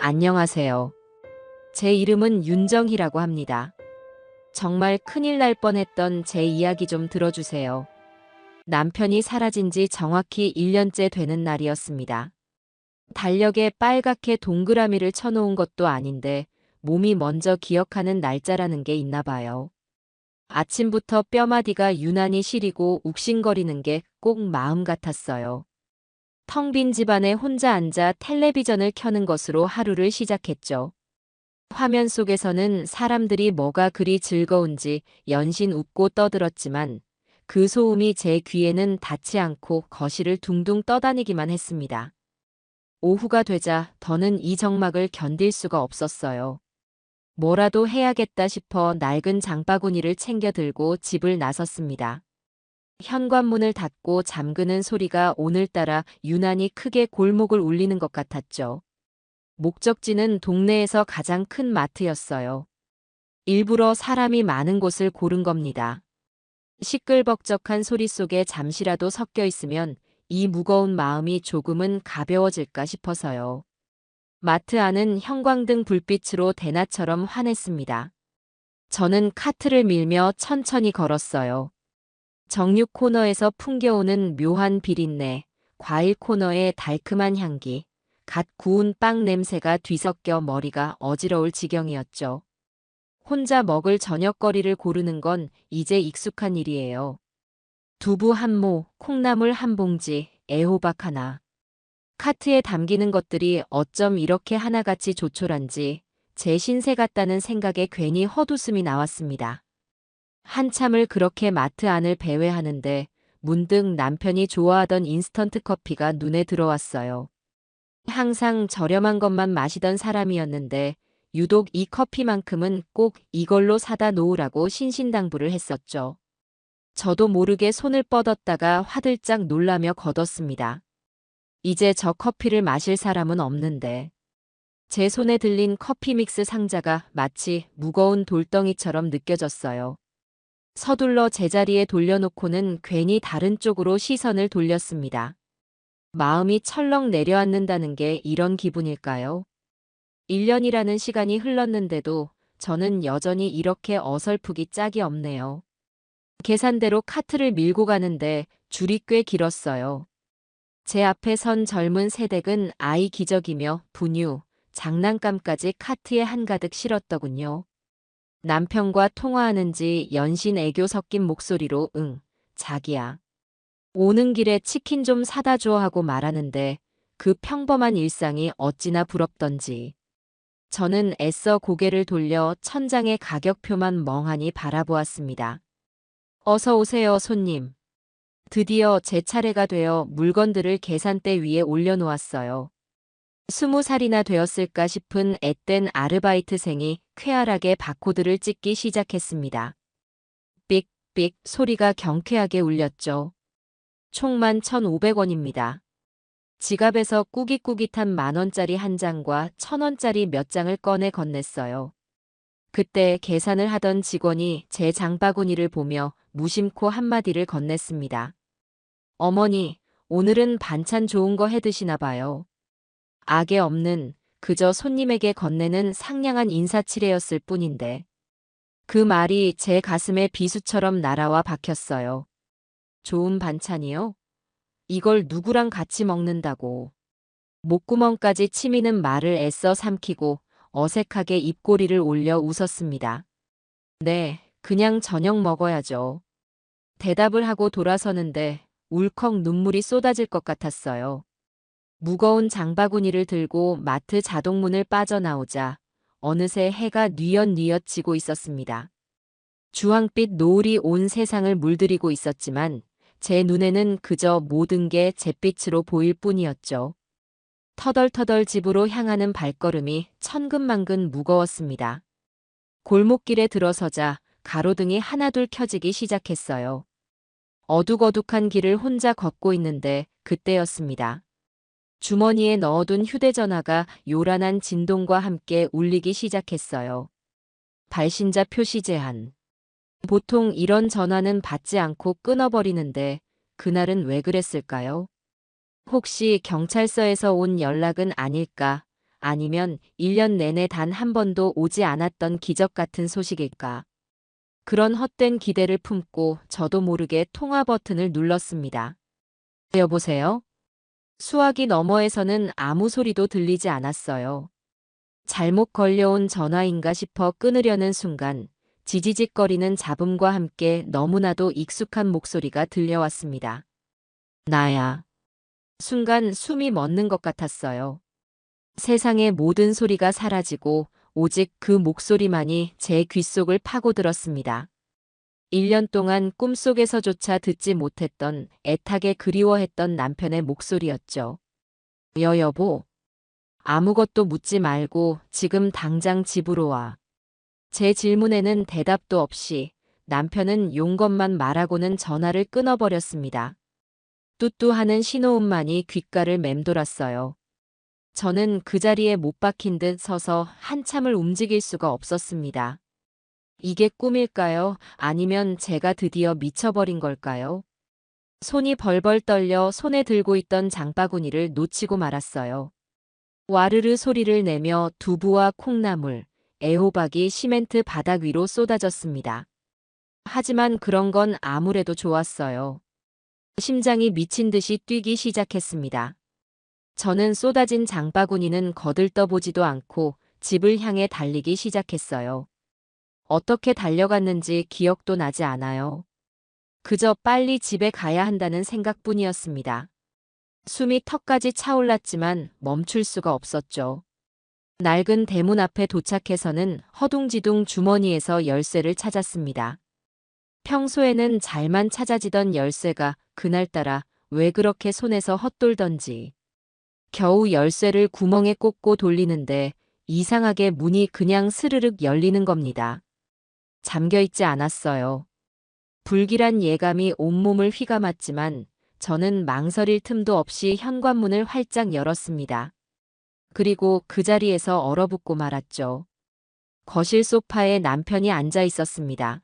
안녕하세요. 제 이름은 윤정희라고 합니다. 정말 큰일 날 뻔했던 제 이야기 좀 들어주세요. 남편이 사라진 지 정확히 1년째 되는 날이었습니다. 달력에 빨갛게 동그라미를 쳐놓은 것도 아닌데 몸이 먼저 기억하는 날짜라는 게 있나 봐요. 아침부터 뼈마디가 유난히 시리고 욱신거리는 게 꼭 마음 같았어요. 텅 빈 집안에 혼자 앉아 텔레비전을 켜는 것으로 하루를 시작했죠. 화면 속에서는 사람들이 뭐가 그리 즐거운지 연신 웃고 떠들었지만 그 소음이 제 귀에는 닿지 않고 거실을 둥둥 떠다니기만 했습니다. 오후가 되자 더는 이 적막을 견딜 수가 없었어요. 뭐라도 해야겠다 싶어 낡은 장바구니를 챙겨 들고 집을 나섰습니다. 현관문을 닫고 잠그는 소리가 오늘따라 유난히 크게 골목을 울리는 것 같았죠. 목적지는 동네에서 가장 큰 마트였어요. 일부러 사람이 많은 곳을 고른 겁니다. 시끌벅적한 소리 속에 잠시라도 섞여 있으면 이 무거운 마음이 조금은 가벼워질까 싶어서요. 마트 안은 형광등 불빛으로 대낮처럼 환했습니다. 저는 카트를 밀며 천천히 걸었어요. 정육 코너에서 풍겨오는 묘한 비린내, 과일 코너의 달큼한 향기, 갓 구운 빵 냄새가 뒤섞여 머리가 어지러울 지경이었죠. 혼자 먹을 저녁거리를 고르는 건 이제 익숙한 일이에요. 두부 한 모, 콩나물 한 봉지, 애호박 하나. 카트에 담기는 것들이 어쩜 이렇게 하나같이 조촐한지 제 신세 같다는 생각에 괜히 헛웃음이 나왔습니다. 한참을 그렇게 마트 안을 배회하는데 문득 남편이 좋아하던 인스턴트 커피가 눈에 들어왔어요. 항상 저렴한 것만 마시던 사람이었는데 유독 이 커피만큼은 꼭 이걸로 사다 놓으라고 신신당부를 했었죠. 저도 모르게 손을 뻗었다가 화들짝 놀라며 걷었습니다. 이제 저 커피를 마실 사람은 없는데. 제 손에 들린 커피 믹스 상자가 마치 무거운 돌덩이처럼 느껴졌어요. 서둘러 제자리에 돌려놓고는 괜히 다른 쪽으로 시선을 돌렸습니다. 마음이 철렁 내려앉는다는 게 이런 기분일까요? 1년이라는 시간이 흘렀는데도 저는 여전히 이렇게 어설프기 짝이 없네요. 계산대로 카트를 밀고 가는데 줄이 꽤 길었어요. 제 앞에 선 젊은 새댁은 아이 기저귀며 분유, 장난감까지 카트에 한가득 실었더군요. 남편과 통화하는지 연신 애교 섞인 목소리로 응, 자기야. 오는 길에 치킨 좀 사다 줘 하고 말하는데 그 평범한 일상이 어찌나 부럽던지. 저는 애써 고개를 돌려 천장의 가격표만 멍하니 바라보았습니다. 어서 오세요, 손님. 드디어 제 차례가 되어 물건들을 계산대 위에 올려놓았어요. 20살이나 되었을까 싶은 앳된 아르바이트생이 쾌활하게 바코드를 찍기 시작했습니다. 삑삑 소리가 경쾌하게 울렸죠. 총만 1,500원입니다. 지갑에서 꾸깃꾸깃한 10,000원짜리 한 장과 1,000원짜리 몇 장을 꺼내 건넸어요. 그때 계산을 하던 직원이 제 장바구니를 보며 무심코 한마디를 건넸습니다. 어머니, 오늘은 반찬 좋은 거 해드시나 봐요. 악에 없는 그저 손님에게 건네는 상냥한 인사치레였을 뿐인데 그 말이 제 가슴에 비수처럼 날아와 박혔어요. 좋은 반찬이요? 이걸 누구랑 같이 먹는다고. 목구멍까지 치미는 말을 애써 삼키고 어색하게 입꼬리를 올려 웃었습니다. 네, 그냥 저녁 먹어야죠. 대답을 하고 돌아서는데 울컥 눈물이 쏟아질 것 같았어요. 무거운 장바구니를 들고 마트 자동문을 빠져나오자 어느새 해가 뉘엿뉘엿 지고 있었습니다. 주황빛 노을이 온 세상을 물들이고 있었지만 제 눈에는 그저 모든 게 잿빛으로 보일 뿐이었죠. 터덜터덜 집으로 향하는 발걸음이 천근만근 무거웠습니다. 골목길에 들어서자 가로등이 하나둘 켜지기 시작했어요. 어둑어둑한 길을 혼자 걷고 있는데 그때였습니다. 주머니에 넣어둔 휴대전화가 요란한 진동과 함께 울리기 시작했어요. 발신자 표시 제한. 보통 이런 전화는 받지 않고 끊어버리는데 그날은 왜 그랬을까요? 혹시 경찰서에서 온 연락은 아닐까 아니면 1년 내내 단 한 번도 오지 않았던 기적 같은 소식일까? 그런 헛된 기대를 품고 저도 모르게 통화 버튼을 눌렀습니다. 여보세요? 수화기 너머에서는 아무 소리도 들리지 않았어요. 잘못 걸려온 전화인가 싶어 끊으려는 순간 지지직거리는 잡음과 함께 너무나도 익숙한 목소리가 들려왔습니다. 나야. 순간 숨이 멎는 것 같았어요. 세상의 모든 소리가 사라지고 오직 그 목소리만이 제 귓속을 파고들었습니다. 1년 동안 꿈속에서조차 듣지 못했던 애타게 그리워했던 남편의 목소리였죠. 여보. 아무것도 묻지 말고 지금 당장 집으로 와. 제 질문에는 대답도 없이 남편은 용건만 말하고는 전화를 끊어버렸습니다. 뚜뚜하는 신호음만이 귓가를 맴돌았어요. 저는 그 자리에 못 박힌 듯 서서 한참을 움직일 수가 없었습니다. 이게 꿈일까요? 아니면 제가 드디어 미쳐버린 걸까요? 손이 벌벌 떨려 손에 들고 있던 장바구니를 놓치고 말았어요. 와르르 소리를 내며 두부와 콩나물, 애호박이 시멘트 바닥 위로 쏟아졌습니다. 하지만 그런 건 아무래도 좋았어요. 심장이 미친 듯이 뛰기 시작했습니다. 저는 쏟아진 장바구니는 거들떠보지도 않고 집을 향해 달리기 시작했어요. 어떻게 달려갔는지 기억도 나지 않아요. 그저 빨리 집에 가야 한다는 생각뿐이었습니다. 숨이 턱까지 차올랐지만 멈출 수가 없었죠. 낡은 대문 앞에 도착해서는 허둥지둥 주머니에서 열쇠를 찾았습니다. 평소에는 잘만 찾아지던 열쇠가 그날따라 왜 그렇게 손에서 헛돌던지. 겨우 열쇠를 구멍에 꽂고 돌리는데 이상하게 문이 그냥 스르륵 열리는 겁니다. 잠겨있지 않았어요. 불길한 예감이 온몸을 휘감았지만 저는 망설일 틈도 없이 현관문을 활짝 열었습니다. 그리고 그 자리에서 얼어붙고 말았죠. 거실 소파에 남편이 앉아 있었습니다.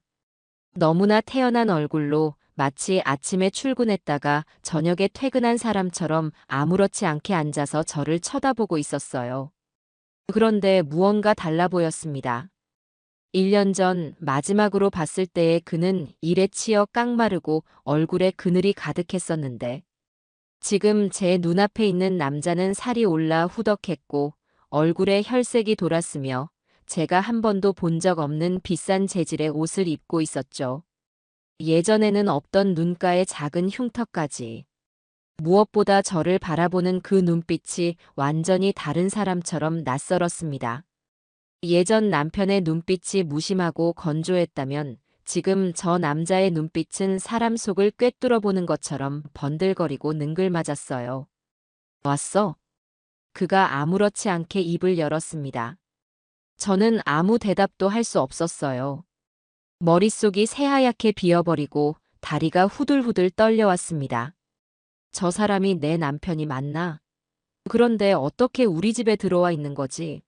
너무나 태연한 얼굴로 마치 아침에 출근했다가 저녁에 퇴근한 사람처럼 아무렇지 않게 앉아서 저를 쳐다보고 있었어요. 그런데 무언가 달라 보였습니다. 1년 전 마지막으로 봤을 때의 그는 일에 치여 깡마르고 얼굴에 그늘이 가득했었는데 지금 제 눈앞에 있는 남자는 살이 올라 후덕했고 얼굴에 혈색이 돌았으며 제가 한 번도 본 적 없는 비싼 재질의 옷을 입고 있었죠. 예전에는 없던 눈가에 작은 흉터까지. 무엇보다 저를 바라보는 그 눈빛이 완전히 다른 사람처럼 낯설었습니다. 예전 남편의 눈빛이 무심하고 건조했다면 지금 저 남자의 눈빛은 사람 속을 꿰뚫어 보는 것처럼 번들거리고 능글맞았어요. 왔어? 그가 아무렇지 않게 입을 열었습니다. 저는 아무 대답도 할 수 없었어요. 머릿속이 새하얗게 비어버리고 다리가 후들후들 떨려왔습니다. 저 사람이 내 남편이 맞나? 그런데 어떻게 우리 집에 들어와 있는 거지?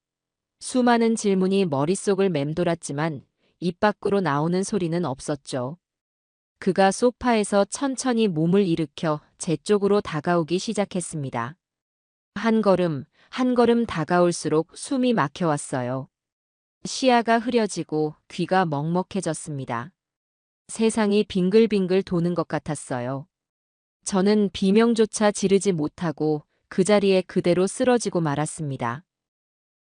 수많은 질문이 머릿속을 맴돌았지만 입 밖으로 나오는 소리는 없었죠. 그가 소파에서 천천히 몸을 일으켜 제 쪽으로 다가오기 시작했습니다. 한 걸음, 한 걸음 다가올수록 숨이 막혀왔어요. 시야가 흐려지고 귀가 먹먹해졌습니다. 세상이 빙글빙글 도는 것 같았어요. 저는 비명조차 지르지 못하고 그 자리에 그대로 쓰러지고 말았습니다.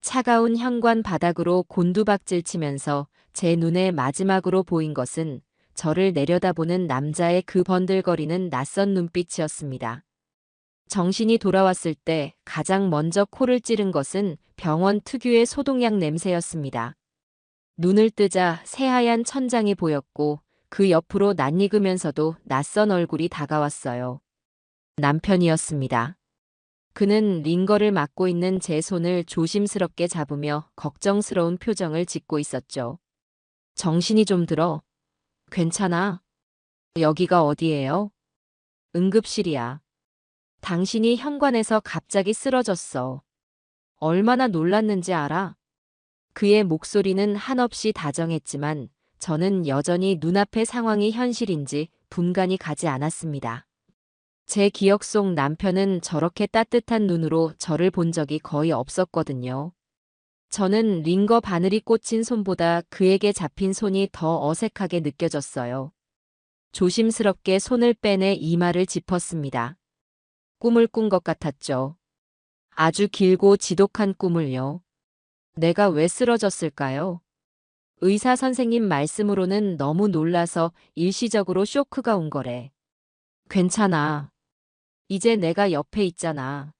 차가운 현관 바닥으로 곤두박질 치면서 제 눈에 마지막으로 보인 것은 저를 내려다보는 남자의 그 번들거리는 낯선 눈빛이었습니다. 정신이 돌아왔을 때 가장 먼저 코를 찌른 것은 병원 특유의 소독약 냄새였습니다. 눈을 뜨자 새하얀 천장이 보였고 그 옆으로 낯익으면서도 낯선 얼굴이 다가왔어요. 남편이었습니다. 그는 링거를 맡고 있는 제 손을 조심스럽게 잡으며 걱정스러운 표정을 짓고 있었죠. 정신이 좀 들어. 괜찮아. 여기가 어디예요? 응급실이야. 당신이 현관에서 갑자기 쓰러졌어. 얼마나 놀랐는지 알아? 그의 목소리는 한없이 다정했지만 저는 여전히 눈앞의 상황이 현실인지 분간이 가지 않았습니다. 제 기억 속 남편은 저렇게 따뜻한 눈으로 저를 본 적이 거의 없었거든요. 저는 링거 바늘이 꽂힌 손보다 그에게 잡힌 손이 더 어색하게 느껴졌어요. 조심스럽게 손을 빼내 이마를 짚었습니다. 꿈을 꾼 것 같았죠. 아주 길고 지독한 꿈을요. 내가 왜 쓰러졌을까요? 의사 선생님 말씀으로는 너무 놀라서 일시적으로 쇼크가 온 거래. 괜찮아. 이제 내가 옆에 있잖아.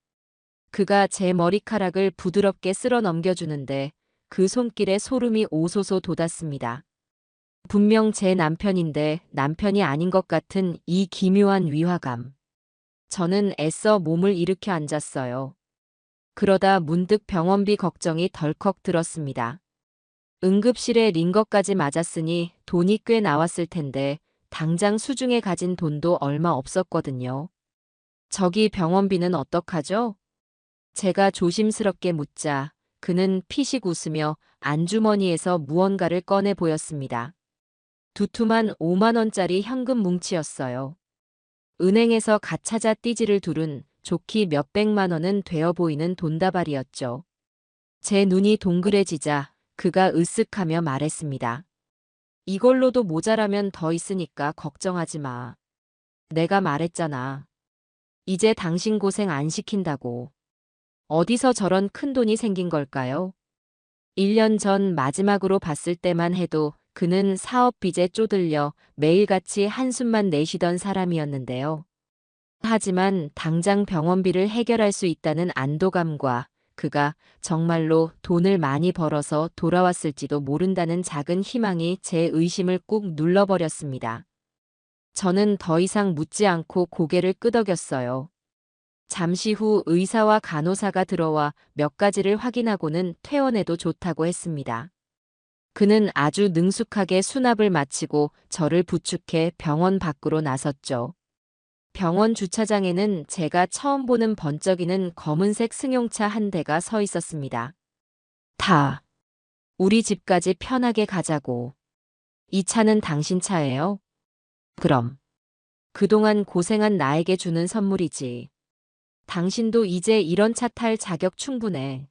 그가 제 머리카락을 부드럽게 쓸어 넘겨주는데 그 손길에 소름이 오소소 돋았습니다. 분명 제 남편인데 남편이 아닌 것 같은 이 기묘한 위화감. 저는 애써 몸을 일으켜 앉았어요. 그러다 문득 병원비 걱정이 덜컥 들었습니다. 응급실에 링거까지 맞았으니 돈이 꽤 나왔을 텐데 당장 수중에 가진 돈도 얼마 없었거든요. 저기 병원비는 어떡하죠? 제가 조심스럽게 묻자 그는 피식 웃으며 안주머니에서 무언가를 꺼내 보였습니다. 두툼한 5만 원짜리 현금 뭉치였어요. 은행에서 갓 찾아 띠지를 두른 좋기 몇백만 원은 되어 보이는 돈다발이었죠. 제 눈이 동그래지자 그가 으쓱하며 말했습니다. 이걸로도 모자라면 더 있으니까 걱정하지 마. 내가 말했잖아. 이제 당신 고생 안 시킨다고. 어디서 저런 큰 돈이 생긴 걸까요? 1년 전 마지막으로 봤을 때만 해도 그는 사업 빚에 쪼들려 매일같이 한숨만 내쉬던 사람이었는데요. 하지만 당장 병원비를 해결할 수 있다는 안도감과 그가 정말로 돈을 많이 벌어서 돌아왔을지도 모른다는 작은 희망이 제 의심을 꾹 눌러버렸습니다. 저는 더 이상 묻지 않고 고개를 끄덕였어요. 잠시 후 의사와 간호사가 들어와 몇 가지를 확인하고는 퇴원해도 좋다고 했습니다. 그는 아주 능숙하게 수납을 마치고 저를 부축해 병원 밖으로 나섰죠. 병원 주차장에는 제가 처음 보는 번쩍이는 검은색 승용차 한 대가 서 있었습니다. 다. 우리 집까지 편하게 가자고. 이 차는 당신 차예요? 그럼. 그동안 고생한 나에게 주는 선물이지. 당신도 이제 이런 차 탈 자격 충분해.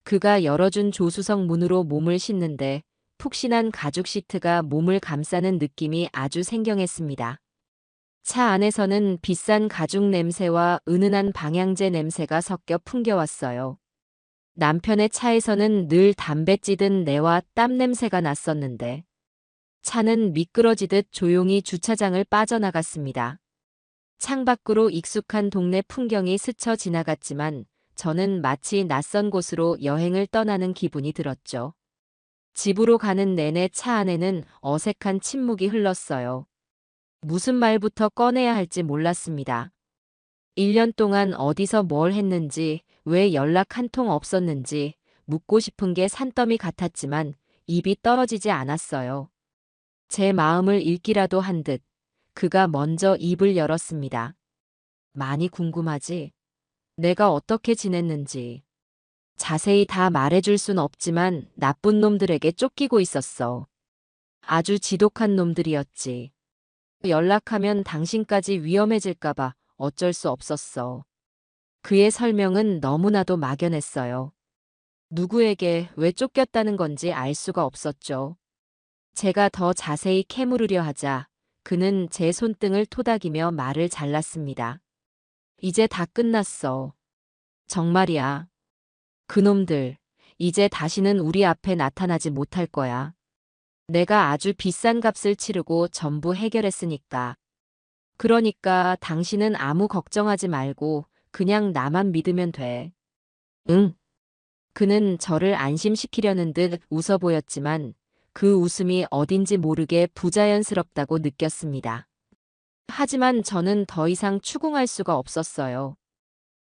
그가 열어준 조수석 문으로 몸을 싣는데 푹신한 가죽 시트가 몸을 감싸는 느낌이 아주 생경했습니다. 차 안에서는 비싼 가죽 냄새와 은은한 방향제 냄새가 섞여 풍겨왔어요. 남편의 차에서는 늘 담배 찌든 내와 땀 냄새가 났었는데 차는 미끄러지듯 조용히 주차장을 빠져나갔습니다. 창밖으로 익숙한 동네 풍경이 스쳐 지나갔지만 저는 마치 낯선 곳으로 여행을 떠나는 기분이 들었죠. 집으로 가는 내내 차 안에는 어색한 침묵이 흘렀어요. 무슨 말부터 꺼내야 할지 몰랐습니다. 1년 동안 어디서 뭘 했는지, 왜 연락 한 통 없었는지 묻고 싶은 게 산더미 같았지만 입이 떨어지지 않았어요. 제 마음을 읽기라도 한 듯 그가 먼저 입을 열었습니다. 많이 궁금하지? 내가 어떻게 지냈는지. 자세히 다 말해줄 순 없지만 나쁜 놈들에게 쫓기고 있었어. 아주 지독한 놈들이었지. 연락하면 당신까지 위험해질까봐 어쩔 수 없었어. 그의 설명은 너무나도 막연했어요. 누구에게 왜 쫓겼다는 건지 알 수가 없었죠. 제가 더 자세히 캐물으려 하자 그는 제 손등을 토닥이며 말을 잘랐습니다. 이제 다 끝났어. 정말이야. 그놈들, 이제 다시는 우리 앞에 나타나지 못할 거야. 내가 아주 비싼 값을 치르고 전부 해결했으니까. 그러니까 당신은 아무 걱정하지 말고 그냥 나만 믿으면 돼. 응. 그는 저를 안심시키려는 듯 웃어 보였지만 그 웃음이 어딘지 모르게 부자연스럽다고 느꼈습니다. 하지만 저는 더 이상 추궁할 수가 없었어요.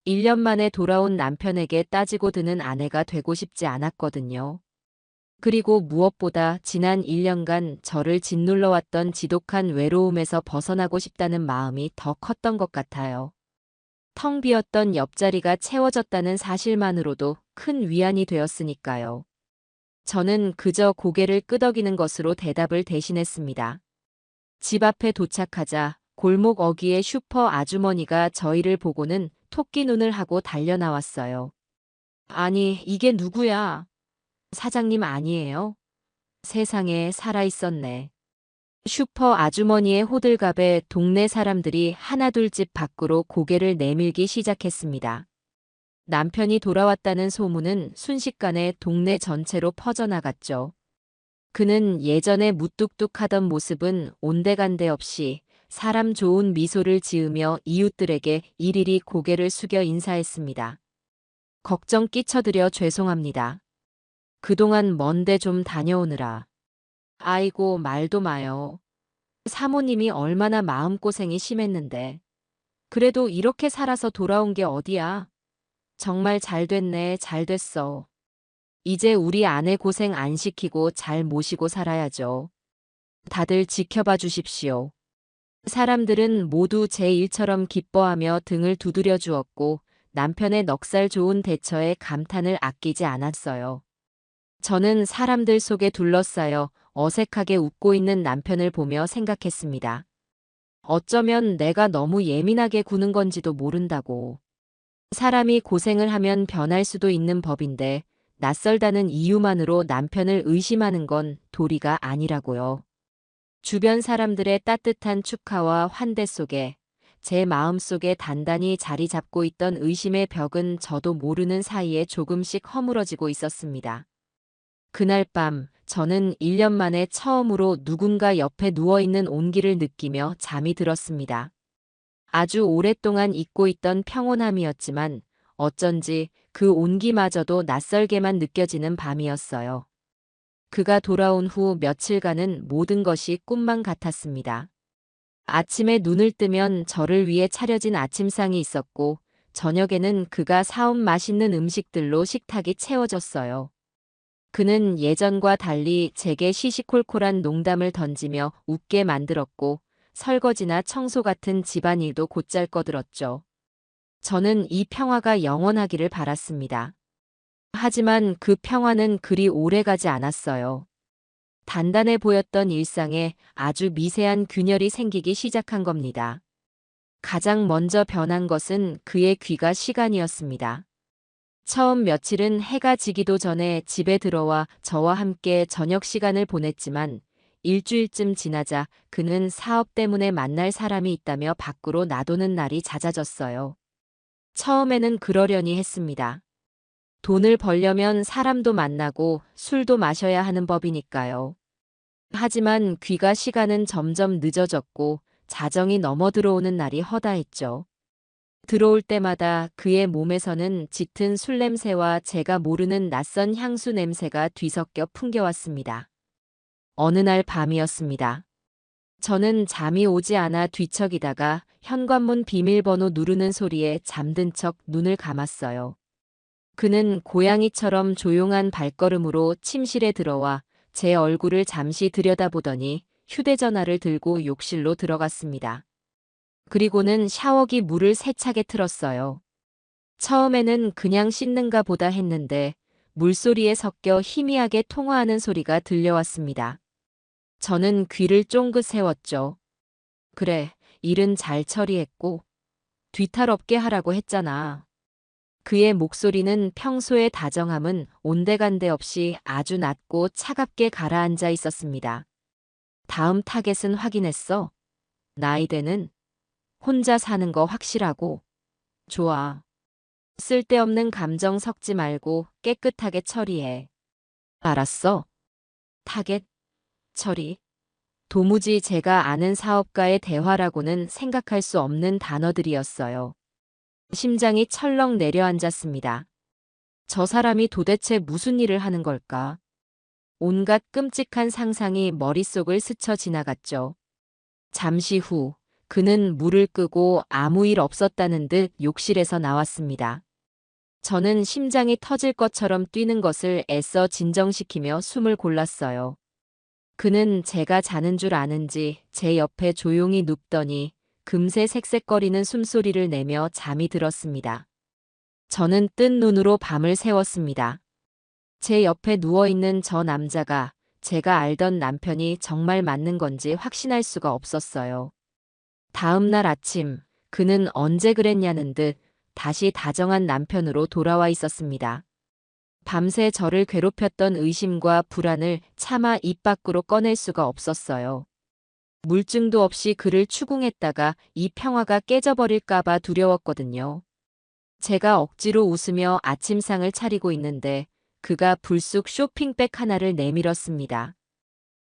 1년 만에 돌아온 남편에게 따지고 드는 아내가 되고 싶지 않았거든요. 그리고 무엇보다 지난 1년간 저를 짓눌러왔던 지독한 외로움에서 벗어나고 싶다는 마음이 더 컸던 것 같아요. 텅 비었던 옆자리가 채워졌다는 사실만으로도 큰 위안이 되었으니까요. 저는 그저 고개를 끄덕이는 것으로 대답을 대신했습니다. 집 앞에 도착하자 골목 어귀의 슈퍼 아주머니가 저희를 보고는 토끼 눈을 하고 달려나왔어요. 아니, 이게 누구야? 사장님 아니에요? 세상에 살아있었네. 슈퍼 아주머니의 호들갑에 동네 사람들이 하나둘 집 밖으로 고개를 내밀기 시작했습니다. 남편이 돌아왔다는 소문은 순식간에 동네 전체로 퍼져나갔죠. 그는 예전에 무뚝뚝하던 모습은 온데간데 없이 사람 좋은 미소를 지으며 이웃들에게 일일이 고개를 숙여 인사했습니다. 걱정 끼쳐드려 죄송합니다. 그동안 먼데 좀 다녀오느라. 아이고 말도 마요. 사모님이 얼마나 마음고생이 심했는데. 그래도 이렇게 살아서 돌아온 게 어디야. 정말 잘 됐네, 잘 됐어. 이제 우리 아내 고생 안 시키고 잘 모시고 살아야죠. 다들 지켜봐 주십시오. 사람들은 모두 제 일처럼 기뻐하며 등을 두드려 주었고 남편의 넉살 좋은 대처에 감탄을 아끼지 않았어요. 저는 사람들 속에 둘러싸여 어색하게 웃고 있는 남편을 보며 생각했습니다. 어쩌면 내가 너무 예민하게 구는 건지도 모른다고. 사람이 고생을 하면 변할 수도 있는 법인데 낯설다는 이유만으로 남편을 의심하는 건 도리가 아니라고요. 주변 사람들의 따뜻한 축하와 환대 속에 제 마음속에 단단히 자리 잡고 있던 의심의 벽은 저도 모르는 사이에 조금씩 허물어지고 있었습니다. 그날 밤 저는 1년 만에 처음으로 누군가 옆에 누워있는 온기를 느끼며 잠이 들었습니다. 아주 오랫동안 잊고 있던 평온함이었지만 어쩐지 그 온기마저도 낯설게만 느껴지는 밤이었어요. 그가 돌아온 후 며칠간은 모든 것이 꿈만 같았습니다. 아침에 눈을 뜨면 저를 위해 차려진 아침상이 있었고 저녁에는 그가 사온 맛있는 음식들로 식탁이 채워졌어요. 그는 예전과 달리 제게 시시콜콜한 농담을 던지며 웃게 만들었고 설거지나 청소 같은 집안일도 곧잘 꺼들었죠. 저는 이 평화가 영원하기를 바랐습니다. 하지만 그 평화는 그리 오래가지 않았어요. 단단해 보였던 일상에 아주 미세한 균열이 생기기 시작한 겁니다. 가장 먼저 변한 것은 그의 귀가 시간이었습니다. 처음 며칠은 해가 지기도 전에 집에 들어와 저와 함께 저녁 시간을 보냈지만 일주일쯤 지나자 그는 사업 때문에 만날 사람이 있다며 밖으로 나도는 날이 잦아졌어요. 처음에는 그러려니 했습니다. 돈을 벌려면 사람도 만나고 술도 마셔야 하는 법이니까요. 하지만 귀가 시간은 점점 늦어졌고 자정이 넘어 들어오는 날이 허다했죠. 들어올 때마다 그의 몸에서는 짙은 술 냄새와 제가 모르는 낯선 향수 냄새가 뒤섞여 풍겨왔습니다. 어느 날 밤이었습니다. 저는 잠이 오지 않아 뒤척이다가 현관문 비밀번호 누르는 소리에 잠든 척 눈을 감았어요. 그는 고양이처럼 조용한 발걸음으로 침실에 들어와 제 얼굴을 잠시 들여다보더니 휴대전화를 들고 욕실로 들어갔습니다. 그리고는 샤워기 물을 세차게 틀었어요. 처음에는 그냥 씻는가 보다 했는데 물소리에 섞여 희미하게 통화하는 소리가 들려왔습니다. 저는 귀를 쫑긋 세웠죠. 그래, 일은 잘 처리했고 뒤탈 없게 하라고 했잖아. 그의 목소리는 평소의 다정함은 온데간데 없이 아주 낮고 차갑게 가라앉아 있었습니다. 다음 타겟은 확인했어. 나이대는 혼자 사는 거 확실하고. 좋아. 쓸데없는 감정 섞지 말고 깨끗하게 처리해. 알았어. 타겟, 처리. 도무지 제가 아는 사업가의 대화라고는 생각할 수 없는 단어들이었어요. 심장이 철렁 내려앉았습니다. 저 사람이 도대체 무슨 일을 하는 걸까? 온갖 끔찍한 상상이 머릿속을 스쳐 지나갔죠. 잠시 후 그는 물을 끄고 아무 일 없었다는 듯 욕실에서 나왔습니다. 저는 심장이 터질 것처럼 뛰는 것을 애써 진정시키며 숨을 골랐어요. 그는 제가 자는 줄 아는지 제 옆에 조용히 눕더니 금세 색색거리는 숨소리를 내며 잠이 들었습니다. 저는 뜬 눈으로 밤을 새웠습니다. 제 옆에 누워있는 저 남자가 제가 알던 남편이 정말 맞는 건지 확신할 수가 없었어요. 다음 날 아침, 그는 언제 그랬냐는 듯 다시 다정한 남편으로 돌아와 있었습니다. 밤새 저를 괴롭혔던 의심과 불안을 차마 입 밖으로 꺼낼 수가 없었어요. 물증도 없이 그를 추궁했다가 이 평화가 깨져버릴까봐 두려웠거든요. 제가 억지로 웃으며 아침상을 차리고 있는데 그가 불쑥 쇼핑백 하나를 내밀었습니다.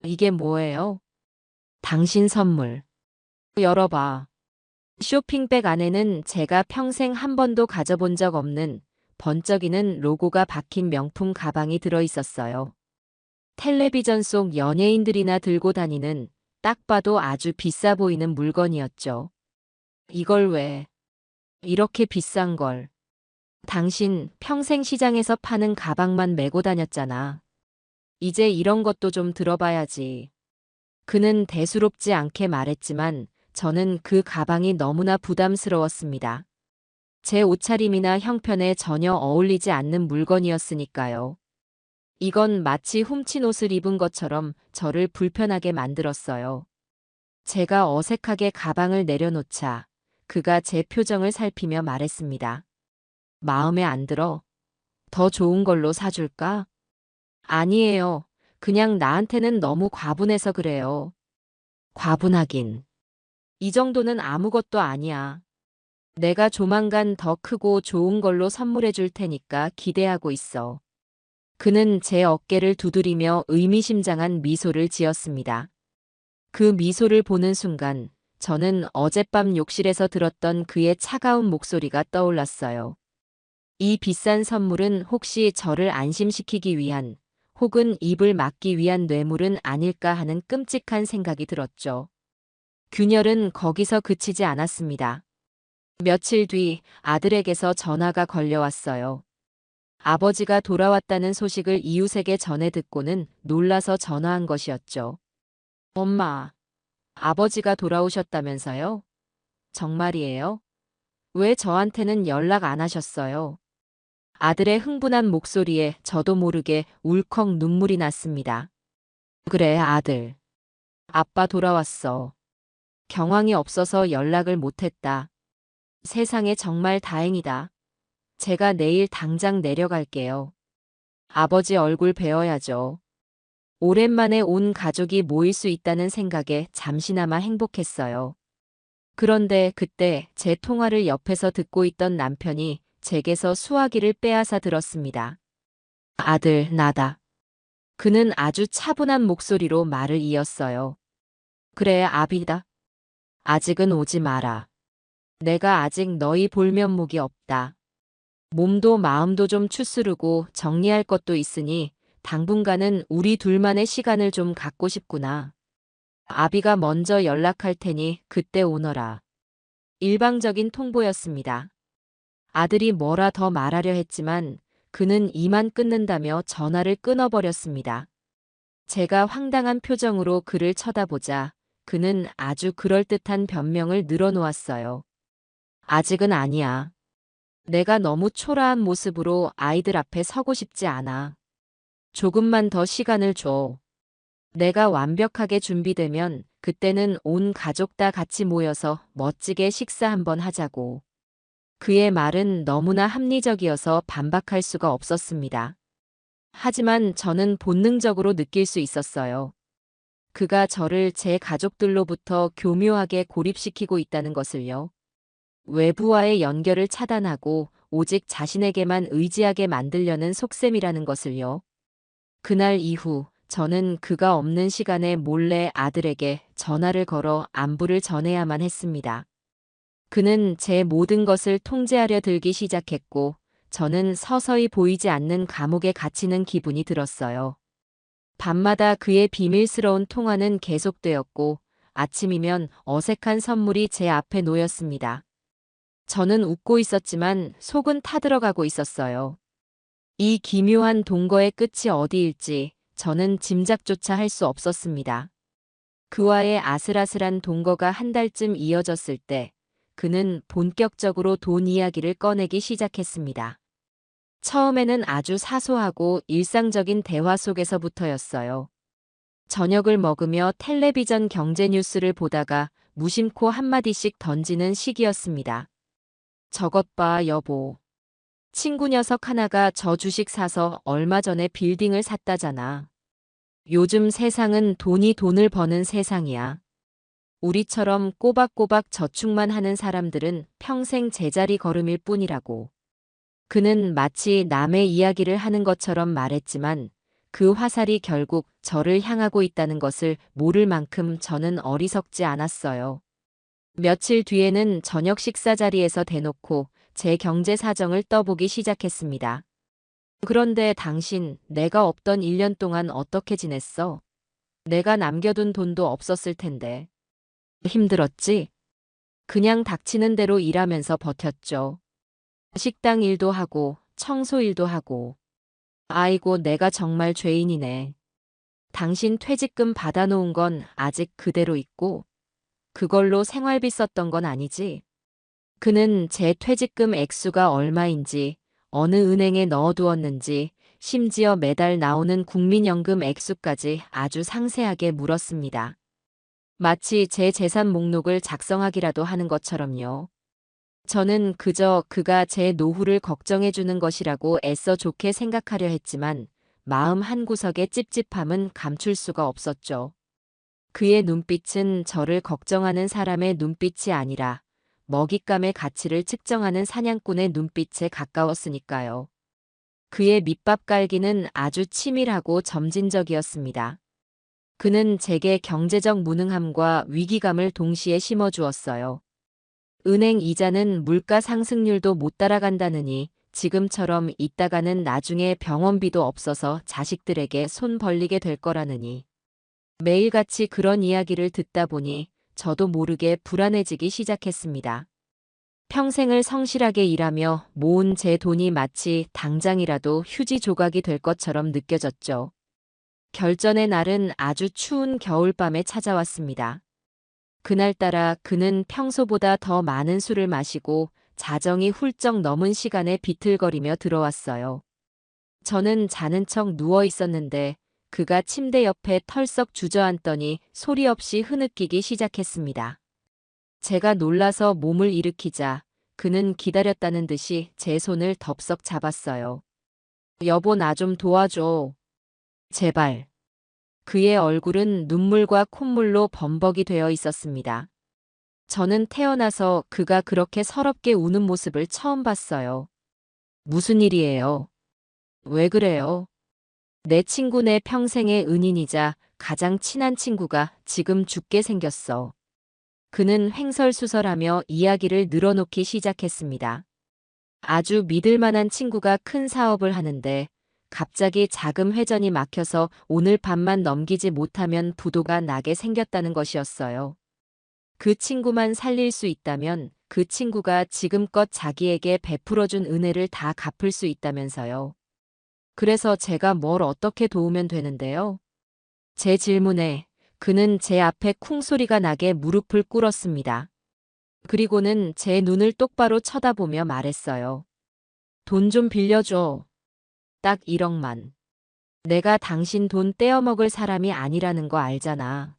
이게 뭐예요? 당신 선물. 열어봐. 쇼핑백 안에는 제가 평생 한 번도 가져본 적 없는 번쩍이는 로고가 박힌 명품 가방이 들어 있었어요. 텔레비전 속 연예인들이나 들고 다니는 딱 봐도 아주 비싸 보이는 물건이었죠. 이걸 왜 이렇게 비싼 걸? 당신 평생 시장에서 파는 가방만 메고 다녔잖아. 이제 이런 것도 좀 들어봐야지. 그는 대수롭지 않게 말했지만 저는 그 가방이 너무나 부담스러웠습니다. 제 옷차림이나 형편에 전혀 어울리지 않는 물건이었으니까요. 이건 마치 훔친 옷을 입은 것처럼 저를 불편하게 만들었어요. 제가 어색하게 가방을 내려놓자 그가 제 표정을 살피며 말했습니다. 마음에 안 들어? 더 좋은 걸로 사줄까? 아니에요. 그냥 나한테는 너무 과분해서 그래요. 과분하긴. 이 정도는 아무것도 아니야. 내가 조만간 더 크고 좋은 걸로 선물해 줄 테니까 기대하고 있어. 그는 제 어깨를 두드리며 의미심장한 미소를 지었습니다. 그 미소를 보는 순간 저는 어젯밤 욕실에서 들었던 그의 차가운 목소리가 떠올랐어요. 이 비싼 선물은 혹시 저를 안심시키기 위한 혹은 입을 막기 위한 뇌물은 아닐까 하는 끔찍한 생각이 들었죠. 균열은 거기서 그치지 않았습니다. 며칠 뒤 아들에게서 전화가 걸려왔어요. 아버지가 돌아왔다는 소식을 이웃에게 전해 듣고는 놀라서 전화한 것이었죠. 엄마, 아버지가 돌아오셨다면서요? 정말이에요? 왜 저한테는 연락 안 하셨어요? 아들의 흥분한 목소리에 저도 모르게 울컥 눈물이 났습니다. 그래, 아들. 아빠 돌아왔어. 경황이 없어서 연락을 못했다. 세상에 정말 다행이다. 제가 내일 당장 내려갈게요. 아버지 얼굴 뵈어야죠. 오랜만에 온 가족이 모일 수 있다는 생각에 잠시나마 행복했어요. 그런데 그때 제 통화를 옆에서 듣고 있던 남편이 제게서 수화기를 빼앗아 들었습니다. 아들, 나다. 그는 아주 차분한 목소리로 말을 이었어요. 그래, 아비다. 아직은 오지 마라. 내가 아직 너희 볼 면목이 없다. 몸도 마음도 좀 추스르고 정리할 것도 있으니 당분간은 우리 둘만의 시간을 좀 갖고 싶구나. 아비가 먼저 연락할 테니 그때 오너라. 일방적인 통보였습니다. 아들이 뭐라 더 말하려 했지만 그는 이만 끊는다며 전화를 끊어버렸습니다. 제가 황당한 표정으로 그를 쳐다보자 그는 아주 그럴듯한 변명을 늘어놓았어요. 아직은 아니야. 내가 너무 초라한 모습으로 아이들 앞에 서고 싶지 않아. 조금만 더 시간을 줘. 내가 완벽하게 준비되면 그때는 온 가족 다 같이 모여서 멋지게 식사 한번 하자고. 그의 말은 너무나 합리적이어서 반박할 수가 없었습니다. 하지만 저는 본능적으로 느낄 수 있었어요. 그가 저를 제 가족들로부터 교묘하게 고립시키고 있다는 것을요. 외부와의 연결을 차단하고 오직 자신에게만 의지하게 만들려는 속셈이라는 것을요. 그날 이후 저는 그가 없는 시간에 몰래 아들에게 전화를 걸어 안부를 전해야만 했습니다. 그는 제 모든 것을 통제하려 들기 시작했고 저는 서서히 보이지 않는 감옥에 갇히는 기분이 들었어요. 밤마다 그의 비밀스러운 통화는 계속되었고 아침이면 어색한 선물이 제 앞에 놓였습니다. 저는 웃고 있었지만 속은 타들어가고 있었어요. 이 기묘한 동거의 끝이 어디일지 저는 짐작조차 할 수 없었습니다. 그와의 아슬아슬한 동거가 한 달쯤 이어졌을 때 그는 본격적으로 돈 이야기를 꺼내기 시작했습니다. 처음에는 아주 사소하고 일상적인 대화 속에서부터였어요. 저녁을 먹으며 텔레비전 경제 뉴스를 보다가 무심코 한마디씩 던지는 시기였습니다. 저것 봐, 여보. 친구 녀석 하나가 저 주식 사서 얼마 전에 빌딩을 샀다잖아. 요즘 세상은 돈이 돈을 버는 세상이야. 우리처럼 꼬박꼬박 저축만 하는 사람들은 평생 제자리 걸음일 뿐이라고. 그는 마치 남의 이야기를 하는 것처럼 말했지만 그 화살이 결국 저를 향하고 있다는 것을 모를 만큼 저는 어리석지 않았어요. 며칠 뒤에는 저녁 식사 자리에서 대놓고 제 경제 사정을 떠보기 시작했습니다. 그런데 당신, 내가 없던 1년 동안 어떻게 지냈어? 내가 남겨둔 돈도 없었을 텐데. 힘들었지? 그냥 닥치는 대로 일하면서 버텼죠. 식당 일도 하고, 청소 일도 하고. 아이고, 내가 정말 죄인이네. 당신 퇴직금 받아놓은 건 아직 그대로 있고, 그걸로 생활비 썼던 건 아니지? 그는 제 퇴직금 액수가 얼마인지, 어느 은행에 넣어두었는지, 심지어 매달 나오는 국민연금 액수까지 아주 상세하게 물었습니다. 마치 제 재산 목록을 작성하기라도 하는 것처럼요. 저는 그저 그가 제 노후를 걱정해주는 것이라고 애써 좋게 생각하려 했지만 마음 한구석의 찝찝함은 감출 수가 없었죠. 그의 눈빛은 저를 걱정하는 사람의 눈빛이 아니라 먹잇감의 가치를 측정하는 사냥꾼의 눈빛에 가까웠으니까요. 그의 밑밥 깔기는 아주 치밀하고 점진적이었습니다. 그는 제게 경제적 무능함과 위기감을 동시에 심어주었어요. 은행 이자는 물가 상승률도 못 따라간다느니 지금처럼 있다가는 나중에 병원비도 없어서 자식들에게 손 벌리게 될 거라느니. 매일같이 그런 이야기를 듣다 보니 저도 모르게 불안해지기 시작했습니다. 평생을 성실하게 일하며 모은 제 돈이 마치 당장이라도 휴지 조각이 될 것처럼 느껴졌죠. 결전의 날은 아주 추운 겨울밤에 찾아왔습니다. 그날따라 그는 평소보다 더 많은 술을 마시고 자정이 훌쩍 넘은 시간에 비틀거리며 들어왔어요. 저는 자는 척 누워 있었는데 그가 침대 옆에 털썩 주저앉더니 소리 없이 흐느끼기 시작했습니다. 제가 놀라서 몸을 일으키자 그는 기다렸다는 듯이 제 손을 덥석 잡았어요. 여보, 나 좀 도와줘. 제발. 그의 얼굴은 눈물과 콧물로 범벅이 되어 있었습니다. 저는 태어나서 그가 그렇게 서럽게 우는 모습을 처음 봤어요. 무슨 일이에요? 왜 그래요? 내 친구, 내 평생의 은인이자 가장 친한 친구가 지금 죽게 생겼어. 그는 횡설수설하며 이야기를 늘어놓기 시작했습니다. 아주 믿을 만한 친구가 큰 사업을 하는데 갑자기 자금 회전이 막혀서 오늘 밤만 넘기지 못하면 부도가 나게 생겼다는 것이었어요. 그 친구만 살릴 수 있다면 그 친구가 지금껏 자기에게 베풀어준 은혜를 다 갚을 수 있다면서요. 그래서 제가 뭘 어떻게 도우면 되는데요? 제 질문에 그는 제 앞에 쿵소리가 나게 무릎을 꿇었습니다. 그리고는 제 눈을 똑바로 쳐다보며 말했어요. 돈 좀 빌려줘. 딱 1억만. 내가 당신 돈 떼어먹을 사람이 아니라는 거 알잖아.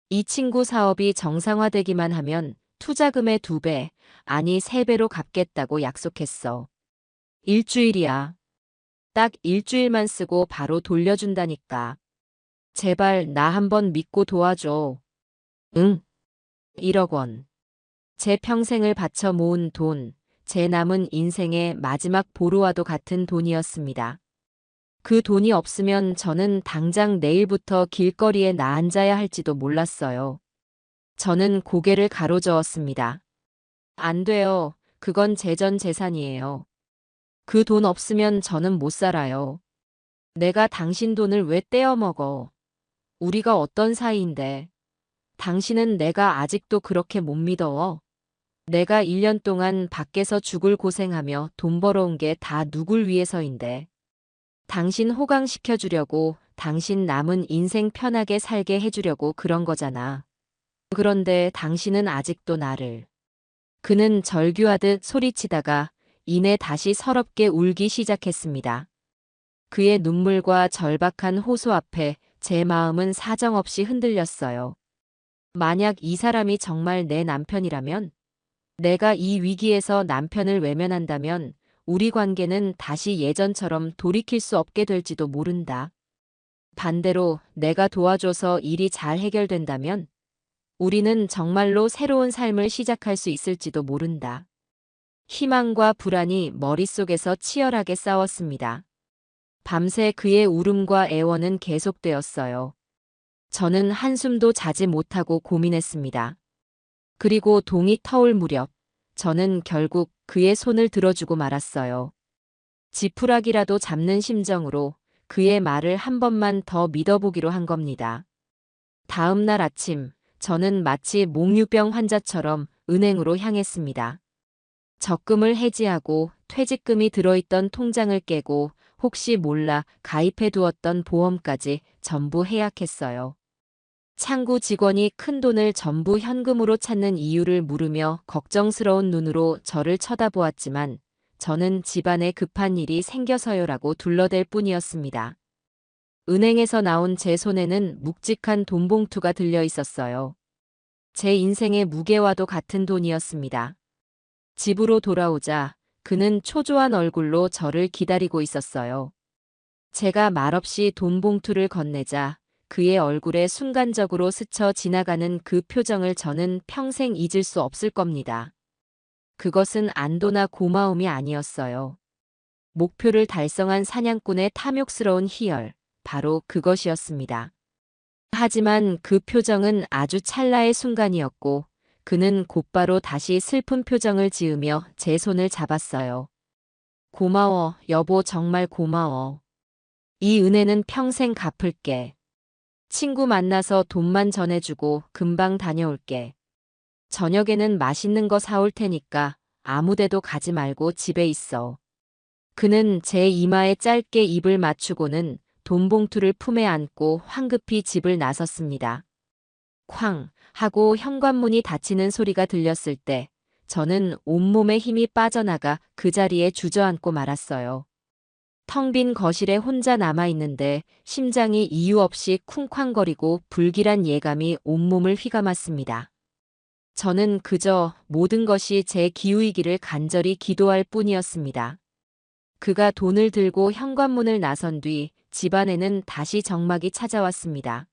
이 친구 사업이 정상화되기만 하면 투자금의 2배, 아니 3배로 갚겠다고 약속했어. 일주일이야. 딱 일주일만 쓰고 바로 돌려준다니까. 제발 나 한번 믿고 도와줘. 응. 1억 원. 제 평생을 바쳐 모은 돈, 제 남은 인생의 마지막 보루와도 같은 돈이었습니다. 그 돈이 없으면 저는 당장 내일부터 길거리에 나앉아야 할지도 몰랐어요. 저는 고개를 가로저었습니다. 안 돼요. 그건 제 전 재산이에요. 그 돈 없으면 저는 못 살아요. 내가 당신 돈을 왜 떼어먹어? 우리가 어떤 사이인데. 당신은 내가 아직도 그렇게 못 믿어. 내가 1년 동안 밖에서 죽을 고생하며 돈 벌어온 게 다 누굴 위해서인데. 당신 호강시켜주려고, 당신 남은 인생 편하게 살게 해주려고 그런 거잖아. 그런데 당신은 아직도 나를. 그는 절규하듯 소리치다가 이내 다시 서럽게 울기 시작했습니다. 그의 눈물과 절박한 호소 앞에 제 마음은 사정없이 흔들렸어요. 만약 이 사람이 정말 내 남편이라면, 내가 이 위기에서 남편을 외면한다면 우리 관계는 다시 예전처럼 돌이킬 수 없게 될지도 모른다. 반대로 내가 도와줘서 일이 잘 해결된다면 우리는 정말로 새로운 삶을 시작할 수 있을지도 모른다. 희망과 불안이 머릿속에서 치열하게 싸웠습니다. 밤새 그의 울음과 애원은 계속되었어요. 저는 한숨도 자지 못하고 고민했습니다. 그리고 동이 터올 무렵, 저는 결국 그의 손을 들어주고 말았어요. 지푸라기라도 잡는 심정으로 그의 말을 한 번만 더 믿어보기로 한 겁니다. 다음 날 아침, 저는 마치 몽유병 환자처럼 은행으로 향했습니다. 적금을 해지하고 퇴직금이 들어있던 통장을 깨고 혹시 몰라 가입해 두었던 보험까지 전부 해약했어요. 창구 직원이 큰돈을 전부 현금으로 찾는 이유를 물으며 걱정스러운 눈으로 저를 쳐다보았지만 저는 집안에 급한 일이 생겨서요라고 둘러댈 뿐이었습니다. 은행에서 나온 제 손에는 묵직한 돈 봉투가 들려 있었어요. 제 인생의 무게와도 같은 돈이었습니다. 집으로 돌아오자 그는 초조한 얼굴로 저를 기다리고 있었어요. 제가 말없이 돈 봉투를 건네자 그의 얼굴에 순간적으로 스쳐 지나가는 그 표정을 저는 평생 잊을 수 없을 겁니다. 그것은 안도나 고마움이 아니었어요. 목표를 달성한 사냥꾼의 탐욕스러운 희열, 바로 그것이었습니다. 하지만 그 표정은 아주 찰나의 순간이었고 그는 곧바로 다시 슬픈 표정을 지으며 제 손을 잡았어요. 고마워, 여보, 정말 고마워. 이 은혜는 평생 갚을게. 친구 만나서 돈만 전해주고 금방 다녀올게. 저녁에는 맛있는 거 사올 테니까 아무데도 가지 말고 집에 있어. 그는 제 이마에 짧게 입을 맞추고는 돈 봉투를 품에 안고 황급히 집을 나섰습니다. 쾅 하고 현관문이 닫히는 소리가 들렸을 때 저는 온몸에 힘이 빠져나가 그 자리에 주저앉고 말았어요. 텅 빈 거실에 혼자 남아있는데 심장이 이유 없이 쿵쾅거리고 불길한 예감이 온몸을 휘감았습니다. 저는 그저 모든 것이 제 기우이기를 간절히 기도할 뿐이었습니다. 그가 돈을 들고 현관문을 나선 뒤 집안에는 다시 정막이 찾아왔습니다.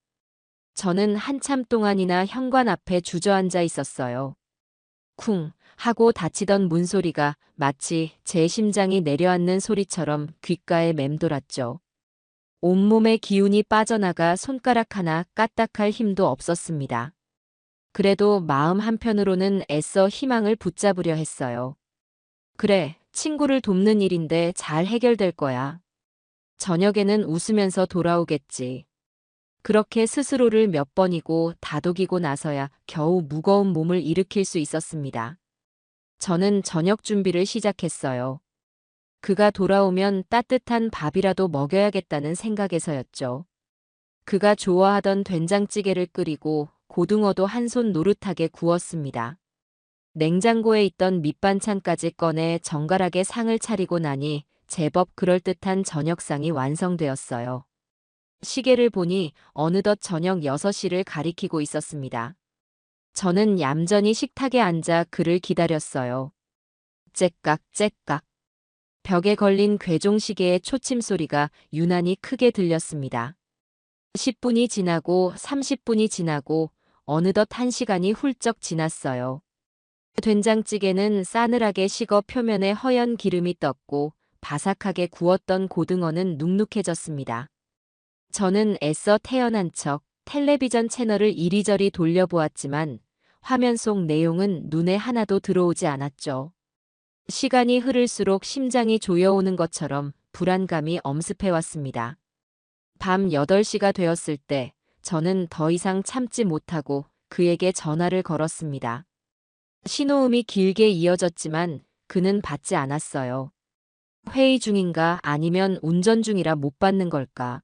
저는 한참 동안이나 현관 앞에 주저앉아 있었어요. 쿵 하고 닫히던 문소리가 마치 제 심장이 내려앉는 소리처럼 귓가에 맴돌았죠. 온몸의 기운이 빠져나가 손가락 하나 까딱할 힘도 없었습니다. 그래도 마음 한편으로는 애써 희망을 붙잡으려 했어요. 그래, 친구를 돕는 일인데 잘 해결될 거야. 저녁에는 웃으면서 돌아오겠지. 그렇게 스스로를 몇 번이고 다독이고 나서야 겨우 무거운 몸을 일으킬 수 있었습니다. 저는 저녁 준비를 시작했어요. 그가 돌아오면 따뜻한 밥이라도 먹여야겠다는 생각에서였죠. 그가 좋아하던 된장찌개를 끓이고 고등어도 한 손 노릇하게 구웠습니다. 냉장고에 있던 밑반찬까지 꺼내 정갈하게 상을 차리고 나니 제법 그럴듯한 저녁상이 완성되었어요. 시계를 보니 어느덧 저녁 6시를 가리키고 있었습니다. 저는 얌전히 식탁에 앉아 그를 기다렸어요. 째깍 째깍. 벽에 걸린 괴종시계의 초침 소리가 유난히 크게 들렸습니다. 10분이 지나고 30분이 지나고 어느덧 1시간이 훌쩍 지났어요. 된장찌개는 싸늘하게 식어 표면에 허연 기름이 떴고 바삭하게 구웠던 고등어는 눅눅해졌습니다. 저는 애써 태연한 척 텔레비전 채널을 이리저리 돌려보았지만 화면 속 내용은 눈에 하나도 들어오지 않았죠. 시간이 흐를수록 심장이 조여오는 것처럼 불안감이 엄습해왔습니다. 밤 8시가 되었을 때 저는 더 이상 참지 못하고 그에게 전화를 걸었습니다. 신호음이 길게 이어졌지만 그는 받지 않았어요. 회의 중인가 아니면 운전 중이라 못 받는 걸까?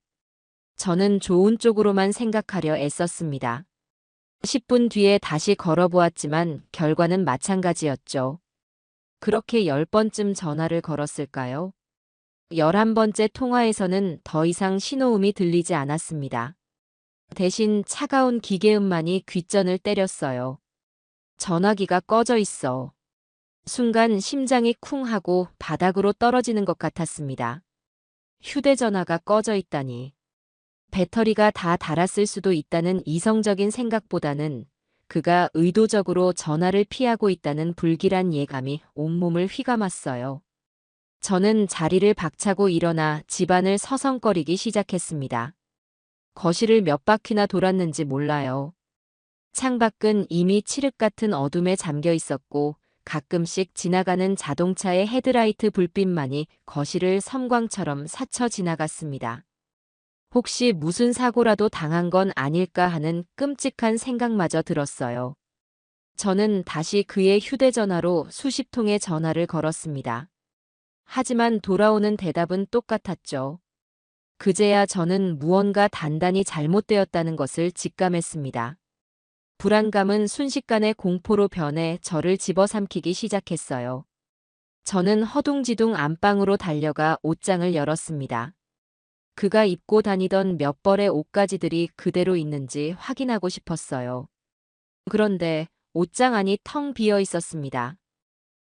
저는 좋은 쪽으로만 생각하려 애썼습니다. 10분 뒤에 다시 걸어보았지만 결과는 마찬가지였죠. 그렇게 10번쯤 전화를 걸었을까요? 11번째 통화에서는 더 이상 신호음이 들리지 않았습니다. 대신 차가운 기계음만이 귓전을 때렸어요. 전화기가 꺼져 있어. 순간 심장이 쿵 하고 바닥으로 떨어지는 것 같았습니다. 휴대전화가 꺼져 있다니. 배터리가 다 닳았을 수도 있다는 이성적인 생각보다는 그가 의도적으로 전화를 피하고 있다는 불길한 예감이 온몸을 휘감았어요. 저는 자리를 박차고 일어나 집안을 서성거리기 시작했습니다. 거실을 몇 바퀴나 돌았는지 몰라요. 창밖은 이미 칠흑 같은 어둠에 잠겨 있었고 가끔씩 지나가는 자동차의 헤드라이트 불빛만이 거실을 섬광처럼 스쳐 지나갔습니다. 혹시 무슨 사고라도 당한 건 아닐까 하는 끔찍한 생각마저 들었어요. 저는 다시 그의 휴대전화로 수십 통의 전화를 걸었습니다. 하지만 돌아오는 대답은 똑같았죠. 그제야 저는 무언가 단단히 잘못되었다는 것을 직감했습니다. 불안감은 순식간에 공포로 변해 저를 집어삼키기 시작했어요. 저는 허둥지둥 안방으로 달려가 옷장을 열었습니다. 그가 입고 다니던 몇 벌의 옷가지들이 그대로 있는지 확인하고 싶었어요. 그런데 옷장 안이 텅 비어 있었습니다.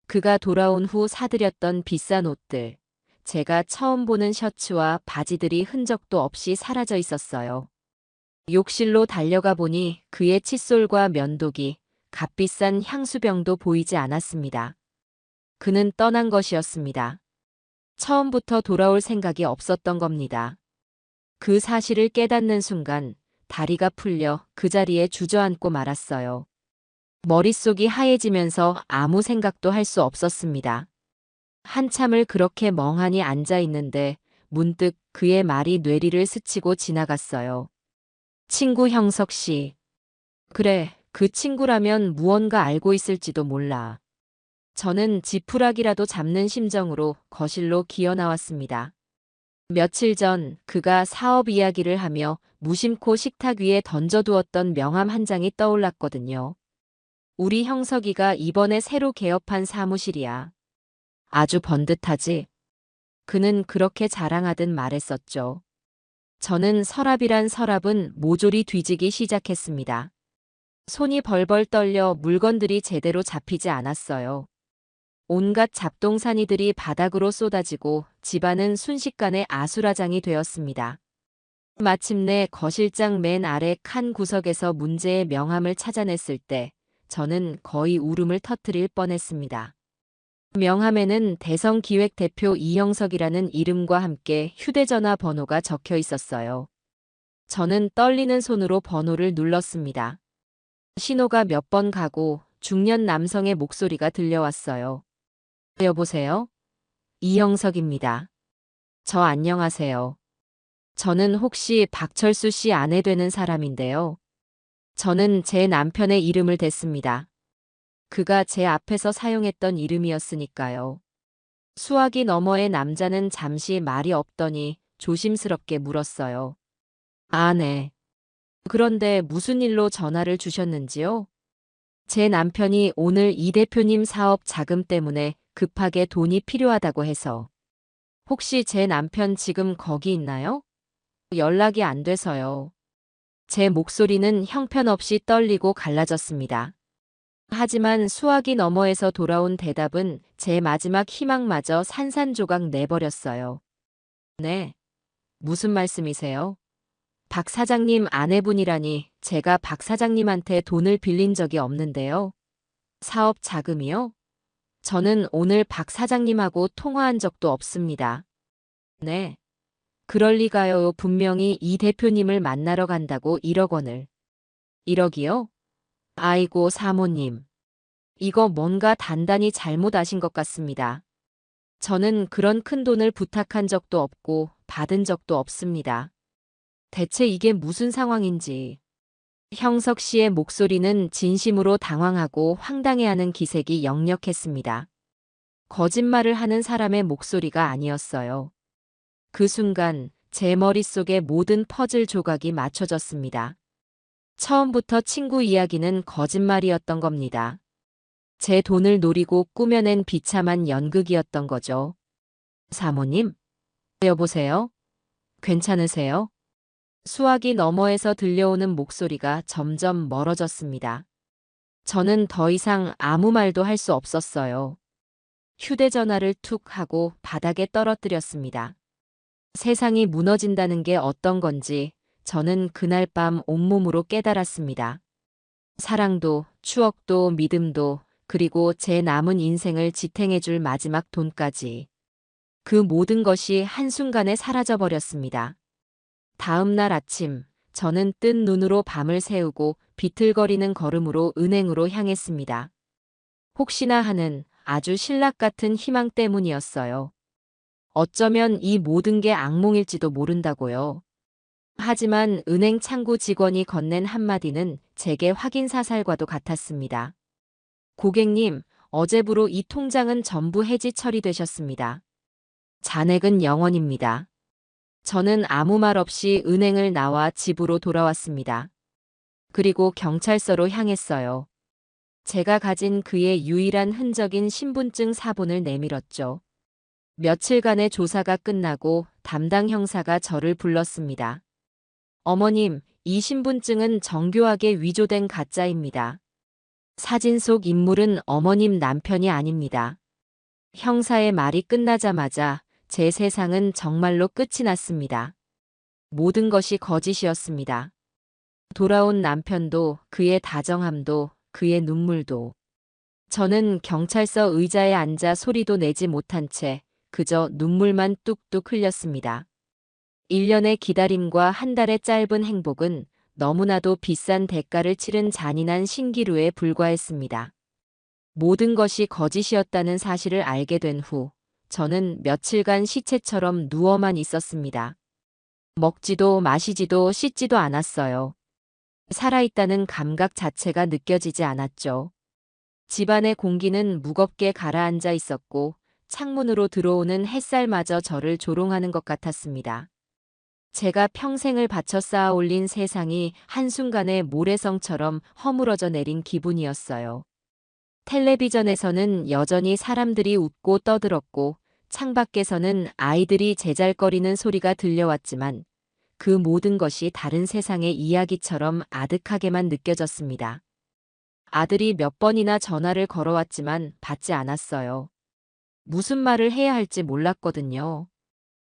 그가 돌아온 후 사들였던 비싼 옷들, 제가 처음 보는 셔츠와 바지들이 흔적도 없이 사라져 있었어요. 욕실로 달려가 보니 그의 칫솔과 면도기, 값비싼 향수병도 보이지 않았습니다. 그는 떠난 것이었습니다. 처음부터 돌아올 생각이 없었던 겁니다. 그 사실을 깨닫는 순간 다리가 풀려 그 자리에 주저앉고 말았어요. 머릿속이 하얘지면서 아무 생각도 할 수 없었습니다. 한참을 그렇게 멍하니 앉아 있는데 문득 그의 말이 뇌리를 스치고 지나갔어요. 친구 형석 씨. 그래, 그 친구라면 무언가 알고 있을지도 몰라. 저는 지푸라기라도 잡는 심정으로 거실로 기어 나왔습니다. 며칠 전 그가 사업 이야기를 하며 무심코 식탁 위에 던져두었던 명함 한 장이 떠올랐거든요. 우리 형석이가 이번에 새로 개업한 사무실이야. 아주 번듯하지? 그는 그렇게 자랑하듯 말했었죠. 저는 서랍이란 서랍은 모조리 뒤지기 시작했습니다. 손이 벌벌 떨려 물건들이 제대로 잡히지 않았어요. 온갖 잡동사니들이 바닥으로 쏟아지고 집안은 순식간에 아수라장이 되었습니다. 마침내 거실장 맨 아래 칸 구석에서 문제의 명함을 찾아냈을 때 저는 거의 울음을 터뜨릴 뻔했습니다. 명함에는 대성기획대표 이형석이라는 이름과 함께 휴대전화 번호가 적혀 있었어요. 저는 떨리는 손으로 번호를 눌렀습니다. 신호가 몇 번 가고 중년 남성의 목소리가 들려왔어요. 여보세요? 이형석입니다. 저 안녕하세요. 저는 혹시 박철수 씨 아내 되는 사람인데요. 저는 제 남편의 이름을 댔습니다. 그가 제 앞에서 사용했던 이름이었으니까요. 수화기 너머의 남자는 잠시 말이 없더니 조심스럽게 물었어요. 아, 네. 그런데 무슨 일로 전화를 주셨는지요? 제 남편이 오늘 이 대표님 사업 자금 때문에 급하게 돈이 필요하다고 해서. 혹시 제 남편 지금 거기 있나요? 연락이 안 돼서요. 제 목소리는 형편없이 떨리고 갈라졌습니다. 하지만 수화기 너머에서 돌아온 대답은 제 마지막 희망마저 산산조각 내버렸어요. 네. 무슨 말씀이세요? 박 사장님 아내분이라니 제가 박 사장님한테 돈을 빌린 적이 없는데요. 사업 자금이요? 저는 오늘 박 사장님하고 통화한 적도 없습니다. 네. 그럴 리가요. 분명히 이 대표님을 만나러 간다고 1억 원을. 1억이요? 아이고 사모님. 이거 뭔가 단단히 잘못 아신 것 같습니다. 저는 그런 큰 돈을 부탁한 적도 없고 받은 적도 없습니다. 대체 이게 무슨 상황인지. 형석 씨의 목소리는 진심으로 당황하고 황당해하는 기색이 역력했습니다. 거짓말을 하는 사람의 목소리가 아니었어요. 그 순간 제 머릿속에 모든 퍼즐 조각이 맞춰졌습니다. 처음부터 친구 이야기는 거짓말이었던 겁니다. 제 돈을 노리고 꾸며낸 비참한 연극이었던 거죠. 사모님? 여보세요? 괜찮으세요? 수화기 너머에서 들려오는 목소리가 점점 멀어졌습니다. 저는 더 이상 아무 말도 할 수 없었어요. 휴대전화를 툭 하고 바닥에 떨어뜨렸습니다. 세상이 무너진다는 게 어떤 건지 저는 그날 밤 온몸으로 깨달았습니다. 사랑도, 추억도, 믿음도, 그리고 제 남은 인생을 지탱해줄 마지막 돈까지. 그 모든 것이 한순간에 사라져버렸습니다. 다음 날 아침, 저는 뜬 눈으로 밤을 새우고 비틀거리는 걸음으로 은행으로 향했습니다. 혹시나 하는 아주 신락 같은 희망 때문이었어요. 어쩌면 이 모든 게 악몽일지도 모른다고요. 하지만 은행 창구 직원이 건넨 한마디는 제게 확인 사살과도 같았습니다. 고객님, 어제부로 이 통장은 전부 해지 처리되셨습니다. 잔액은 0원입니다. 저는 아무 말 없이 은행을 나와 집으로 돌아왔습니다. 그리고 경찰서로 향했어요. 제가 가진 그의 유일한 흔적인 신분증 사본을 내밀었죠. 며칠간의 조사가 끝나고 담당 형사가 저를 불렀습니다. 어머님, 이 신분증은 정교하게 위조된 가짜입니다. 사진 속 인물은 어머님 남편이 아닙니다. 형사의 말이 끝나자마자 제 세상은 정말로 끝이 났습니다. 모든 것이 거짓이었습니다. 돌아온 남편도, 그의 다정함도, 그의 눈물도. 저는 경찰서 의자에 앉아 소리도 내지 못한 채 그저 눈물만 뚝뚝 흘렸습니다. 1년의 기다림과 한 달의 짧은 행복은 너무나도 비싼 대가를 치른 잔인한 신기루에 불과했습니다. 모든 것이 거짓이었다는 사실을 알게 된 후, 저는 며칠간 시체처럼 누워만 있었습니다. 먹지도 마시지도 씻지도 않았어요. 살아있다는 감각 자체가 느껴지지 않았죠. 집안의 공기는 무겁게 가라앉아 있었고, 창문으로 들어오는 햇살마저 저를 조롱하는 것 같았습니다. 제가 평생을 바쳐 쌓아 올린 세상이 한순간에 모래성처럼 허물어져 내린 기분이었어요. 텔레비전에서는 여전히 사람들이 웃고 떠들었고, 창밖에서는 아이들이 제잘거리는 소리가 들려왔지만, 그 모든 것이 다른 세상의 이야기처럼 아득하게만 느껴졌습니다. 아들이 몇 번이나 전화를 걸어왔지만 받지 않았어요. 무슨 말을 해야 할지 몰랐거든요.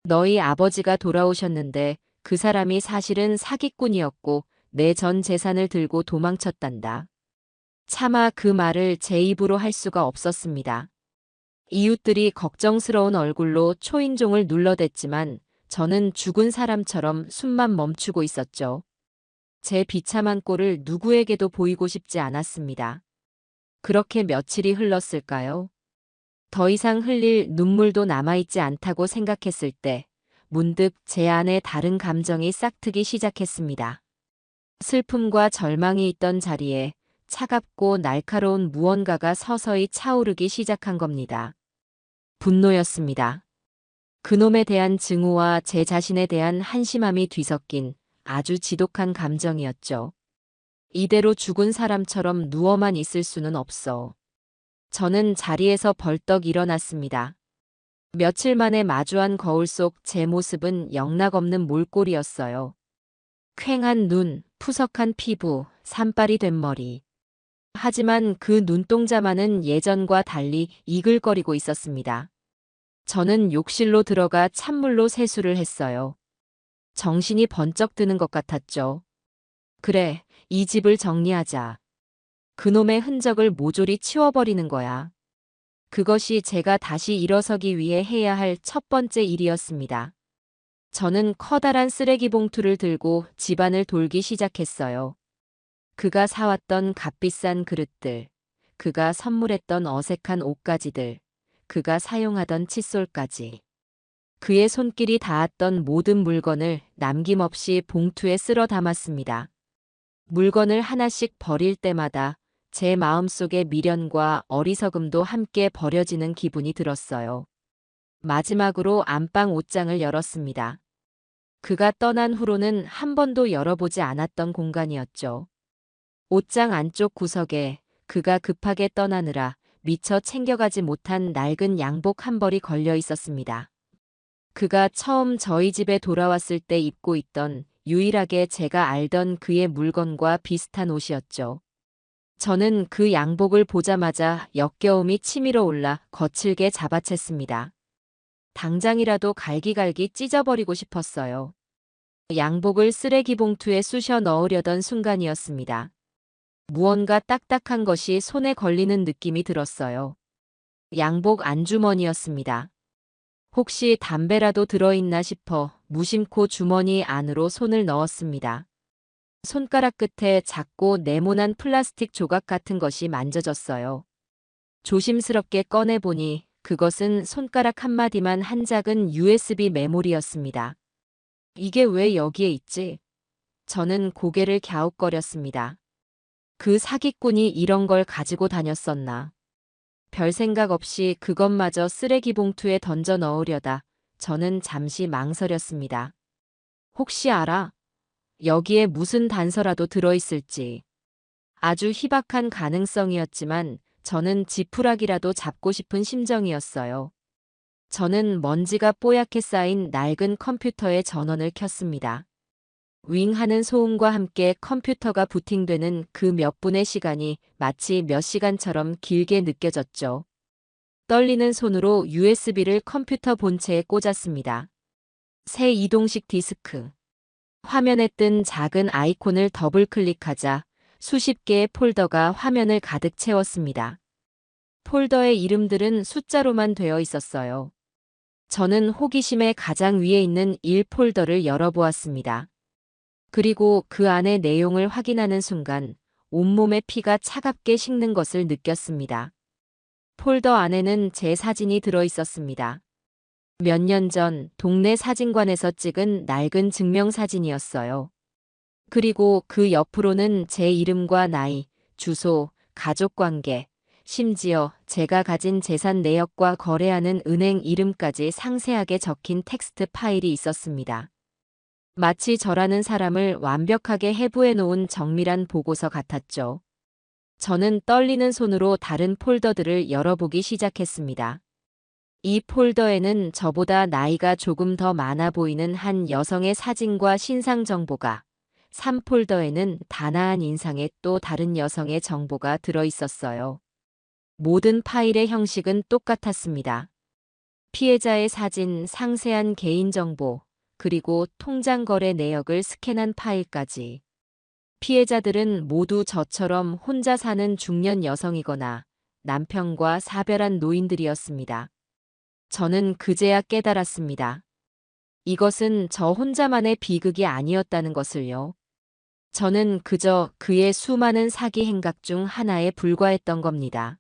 너희 아버지가 돌아오셨는데 그 사람이 사실은 사기꾼이었고 내 전 재산을 들고 도망쳤단다. 차마 그 말을 제 입으로 할 수가 없었습니다. 이웃들이 걱정스러운 얼굴로 초인종을 눌러댔지만 저는 죽은 사람처럼 숨만 멈추고 있었죠. 제 비참한 꼴을 누구에게도 보이고 싶지 않았습니다. 그렇게 며칠이 흘렀을까요? 더 이상 흘릴 눈물도 남아있지 않다고 생각했을 때 문득 제 안에 다른 감정이 싹트기 시작했습니다. 슬픔과 절망이 있던 자리에 차갑고 날카로운 무언가가 서서히 차오르기 시작한 겁니다. 분노였습니다. 그놈에 대한 증오와 제 자신에 대한 한심함이 뒤섞인 아주 지독한 감정이었죠. 이대로 죽은 사람처럼 누워만 있을 수는 없어. 저는 자리에서 벌떡 일어났습니다. 며칠 만에 마주한 거울 속 제 모습은 영락없는 몰골이었어요. 퀭한 눈, 푸석한 피부, 산발이 된 머리. 하지만 그 눈동자만은 예전과 달리 이글거리고 있었습니다. 저는 욕실로 들어가 찬물로 세수를 했어요. 정신이 번쩍 드는 것 같았죠. 그래, 이 집을 정리하자. 그놈의 흔적을 모조리 치워버리는 거야. 그것이 제가 다시 일어서기 위해 해야 할 첫 번째 일이었습니다. 저는 커다란 쓰레기 봉투를 들고 집안을 돌기 시작했어요. 그가 사왔던 값비싼 그릇들, 그가 선물했던 어색한 옷가지들, 그가 사용하던 칫솔까지. 그의 손길이 닿았던 모든 물건을 남김없이 봉투에 쓸어 담았습니다. 물건을 하나씩 버릴 때마다 제 마음속의 미련과 어리석음도 함께 버려지는 기분이 들었어요. 마지막으로 안방 옷장을 열었습니다. 그가 떠난 후로는 한 번도 열어보지 않았던 공간이었죠. 옷장 안쪽 구석에 그가 급하게 떠나느라 미처 챙겨가지 못한 낡은 양복 한 벌이 걸려 있었습니다. 그가 처음 저희 집에 돌아왔을 때 입고 있던 유일하게 제가 알던 그의 물건과 비슷한 옷이었죠. 저는 그 양복을 보자마자 역겨움이 치밀어 올라 거칠게 잡아챘습니다. 당장이라도 갈기갈기 찢어버리고 싶었어요. 양복을 쓰레기 봉투에 쑤셔 넣으려던 순간이었습니다. 무언가 딱딱한 것이 손에 걸리는 느낌이 들었어요. 양복 안주머니였습니다. 혹시 담배라도 들어있나 싶어 무심코 주머니 안으로 손을 넣었습니다. 손가락 끝에 작고 네모난 플라스틱 조각 같은 것이 만져졌어요. 조심스럽게 꺼내보니 그것은 손가락 한마디만 한 작은 USB 메모리였습니다. 이게 왜 여기에 있지? 저는 고개를 갸웃거렸습니다. 그 사기꾼이 이런 걸 가지고 다녔었나. 별 생각 없이 그것마저 쓰레기 봉투에 던져 넣으려다 저는 잠시 망설였습니다. 혹시 알아? 여기에 무슨 단서라도 들어있을지. 아주 희박한 가능성이었지만 저는 지푸라기라도 잡고 싶은 심정이었어요. 저는 먼지가 뽀얗게 쌓인 낡은 컴퓨터의 전원을 켰습니다. 윙 하는 소음과 함께 컴퓨터가 부팅되는 그 몇 분의 시간이 마치 몇 시간처럼 길게 느껴졌죠. 떨리는 손으로 USB를 컴퓨터 본체에 꽂았습니다. 새 이동식 디스크. 화면에 뜬 작은 아이콘을 더블 클릭하자 수십 개의 폴더가 화면을 가득 채웠습니다. 폴더의 이름들은 숫자로만 되어 있었어요. 저는 호기심에 가장 위에 있는 1 폴더를 열어보았습니다. 그리고 그 안의 내용을 확인하는 순간 온몸에 피가 차갑게 식는 것을 느꼈습니다. 폴더 안에는 제 사진이 들어 있었습니다. 몇 년 전 동네 사진관에서 찍은 낡은 증명사진이었어요. 그리고 그 옆으로는 제 이름과 나이, 주소, 가족관계, 심지어 제가 가진 재산 내역과 거래하는 은행 이름까지 상세하게 적힌 텍스트 파일이 있었습니다. 마치 저라는 사람을 완벽하게 해부해 놓은 정밀한 보고서 같았죠. 저는 떨리는 손으로 다른 폴더들을 열어보기 시작했습니다. 이 폴더에는 저보다 나이가 조금 더 많아 보이는 한 여성의 사진과 신상 정보가, 3폴더에는 단아한 인상의 또 다른 여성의 정보가 들어 있었어요. 모든 파일의 형식은 똑같았습니다. 피해자의 사진, 상세한 개인정보, 그리고 통장 거래 내역을 스캔한 파일까지. 피해자들은 모두 저처럼 혼자 사는 중년 여성이거나 남편과 사별한 노인들이었습니다. 저는 그제야 깨달았습니다. 이것은 저 혼자만의 비극이 아니었다는 것을요. 저는 그저 그의 수많은 사기 행각 중 하나에 불과했던 겁니다.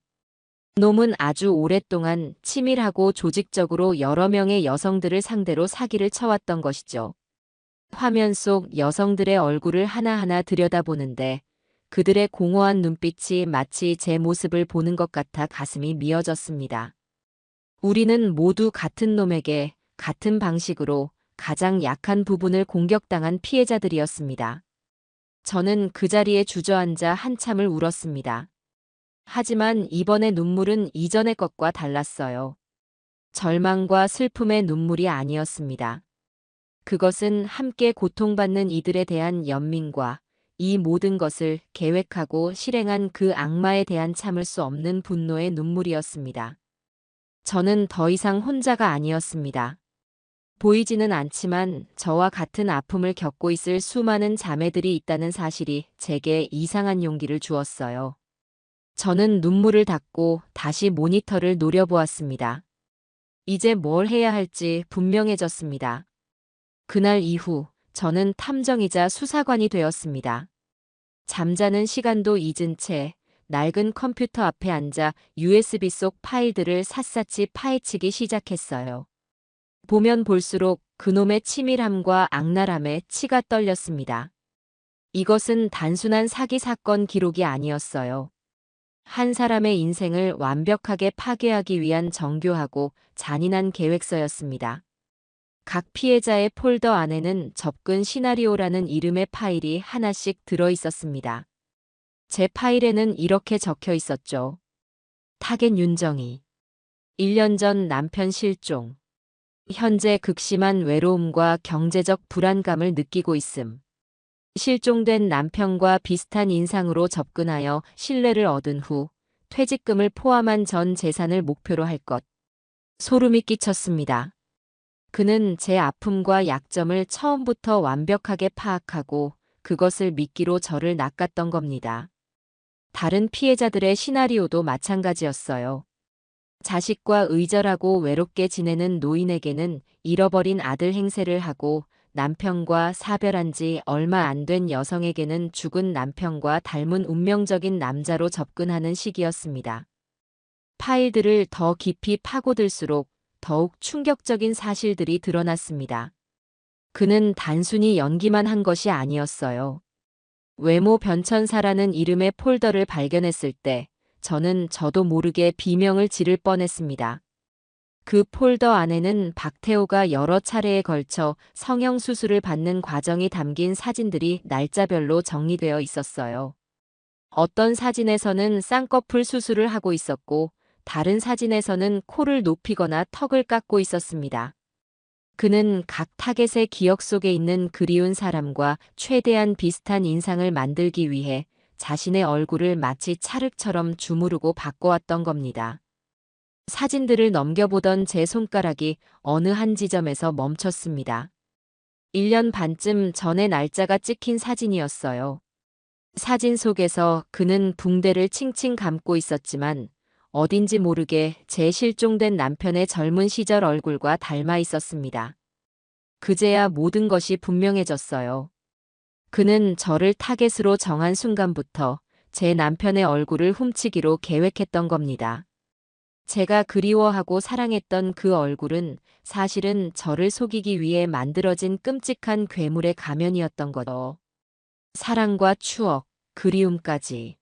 놈은 아주 오랫동안 치밀하고 조직적으로 여러 명의 여성들을 상대로 사기를 쳐왔던 것이죠. 화면 속 여성들의 얼굴을 하나하나 들여다보는데 그들의 공허한 눈빛이 마치 제 모습을 보는 것 같아 가슴이 미어졌습니다. 우리는 모두 같은 놈에게 같은 방식으로 가장 약한 부분을 공격당한 피해자들이었습니다. 저는 그 자리에 주저앉아 한참을 울었습니다. 하지만 이번의 눈물은 이전의 것과 달랐어요. 절망과 슬픔의 눈물이 아니었습니다. 그것은 함께 고통받는 이들에 대한 연민과 이 모든 것을 계획하고 실행한 그 악마에 대한 참을 수 없는 분노의 눈물이었습니다. 저는 더 이상 혼자가 아니었습니다. 보이지는 않지만 저와 같은 아픔을 겪고 있을 수많은 자매들이 있다는 사실이 제게 이상한 용기를 주었어요. 저는 눈물을 닦고 다시 모니터를 노려보았습니다. 이제 뭘 해야 할지 분명해졌습니다. 그날 이후 저는 탐정이자 수사관이 되었습니다. 잠자는 시간도 잊은 채 낡은 컴퓨터 앞에 앉아 USB 속 파일들을 샅샅이 파헤치기 시작했어요. 보면 볼수록 그놈의 치밀함과 악랄함에 치가 떨렸습니다. 이것은 단순한 사기 사건 기록이 아니었어요. 한 사람의 인생을 완벽하게 파괴하기 위한 정교하고 잔인한 계획서였습니다. 각 피해자의 폴더 안에는 접근 시나리오라는 이름의 파일이 하나씩 들어 있었습니다. 제 파일에는 이렇게 적혀 있었죠. 타겟 윤정희. 1년 전 남편 실종. 현재 극심한 외로움과 경제적 불안감을 느끼고 있음. 실종된 남편과 비슷한 인상으로 접근하여 신뢰를 얻은 후 퇴직금을 포함한 전 재산을 목표로 할 것. 소름이 끼쳤습니다. 그는 제 아픔과 약점을 처음부터 완벽하게 파악하고 그것을 미끼로 저를 낚았던 겁니다. 다른 피해자들의 시나리오도 마찬가지였어요. 자식과 의절하고 외롭게 지내는 노인에게는 잃어버린 아들 행세를 하고 남편과 사별한 지 얼마 안 된 여성에게는 죽은 남편과 닮은 운명적인 남자로 접근하는 시기였습니다. 파일들을 더 깊이 파고들수록 더욱 충격적인 사실들이 드러났습니다. 그는 단순히 연기만 한 것이 아니었어요. 외모 변천사라는 이름의 폴더를 발견했을 때 저는 저도 모르게 비명을 지를 뻔했습니다. 그 폴더 안에는 박태호가 여러 차례에 걸쳐 성형수술을 받는 과정이 담긴 사진들이 날짜별로 정리되어 있었어요. 어떤 사진에서는 쌍꺼풀 수술을 하고 있었고, 다른 사진에서는 코를 높이거나 턱을 깎고 있었습니다. 그는 각 타겟의 기억 속에 있는 그리운 사람과 최대한 비슷한 인상을 만들기 위해 자신의 얼굴을 마치 찰흙처럼 주무르고 바꿔왔던 겁니다. 사진들을 넘겨보던 제 손가락이 어느 한 지점에서 멈췄습니다. 1년 반쯤 전의 날짜가 찍힌 사진이었어요. 사진 속에서 그는 붕대를 칭칭 감고 있었지만 어딘지 모르게 제 실종된 남편의 젊은 시절 얼굴과 닮아 있었습니다. 그제야 모든 것이 분명해졌어요. 그는 저를 타겟으로 정한 순간부터 제 남편의 얼굴을 훔치기로 계획했던 겁니다. 제가 그리워하고 사랑했던 그 얼굴은 사실은 저를 속이기 위해 만들어진 끔찍한 괴물의 가면이었던 거죠. 사랑과 추억, 그리움까지.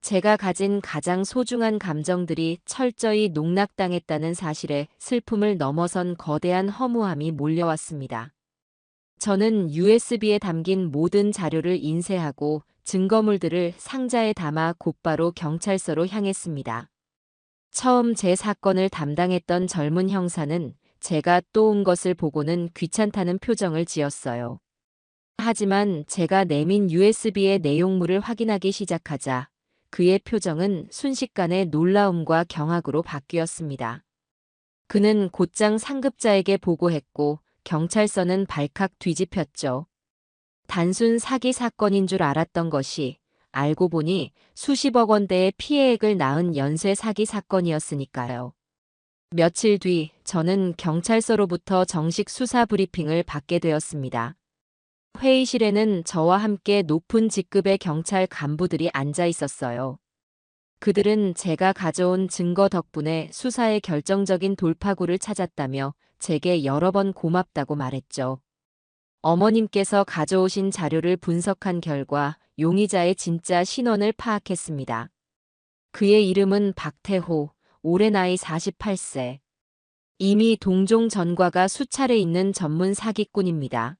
제가 가진 가장 소중한 감정들이 철저히 농락당했다는 사실에 슬픔을 넘어선 거대한 허무함이 몰려왔습니다. 저는 USB에 담긴 모든 자료를 인쇄하고 증거물들을 상자에 담아 곧바로 경찰서로 향했습니다. 처음 제 사건을 담당했던 젊은 형사는 제가 또 온 것을 보고는 귀찮다는 표정을 지었어요. 하지만 제가 내민 USB의 내용물을 확인하기 시작하자 그의 표정은 순식간에 놀라움과 경악으로 바뀌었습니다. 그는 곧장 상급자에게 보고했고 경찰서는 발칵 뒤집혔죠. 단순 사기 사건인 줄 알았던 것이 알고 보니 수십억 원대의 피해액을 낳은 연쇄 사기 사건이었으니까요. 며칠 뒤 저는 경찰서로부터 정식 수사 브리핑을 받게 되었습니다. 회의실에는 저와 함께 높은 직급의 경찰 간부들이 앉아 있었어요. 그들은 제가 가져온 증거 덕분에 수사의 결정적인 돌파구를 찾았다며 제게 여러 번 고맙다고 말했죠. 어머님께서 가져오신 자료를 분석한 결과 용의자의 진짜 신원을 파악했습니다. 그의 이름은 박태호, 올해 나이 48세. 이미 동종 전과가 수차례 있는 전문 사기꾼입니다.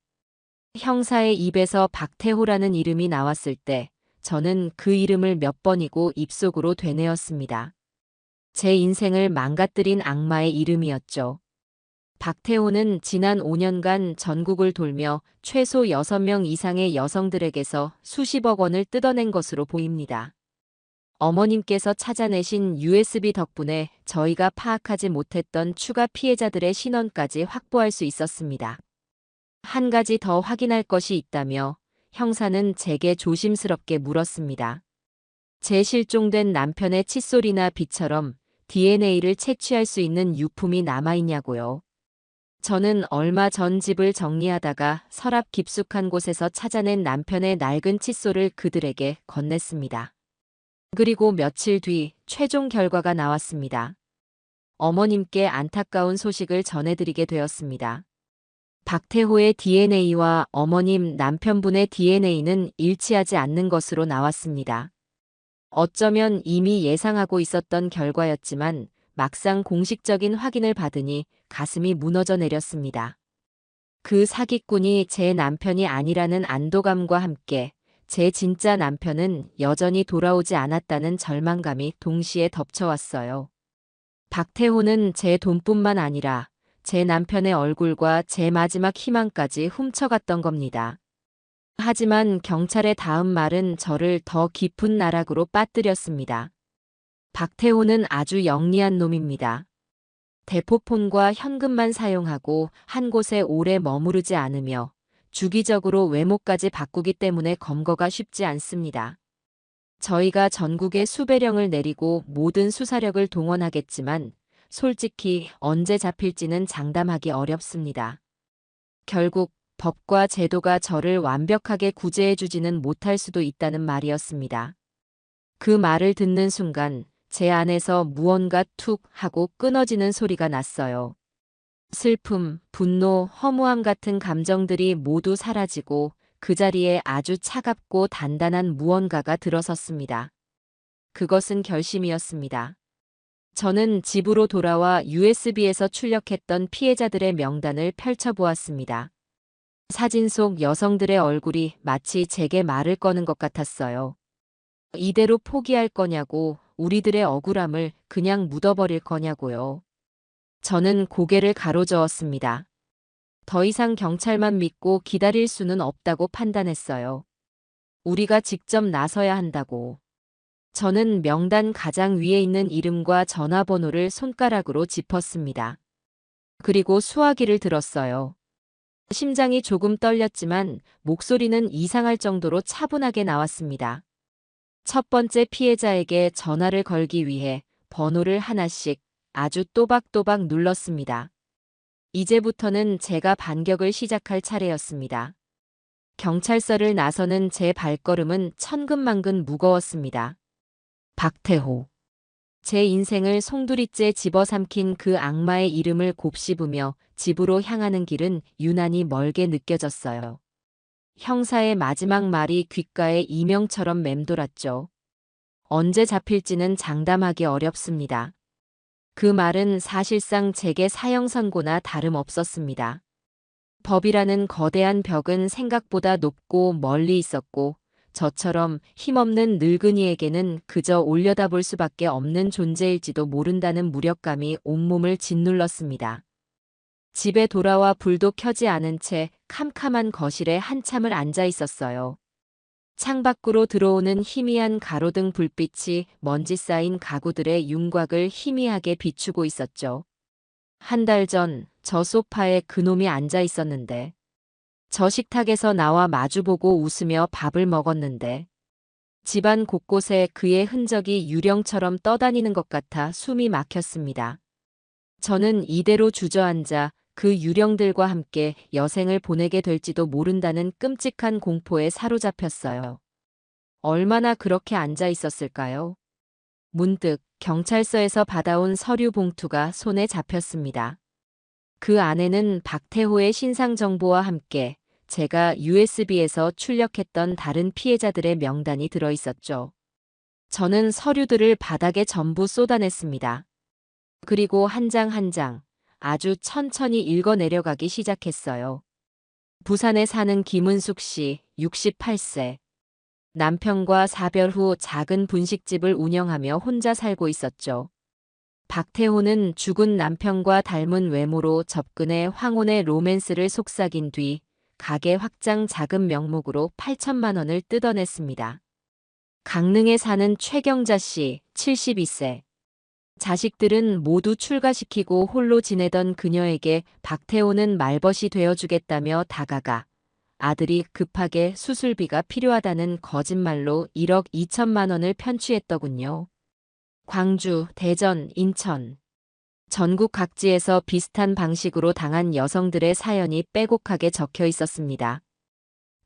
형사의 입에서 박태호라는 이름이 나왔을 때 저는 그 이름을 몇 번이고 입속으로 되뇌었습니다. 제 인생을 망가뜨린 악마의 이름이었죠. 박태호는 지난 5년간 전국을 돌며 최소 6명 이상의 여성들에게서 수십억 원을 뜯어낸 것으로 보입니다. 어머님께서 찾아내신 USB 덕분에 저희가 파악하지 못했던 추가 피해자들의 신원까지 확보할 수 있었습니다. 한 가지 더 확인할 것이 있다며 형사는 제게 조심스럽게 물었습니다. 제 실종된 남편의 칫솔이나 비처럼 DNA를 채취할 수 있는 유품이 남아있냐고요. 저는 얼마 전 집을 정리하다가 서랍 깊숙한 곳에서 찾아낸 남편의 낡은 칫솔을 그들에게 건넸습니다. 그리고 며칠 뒤 최종 결과가 나왔습니다. 어머님께 안타까운 소식을 전해드리게 되었습니다. 박태호의 DNA와 어머님 남편분의 DNA는 일치하지 않는 것으로 나왔습니다. 어쩌면 이미 예상하고 있었던 결과였지만 막상 공식적인 확인을 받으니 가슴이 무너져 내렸습니다. 그 사기꾼이 제 남편이 아니라는 안도감과 함께 제 진짜 남편은 여전히 돌아오지 않았다는 절망감이 동시에 덮쳐왔어요. 박태호는 제 돈뿐만 아니라 제 남편의 얼굴과 제 마지막 희망까지 훔쳐갔던 겁니다. 하지만 경찰의 다음 말은 저를 더 깊은 나락으로 빠뜨렸습니다. 박태호는 아주 영리한 놈입니다. 대포폰과 현금만 사용하고 한 곳에 오래 머무르지 않으며 주기적으로 외모까지 바꾸기 때문에 검거가 쉽지 않습니다. 저희가 전국에 수배령을 내리고 모든 수사력을 동원하겠지만 솔직히 언제 잡힐지는 장담하기 어렵습니다. 결국 법과 제도가 저를 완벽하게 구제해주지는 못할 수도 있다는 말이었습니다. 그 말을 듣는 순간 제 안에서 무언가 툭 하고 끊어지는 소리가 났어요. 슬픔, 분노, 허무함 같은 감정들이 모두 사라지고 그 자리에 아주 차갑고 단단한 무언가가 들어섰습니다. 그것은 결심이었습니다. 저는 집으로 돌아와 USB에서 출력했던 피해자들의 명단을 펼쳐보았습니다. 사진 속 여성들의 얼굴이 마치 제게 말을 거는 것 같았어요. 이대로 포기할 거냐고, 우리들의 억울함을 그냥 묻어버릴 거냐고요. 저는 고개를 가로저었습니다. 더 이상 경찰만 믿고 기다릴 수는 없다고 판단했어요. 우리가 직접 나서야 한다고. 저는 명단 가장 위에 있는 이름과 전화번호를 손가락으로 짚었습니다. 그리고 수화기를 들었어요. 심장이 조금 떨렸지만 목소리는 이상할 정도로 차분하게 나왔습니다. 첫 번째 피해자에게 전화를 걸기 위해 번호를 하나씩 아주 또박또박 눌렀습니다. 이제부터는 제가 반격을 시작할 차례였습니다. 경찰서를 나서는 제 발걸음은 천근만근 무거웠습니다. 박태호. 제 인생을 송두리째 집어삼킨 그 악마의 이름을 곱씹으며 집으로 향하는 길은 유난히 멀게 느껴졌어요. 형사의 마지막 말이 귓가에 이명처럼 맴돌았죠. 언제 잡힐지는 장담하기 어렵습니다. 그 말은 사실상 제게 사형 선고나 다름없었습니다. 법이라는 거대한 벽은 생각보다 높고 멀리 있었고 저처럼 힘없는 늙은이에게는 그저 올려다볼 수밖에 없는 존재일지도 모른다는 무력감이 온몸을 짓눌렀습니다. 집에 돌아와 불도 켜지 않은 채 캄캄한 거실에 한참을 앉아 있었어요. 창밖으로 들어오는 희미한 가로등 불빛이 먼지 쌓인 가구들의 윤곽을 희미하게 비추고 있었죠. 한 달 전 저 소파에 그놈이 앉아 있었는데, 저 식탁에서 나와 마주보고 웃으며 밥을 먹었는데, 집안 곳곳에 그의 흔적이 유령처럼 떠다니는 것 같아 숨이 막혔습니다. 저는 이대로 주저앉아 그 유령들과 함께 여생을 보내게 될지도 모른다는 끔찍한 공포에 사로잡혔어요. 얼마나 그렇게 앉아 있었을까요? 문득 경찰서에서 받아온 서류 봉투가 손에 잡혔습니다. 그 안에는 박태호의 신상 정보와 함께 제가 USB에서 출력했던 다른 피해자들의 명단이 들어 있었죠. 저는 서류들을 바닥에 전부 쏟아냈습니다. 그리고 한 장 한 장 아주 천천히 읽어 내려가기 시작했어요. 부산에 사는 김은숙 씨, 68세. 남편과 사별 후 작은 분식집을 운영하며 혼자 살고 있었죠. 박태호는 죽은 남편과 닮은 외모로 접근해 황혼의 로맨스를 속삭인 뒤 가게 확장 자금 명목으로 8천만 원을 뜯어냈습니다. 강릉에 사는 최경자 씨, 72세. 자식들은 모두 출가시키고 홀로 지내던 그녀에게 박태호는 말벗이 되어주겠다며 다가가 아들이 급하게 수술비가 필요하다는 거짓말로 1억 2천만 원을 편취했더군요. 광주, 대전, 인천. 전국 각지에서 비슷한 방식으로 당한 여성들의 사연이 빼곡하게 적혀 있었습니다.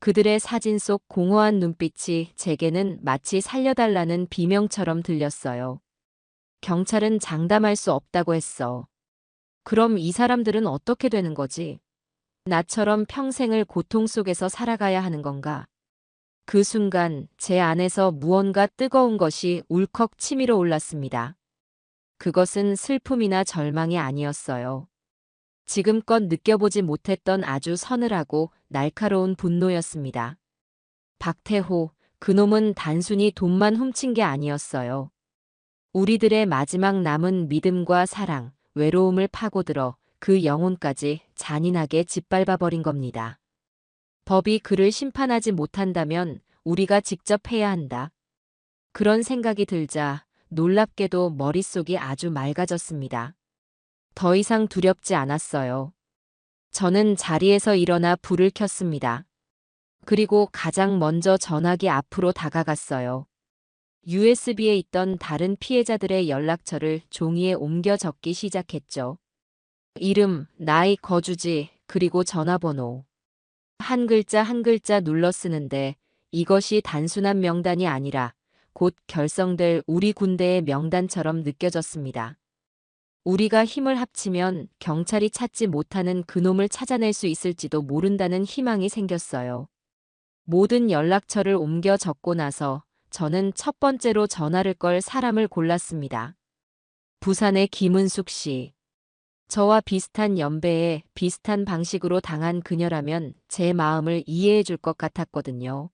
그들의 사진 속 공허한 눈빛이 제게는 마치 살려달라는 비명처럼 들렸어요. 경찰은 장담할 수 없다고 했어. 그럼 이 사람들은 어떻게 되는 거지? 나처럼 평생을 고통 속에서 살아가야 하는 건가? 그 순간 제 안에서 무언가 뜨거운 것이 울컥 치밀어 올랐습니다. 그것은 슬픔이나 절망이 아니었어요. 지금껏 느껴보지 못했던 아주 서늘하고 날카로운 분노였습니다. 박태호, 그놈은 단순히 돈만 훔친 게 아니었어요. 우리들의 마지막 남은 믿음과 사랑, 외로움을 파고들어 그 영혼까지 잔인하게 짓밟아버린 겁니다. 법이 그를 심판하지 못한다면 우리가 직접 해야 한다. 그런 생각이 들자 놀랍게도 머릿속이 아주 맑아졌습니다. 더 이상 두렵지 않았어요. 저는 자리에서 일어나 불을 켰습니다. 그리고 가장 먼저 전화기 앞으로 다가갔어요. USB에 있던 다른 피해자들의 연락처를 종이에 옮겨 적기 시작했죠. 이름, 나이, 거주지, 그리고 전화번호. 한 글자 한 글자 눌러 쓰는데 이것이 단순한 명단이 아니라 곧 결성될 우리 군대의 명단처럼 느껴졌습니다. 우리가 힘을 합치면 경찰이 찾지 못하는 그놈을 찾아낼 수 있을지도 모른다는 희망이 생겼어요. 모든 연락처를 옮겨 적고 나서 저는 첫 번째로 전화를 걸 사람을 골랐습니다. 부산의 김은숙 씨. 저와 비슷한 연배에 비슷한 방식으로 당한 그녀라면 제 마음을 이해해 줄 것 같았거든요.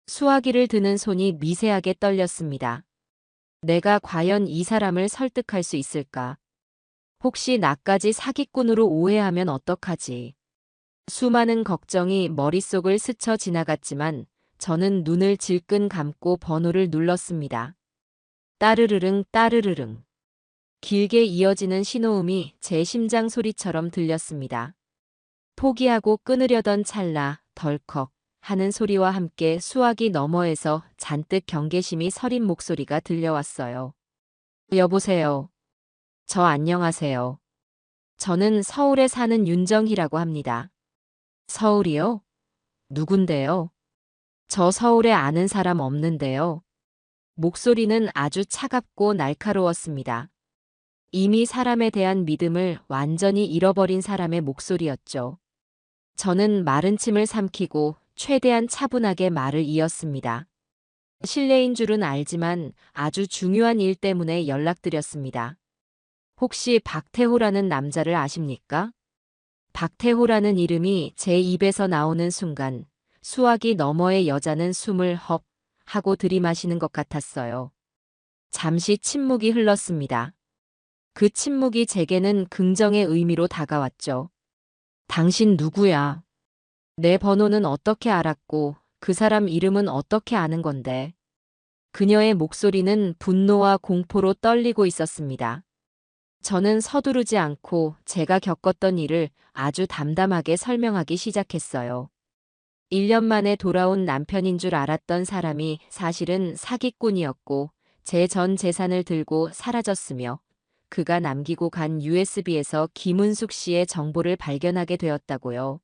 수화기를 드는 손이 미세하게 떨렸습니다. 내가 과연 이 사람을 설득할 수 있을까? 혹시 나까지 사기꾼으로 오해하면 어떡하지? 수많은 걱정이 머릿속을 스쳐 지나갔지만 저는 눈을 질끈 감고 번호를 눌렀습니다. 따르르릉 따르르릉. 길게 이어지는 신호음이 제 심장 소리처럼 들렸습니다. 포기하고 끊으려던 찰나 덜컥 하는 소리와 함께 수화기 너머에서 잔뜩 경계심이 서린 목소리가 들려왔어요. 여보세요. 저 안녕하세요. 저는 서울에 사는 윤정희라고 합니다. 서울이요? 누군데요? 저 서울에 아는 사람 없는데요. 목소리는 아주 차갑고 날카로웠습니다. 이미 사람에 대한 믿음을 완전히 잃어버린 사람의 목소리였죠. 저는 마른 침을 삼키고 최대한 차분하게 말을 이었습니다. 실례인 줄은 알지만 아주 중요한 일 때문에 연락드렸습니다. 혹시 박태호라는 남자를 아십니까? 박태호라는 이름이 제 입에서 나오는 순간 수화기 너머의 여자는 숨을 헙 하고 들이마시는 것 같았어요. 잠시 침묵이 흘렀습니다. 그 침묵이 제게는 긍정의 의미로 다가왔죠. 당신 누구야? 내 번호는 어떻게 알았고 그 사람 이름은 어떻게 아는 건데? 그녀의 목소리는 분노와 공포로 떨리고 있었습니다. 저는 서두르지 않고 제가 겪었던 일을 아주 담담하게 설명하기 시작했어요. 1년 만에 돌아온 남편인 줄 알았던 사람이 사실은 사기꾼이었고 제 전 재산을 들고 사라졌으며 그가 남기고 간 USB에서 김은숙 씨의 정보를 발견하게 되었다고요.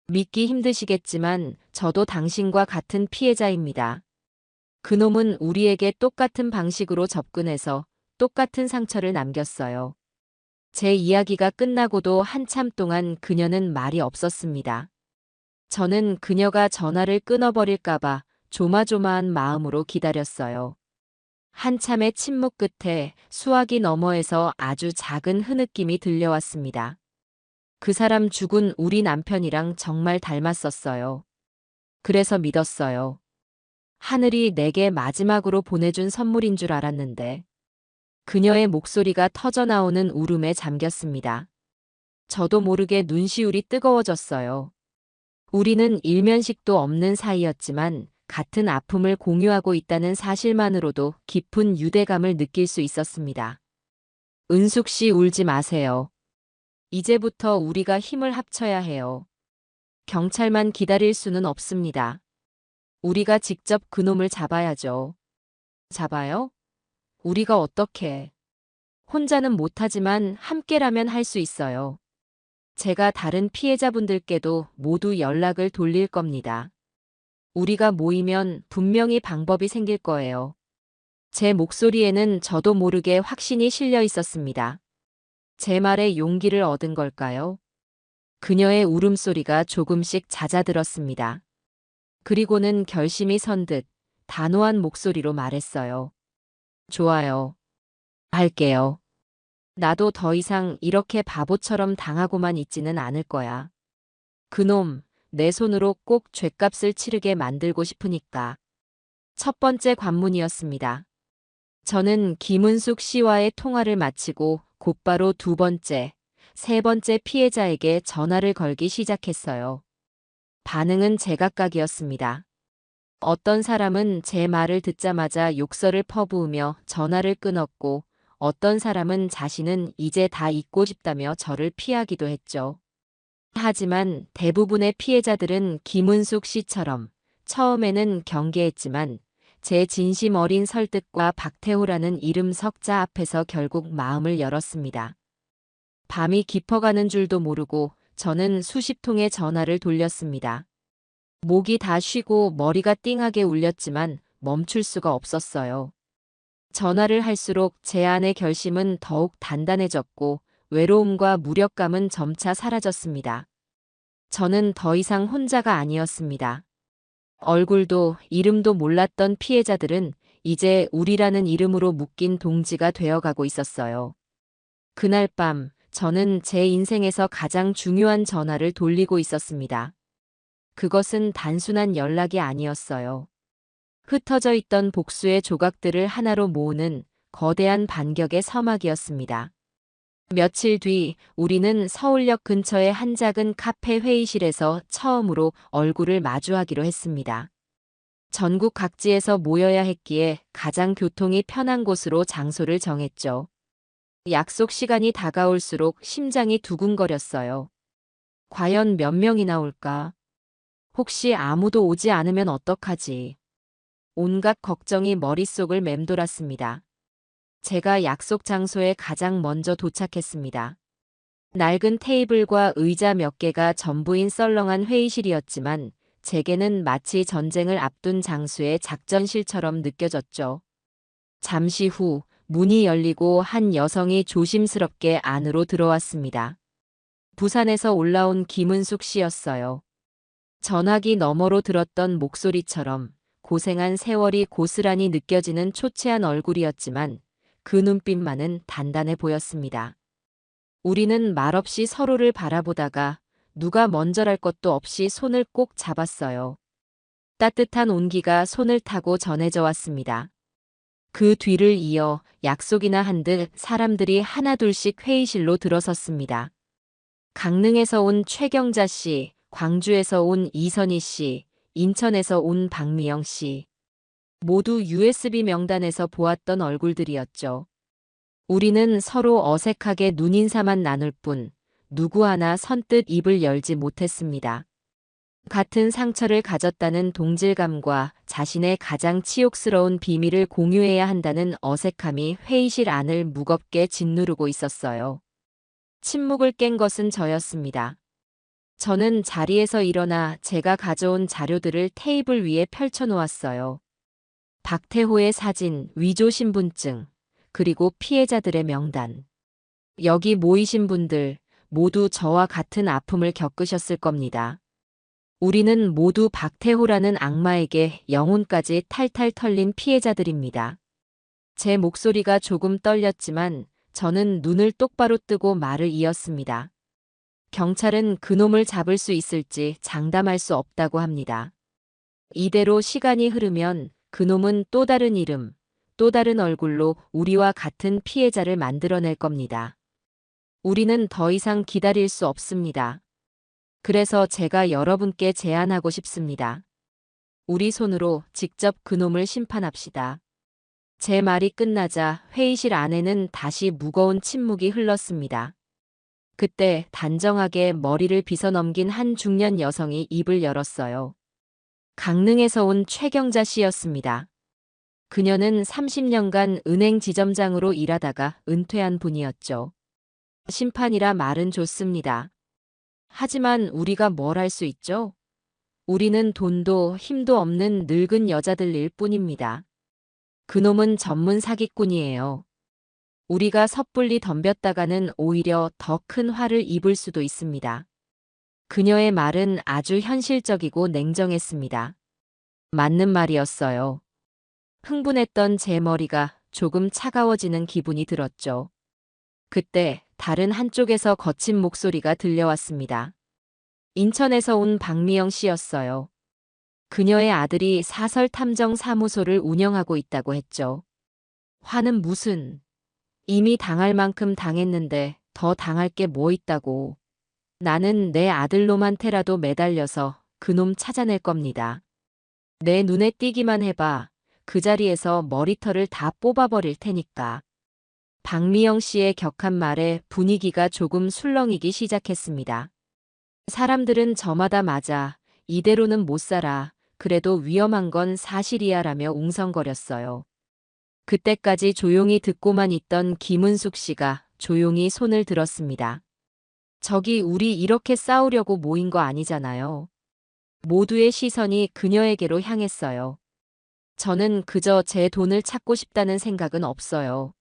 믿기 힘드시겠지만 저도 당신과 같은 피해자입니다. 그놈은 우리에게 똑같은 방식으로 접근해서 똑같은 상처를 남겼어요. 제 이야기가 끝나고도 한참 동안 그녀는 말이 없었습니다. 저는 그녀가 전화를 끊어버릴까봐 조마조마한 마음으로 기다렸어요. 한참의 침묵 끝에 수화기 너머에서 아주 작은 흐느낌이 들려왔습니다. 그 사람 죽은 우리 남편이랑 정말 닮았었어요. 그래서 믿었어요. 하늘이 내게 마지막으로 보내준 선물인 줄 알았는데. 그녀의 목소리가 터져나오는 울음에 잠겼습니다. 저도 모르게 눈시울이 뜨거워졌어요. 우리는 일면식도 없는 사이였지만 같은 아픔을 공유하고 있다는 사실만으로도 깊은 유대감을 느낄 수 있었습니다. 은숙 씨 울지 마세요. 이제부터 우리가 힘을 합쳐야 해요. 경찰만 기다릴 수는 없습니다. 우리가 직접 그놈을 잡아야죠. 잡아요? 우리가 어떻게? 혼자는 못하지만 함께라면 할 수 있어요. 제가 다른 피해자분들께도 모두 연락을 돌릴 겁니다. 우리가 모이면 분명히 방법이 생길 거예요. 제 목소리에는 저도 모르게 확신이 실려 있었습니다. 제 말에 용기를 얻은 걸까요? 그녀의 울음소리가 조금씩 잦아들었습니다. 그리고는 결심이 선 듯 단호한 목소리로 말했어요. 좋아요. 할게요. 나도 더 이상 이렇게 바보처럼 당하고만 있지는 않을 거야. 그놈, 내 손으로 꼭 죗값을 치르게 만들고 싶으니까. 첫 번째 관문이었습니다. 저는 김은숙 씨와의 통화를 마치고 곧바로 두 번째, 세 번째 피해자에게 전화를 걸기 시작했어요. 반응은 제각각이었습니다. 어떤 사람은 제 말을 듣자마자 욕설을 퍼부으며 전화를 끊었고, 어떤 사람은 자신은 이제 다 잊고 싶다며 저를 피하기도 했죠. 하지만 대부분의 피해자들은 김은숙 씨처럼 처음에는 경계했지만 제 진심 어린 설득과 박태호라는 이름 석자 앞에서 결국 마음을 열었습니다. 밤이 깊어가는 줄도 모르고 저는 수십 통의 전화를 돌렸습니다. 목이 다 쉬고 머리가 띵하게 울렸지만 멈출 수가 없었어요. 전화를 할수록 제 안의 결심은 더욱 단단해졌고 외로움과 무력감은 점차 사라졌습니다. 저는 더 이상 혼자가 아니었습니다. 얼굴도 이름도 몰랐던 피해자들은 이제 우리라는 이름으로 묶인 동지가 되어가고 있었어요. 그날 밤 저는 제 인생에서 가장 중요한 전화를 돌리고 있었습니다. 그것은 단순한 연락이 아니었어요. 흩어져 있던 복수의 조각들을 하나로 모으는 거대한 반격의 서막이었습니다. 며칠 뒤 우리는 서울역 근처의 한 작은 카페 회의실에서 처음으로 얼굴을 마주하기로 했습니다. 전국 각지에서 모여야 했기에 가장 교통이 편한 곳으로 장소를 정했죠. 약속 시간이 다가올수록 심장이 두근거렸어요. 과연 몇 명이나 올까? 혹시 아무도 오지 않으면 어떡하지? 온갖 걱정이 머릿속을 맴돌았습니다. 제가 약속 장소에 가장 먼저 도착했습니다. 낡은 테이블과 의자 몇 개가 전부인 썰렁한 회의실이었지만 제게는 마치 전쟁을 앞둔 장수의 작전실처럼 느껴졌죠. 잠시 후 문이 열리고 한 여성이 조심스럽게 안으로 들어왔습니다. 부산에서 올라온 김은숙 씨였어요. 전화기 너머로 들었던 목소리처럼 고생한 세월이 고스란히 느껴지는 초췌한 얼굴이었지만 그 눈빛만은 단단해 보였습니다. 우리는 말없이 서로를 바라보다가 누가 먼저랄 것도 없이 손을 꼭 잡았어요. 따뜻한 온기가 손을 타고 전해져 왔습니다. 그 뒤를 이어 약속이나 한 듯 사람들이 하나둘씩 회의실로 들어섰습니다. 강릉에서 온 최경자 씨, 광주에서 온 이선희 씨, 인천에서 온 박미영 씨. 모두 USB 명단에서 보았던 얼굴들이었죠. 우리는 서로 어색하게 눈인사만 나눌 뿐 누구 하나 선뜻 입을 열지 못했습니다. 같은 상처를 가졌다는 동질감과 자신의 가장 치욕스러운 비밀을 공유해야 한다는 어색함이 회의실 안을 무겁게 짓누르고 있었어요. 침묵을 깬 것은 저였습니다. 저는 자리에서 일어나 제가 가져온 자료들을 테이블 위에 펼쳐놓았어요. 박태호의 사진, 위조 신분증, 그리고 피해자들의 명단. 여기 모이신 분들 모두 저와 같은 아픔을 겪으셨을 겁니다. 우리는 모두 박태호라는 악마에게 영혼까지 탈탈 털린 피해자들입니다. 제 목소리가 조금 떨렸지만 저는 눈을 똑바로 뜨고 말을 이었습니다. 경찰은 그놈을 잡을 수 있을지 장담할 수 없다고 합니다. 이대로 시간이 흐르면 그놈은 또 다른 이름, 또 다른 얼굴로 우리와 같은 피해자를 만들어낼 겁니다. 우리는 더 이상 기다릴 수 없습니다. 그래서 제가 여러분께 제안하고 싶습니다. 우리 손으로 직접 그놈을 심판합시다. 제 말이 끝나자 회의실 안에는 다시 무거운 침묵이 흘렀습니다. 그때 단정하게 머리를 빗어넘긴 한 중년 여성이 입을 열었어요. 강릉에서 온 최경자 씨였습니다. 그녀는 30년간 은행 지점장으로 일하다가 은퇴한 분이었죠. 심판이라 말은 좋습니다. 하지만 우리가 뭘 할 수 있죠? 우리는 돈도 힘도 없는 늙은 여자들일 뿐입니다. 그놈은 전문 사기꾼이에요. 우리가 섣불리 덤볐다가는 오히려 더 큰 화를 입을 수도 있습니다. 그녀의 말은 아주 현실적이고 냉정했습니다. 맞는 말이었어요. 흥분했던 제 머리가 조금 차가워지는 기분이 들었죠. 그때 다른 한쪽에서 거친 목소리가 들려왔습니다. 인천에서 온 박미영 씨였어요. 그녀의 아들이 사설탐정사무소를 운영하고 있다고 했죠. 화는 무슨, 이미 당할 만큼 당했는데 더 당할 게 뭐 있다고. 나는 내 아들놈한테라도 매달려서 그놈 찾아낼 겁니다. 내 눈에 띄기만 해봐. 그 자리에서 머리털을 다 뽑아버릴 테니까. 박미영 씨의 격한 말에 분위기가 조금 술렁이기 시작했습니다. 사람들은 저마다 맞아. 이대로는 못 살아. 그래도 위험한 건 사실이야 라며 웅성거렸어요. 그때까지 조용히 듣고만 있던 김은숙 씨가 조용히 손을 들었습니다. 저기 우리 이렇게 싸우려고 모인 거 아니잖아요. 모두의 시선이 그녀에게로 향했어요. 저는 그저 제 돈을 찾고 싶다는 생각은 없어요.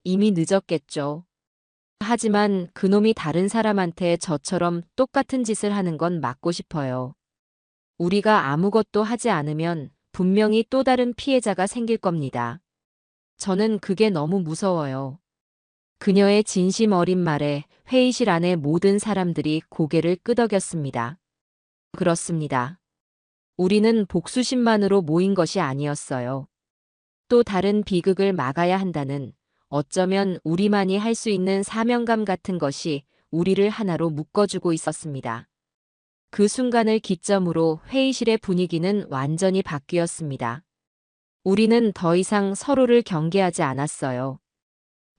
이미 늦었겠죠. 하지만 그놈이 다른 사람한테 저처럼 똑같은 짓을 하는 건 막고 싶어요. 우리가 아무것도 하지 않으면 분명히 또 다른 피해자가 생길 겁니다. 저는 그게 너무 무서워요. 그녀의 진심 어린 말에 회의실 안의 모든 사람들이 고개를 끄덕였습니다. 그렇습니다. 우리는 복수심만으로 모인 것이 아니었어요. 또 다른 비극을 막아야 한다는, 어쩌면 우리만이 할 수 있는 사명감 같은 것이 우리를 하나로 묶어주고 있었습니다. 그 순간을 기점으로 회의실의 분위기는 완전히 바뀌었습니다. 우리는 더 이상 서로를 경계하지 않았어요.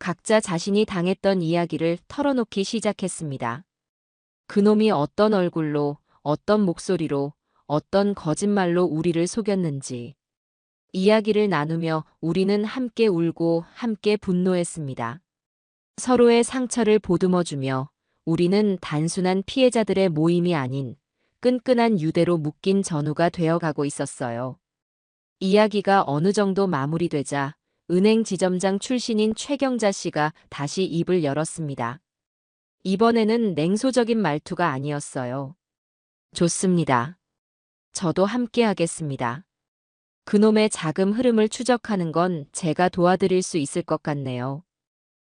각자 자신이 당했던 이야기를 털어놓기 시작했습니다. 그놈이 어떤 얼굴로, 어떤 목소리로, 어떤 거짓말로 우리를 속였는지. 이야기를 나누며 우리는 함께 울고 함께 분노했습니다. 서로의 상처를 보듬어주며 우리는 단순한 피해자들의 모임이 아닌 끈끈한 유대로 묶인 전우가 되어가고 있었어요. 이야기가 어느 정도 마무리되자 은행 지점장 출신인 최경자 씨가 다시 입을 열었습니다. 이번에는 냉소적인 말투가 아니었어요. 좋습니다. 저도 함께 하겠습니다. 그놈의 자금 흐름을 추적하는 건 제가 도와드릴 수 있을 것 같네요.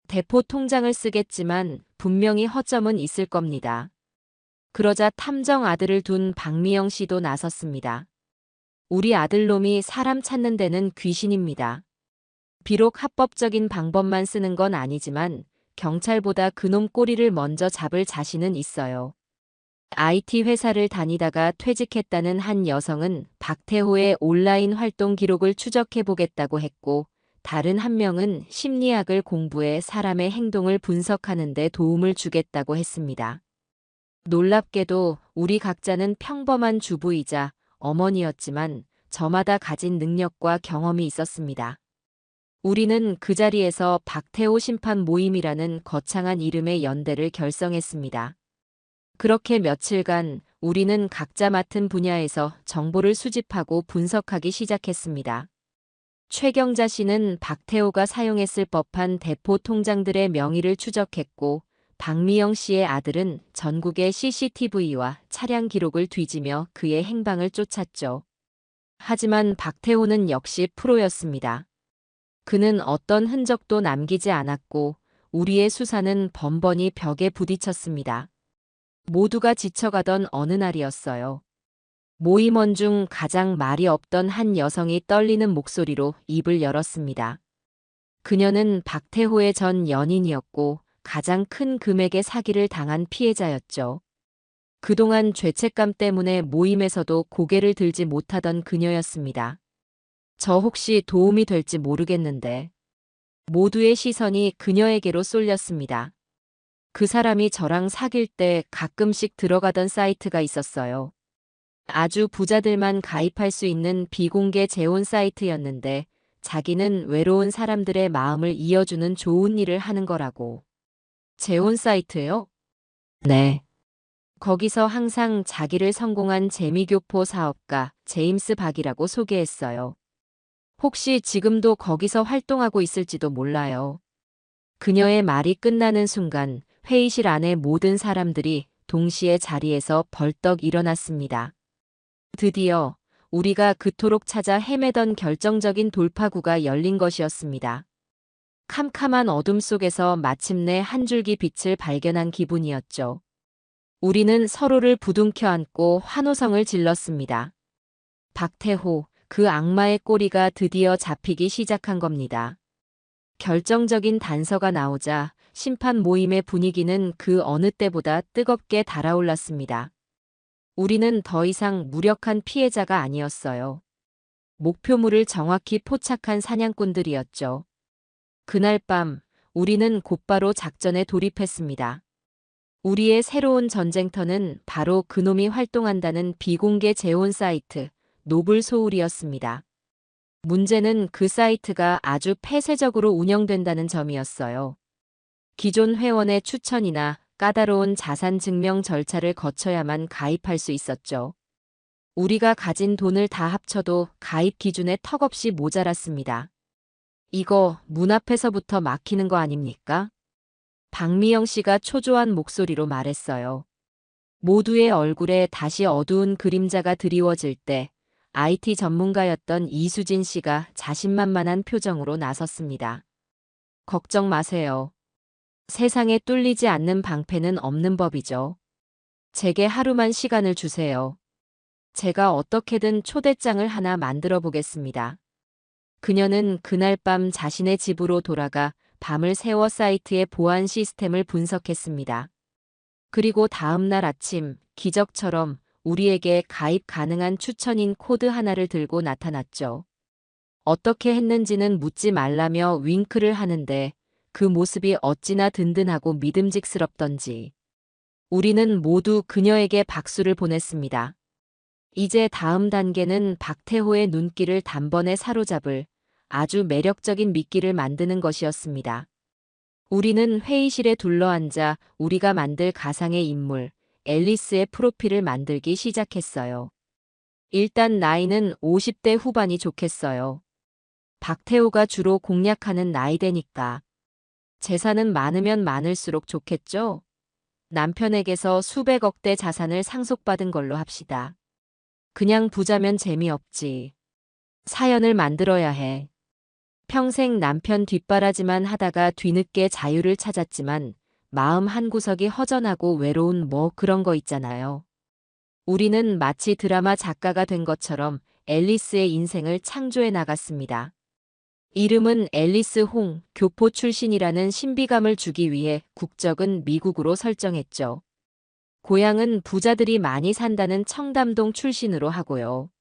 대포 통장을 쓰겠지만 분명히 허점은 있을 겁니다. 그러자 탐정 아들을 둔 박미영 씨도 나섰습니다. 우리 아들놈이 사람 찾는 데는 귀신입니다. 비록 합법적인 방법만 쓰는 건 아니지만 경찰보다 그놈 꼬리를 먼저 잡을 자신은 있어요. IT 회사를 다니다가 퇴직했다는 한 여성은 박태호의 온라인 활동 기록을 추적해보겠다고 했고, 다른 한 명은 심리학을 공부해 사람의 행동을 분석하는 데 도움을 주겠다고 했습니다. 놀랍게도 우리 각자는 평범한 주부이자 어머니였지만 저마다 가진 능력과 경험이 있었습니다. 우리는 그 자리에서 박태호 심판 모임이라는 거창한 이름의 연대를 결성했습니다. 그렇게 며칠간 우리는 각자 맡은 분야에서 정보를 수집하고 분석하기 시작했습니다. 최경자 씨는 박태호가 사용했을 법한 대포 통장들의 명의를 추적했고, 박미영 씨의 아들은 전국의 CCTV와 차량 기록을 뒤지며 그의 행방을 쫓았죠. 하지만 박태호는 역시 프로였습니다. 그는 어떤 흔적도 남기지 않았고 우리의 수사는 번번이 벽에 부딪혔습니다. 모두가 지쳐가던 어느 날이었어요. 모임원 중 가장 말이 없던 한 여성이 떨리는 목소리로 입을 열었습니다. 그녀는 박태호의 전 연인이었고 가장 큰 금액의 사기를 당한 피해자였죠. 그동안 죄책감 때문에 모임에서도 고개를 들지 못하던 그녀였습니다. 저 혹시 도움이 될지 모르겠는데. 모두의 시선이 그녀에게로 쏠렸습니다. 그 사람이 저랑 사귈 때 가끔씩 들어가던 사이트가 있었어요. 아주 부자들만 가입할 수 있는 비공개 재혼 사이트였는데 자기는 외로운 사람들의 마음을 이어주는 좋은 일을 하는 거라고. 재혼 사이트요? 네. 거기서 항상 자기를 성공한 재미교포 사업가 제임스 박이라고 소개했어요. 혹시 지금도 거기서 활동하고 있을지도 몰라요. 그녀의 말이 끝나는 순간 회의실 안의 모든 사람들이 동시에 자리에서 벌떡 일어났습니다. 드디어 우리가 그토록 찾아 헤매던 결정적인 돌파구가 열린 것이었습니다. 캄캄한 어둠 속에서 마침내 한 줄기 빛을 발견한 기분이었죠. 우리는 서로를 부둥켜 안고 환호성을 질렀습니다. 박태호, 그 악마의 꼬리가 드디어 잡히기 시작한 겁니다. 결정적인 단서가 나오자 심판 모임의 분위기는 그 어느 때보다 뜨겁게 달아올랐습니다. 우리는 더 이상 무력한 피해자가 아니었어요. 목표물을 정확히 포착한 사냥꾼들이었죠. 그날 밤, 우리는 곧바로 작전에 돌입했습니다. 우리의 새로운 전쟁터는 바로 그놈이 활동한다는 비공개 재혼 사이트, 노블 소울이었습니다. 문제는 그 사이트가 아주 폐쇄적으로 운영된다는 점이었어요. 기존 회원의 추천이나 까다로운 자산 증명 절차를 거쳐야만 가입할 수 있었죠. 우리가 가진 돈을 다 합쳐도 가입 기준에 턱없이 모자랐습니다. 이거 문 앞에서부터 막히는 거 아닙니까? 박미영 씨가 초조한 목소리로 말했어요. 모두의 얼굴에 다시 어두운 그림자가 드리워질 때 IT 전문가였던 이수진 씨가 자신만만한 표정으로 나섰습니다. 걱정 마세요. 세상에 뚫리지 않는 방패는 없는 법이죠. 제게 하루만 시간을 주세요. 제가 어떻게든 초대장을 하나 만들어 보겠습니다. 그녀는 그날 밤 자신의 집으로 돌아가 밤을 새워 사이트의 보안 시스템을 분석했습니다. 그리고 다음 날 아침 기적처럼 우리에게 가입 가능한 추천인 코드 하나를 들고 나타났죠. 어떻게 했는지는 묻지 말라며 윙크를 하는데 그 모습이 어찌나 든든하고 믿음직스럽던지. 우리는 모두 그녀에게 박수를 보냈습니다. 이제 다음 단계는 박태호의 눈길을 단번에 사로잡을 아주 매력적인 미끼를 만드는 것이었습니다. 우리는 회의실에 둘러앉아 우리가 만들 가상의 인물, 앨리스의 프로필을 만들기 시작했어요. 일단 나이는 50대 후반이 좋겠어요. 박태호가 주로 공략하는 나이대니까. 재산은 많으면 많을수록 좋겠죠? 남편에게서 수백억대 자산을 상속받은 걸로 합시다. 그냥 부자면 재미없지. 사연을 만들어야 해. 평생 남편 뒷바라지만 하다가 뒤늦게 자유를 찾았지만 마음 한구석이 허전하고 외로운 뭐 그런 거 있잖아요. 우리는 마치 드라마 작가가 된 것처럼 앨리스의 인생을 창조해 나갔습니다. 이름은 앨리스 홍, 교포 출신이라는 신비감을 주기 위해 국적은 미국으로 설정했죠. 고향은 부자들이 많이 산다는 청담동 출신으로 하고요.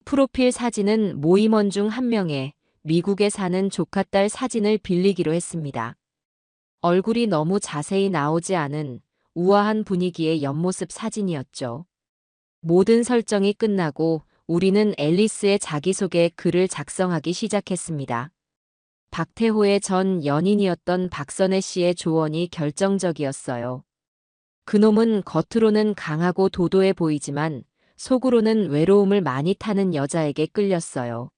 프로필 사진은 모임원 중 한 명의 미국에 사는 조카딸 사진을 빌리기로 했습니다. 얼굴이 너무 자세히 나오지 않은 우아한 분위기의 옆모습 사진이었죠. 모든 설정이 끝나고 우리는 앨리스의 자기소개 글을 작성하기 시작했습니다. 박태호의 전 연인이었던 박선혜 씨의 조언이 결정적이었어요. 그놈은 겉으로는 강하고 도도해 보이지만 속으로는 외로움을 많이 타는 여자에게 끌렸어요.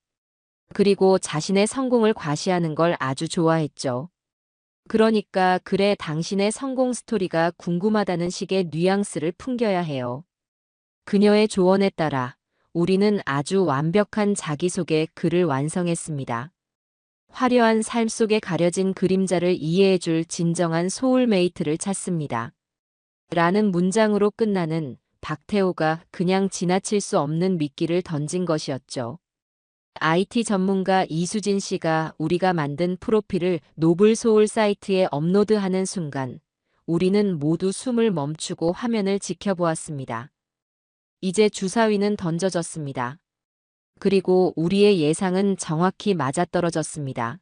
그리고 자신의 성공을 과시하는 걸 아주 좋아했죠. 그러니까 그래 당신의 성공 스토리가 궁금하다는 식의 뉘앙스를 풍겨야 해요. 그녀의 조언에 따라 우리는 아주 완벽한 자기소개 글을 완성했습니다. 화려한 삶 속에 가려진 그림자를 이해해줄 진정한 소울메이트를 찾습니다. 라는 문장으로 끝나는 박태호가 그냥 지나칠 수 없는 미끼를 던진 것이었죠. IT 전문가 이수진 씨가 우리가 만든 프로필을 노블 소울 사이트에 업로드하는 순간 우리는 모두 숨을 멈추고 화면을 지켜보았습니다. 이제 주사위는 던져졌습니다. 그리고 우리의 예상은 정확히 맞아떨어졌습니다.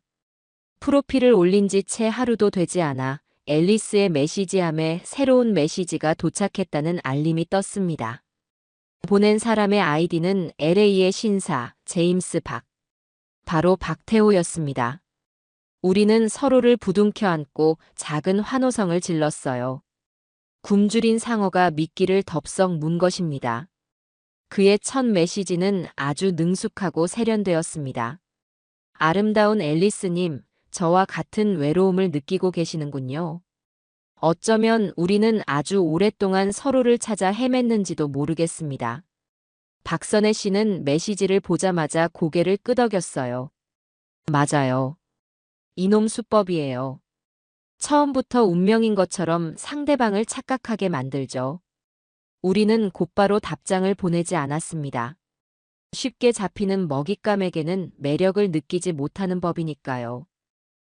프로필을 올린 지 채 하루도 되지 않아 앨리스의 메시지함에 새로운 메시지가 도착했다는 알림이 떴습니다. 보낸 사람의 아이디는 LA의 신사 제임스 박. 바로 박태호였습니다. 우리는 서로를 부둥켜 안고 작은 환호성을 질렀어요. 굶주린 상어가 미끼를 덥석 문 것입니다. 그의 첫 메시지는 아주 능숙하고 세련되었습니다. 아름다운 앨리스님, 저와 같은 외로움을 느끼고 계시는군요. 어쩌면 우리는 아주 오랫동안 서로를 찾아 헤맸는지도 모르겠습니다. 박선혜 씨는 메시지를 보자마자 고개를 끄덕였어요. 맞아요. 이놈 수법이에요. 처음부터 운명인 것처럼 상대방을 착각하게 만들죠. 우리는 곧바로 답장을 보내지 않았습니다. 쉽게 잡히는 먹잇감에게는 매력을 느끼지 못하는 법이니까요.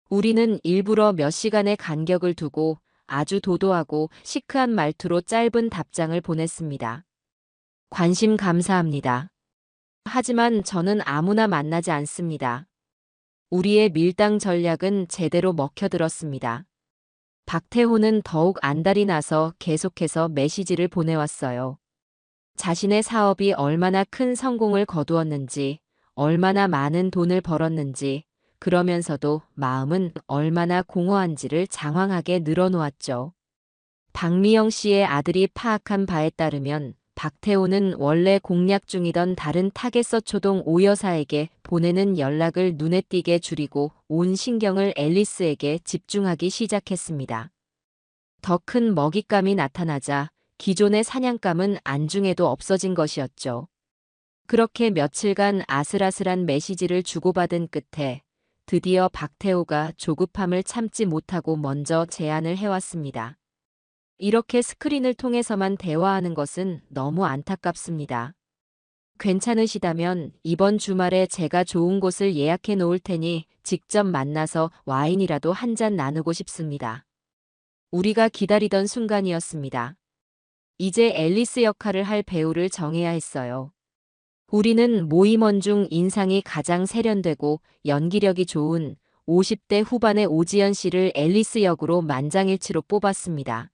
우리는 일부러 몇 시간의 간격을 두고 아주 도도하고 시크한 말투로 짧은 답장을 보냈습니다. 관심 감사합니다. 하지만 저는 아무나 만나지 않습니다. 우리의 밀당 전략은 제대로 먹혀들었습니다. 박태호는 더욱 안달이 나서 계속해서 메시지를 보내왔어요. 자신의 사업이 얼마나 큰 성공을 거두었는지, 얼마나 많은 돈을 벌었는지, 그러면서도 마음은 얼마나 공허한지를 장황하게 늘어놓았죠. 박미영 씨의 아들이 파악한 바에 따르면 박태호는 원래 공략 중이던 다른 타겟서 초동 5여사에게 보내는 연락을 눈에 띄게 줄이고 온 신경을 앨리스에게 집중하기 시작했습니다. 더 큰 먹잇감이 나타나자 기존의 사냥감은 안중에도 없어진 것이었죠. 그렇게 며칠간 아슬아슬한 메시지를 주고받은 끝에 드디어 박태호가 조급함을 참지 못하고 먼저 제안을 해왔습니다. 이렇게 스크린을 통해서만 대화하는 것은 너무 안타깝습니다. 괜찮으시다면 이번 주말에 제가 좋은 곳을 예약해 놓을 테니 직접 만나서 와인이라도 한 잔 나누고 싶습니다. 우리가 기다리던 순간이었습니다. 이제 앨리스 역할을 할 배우를 정해야 했어요. 우리는 모임원 중 인상이 가장 세련되고 연기력이 좋은 50대 후반의 오지연 씨를 앨리스 역으로 만장일치로 뽑았습니다.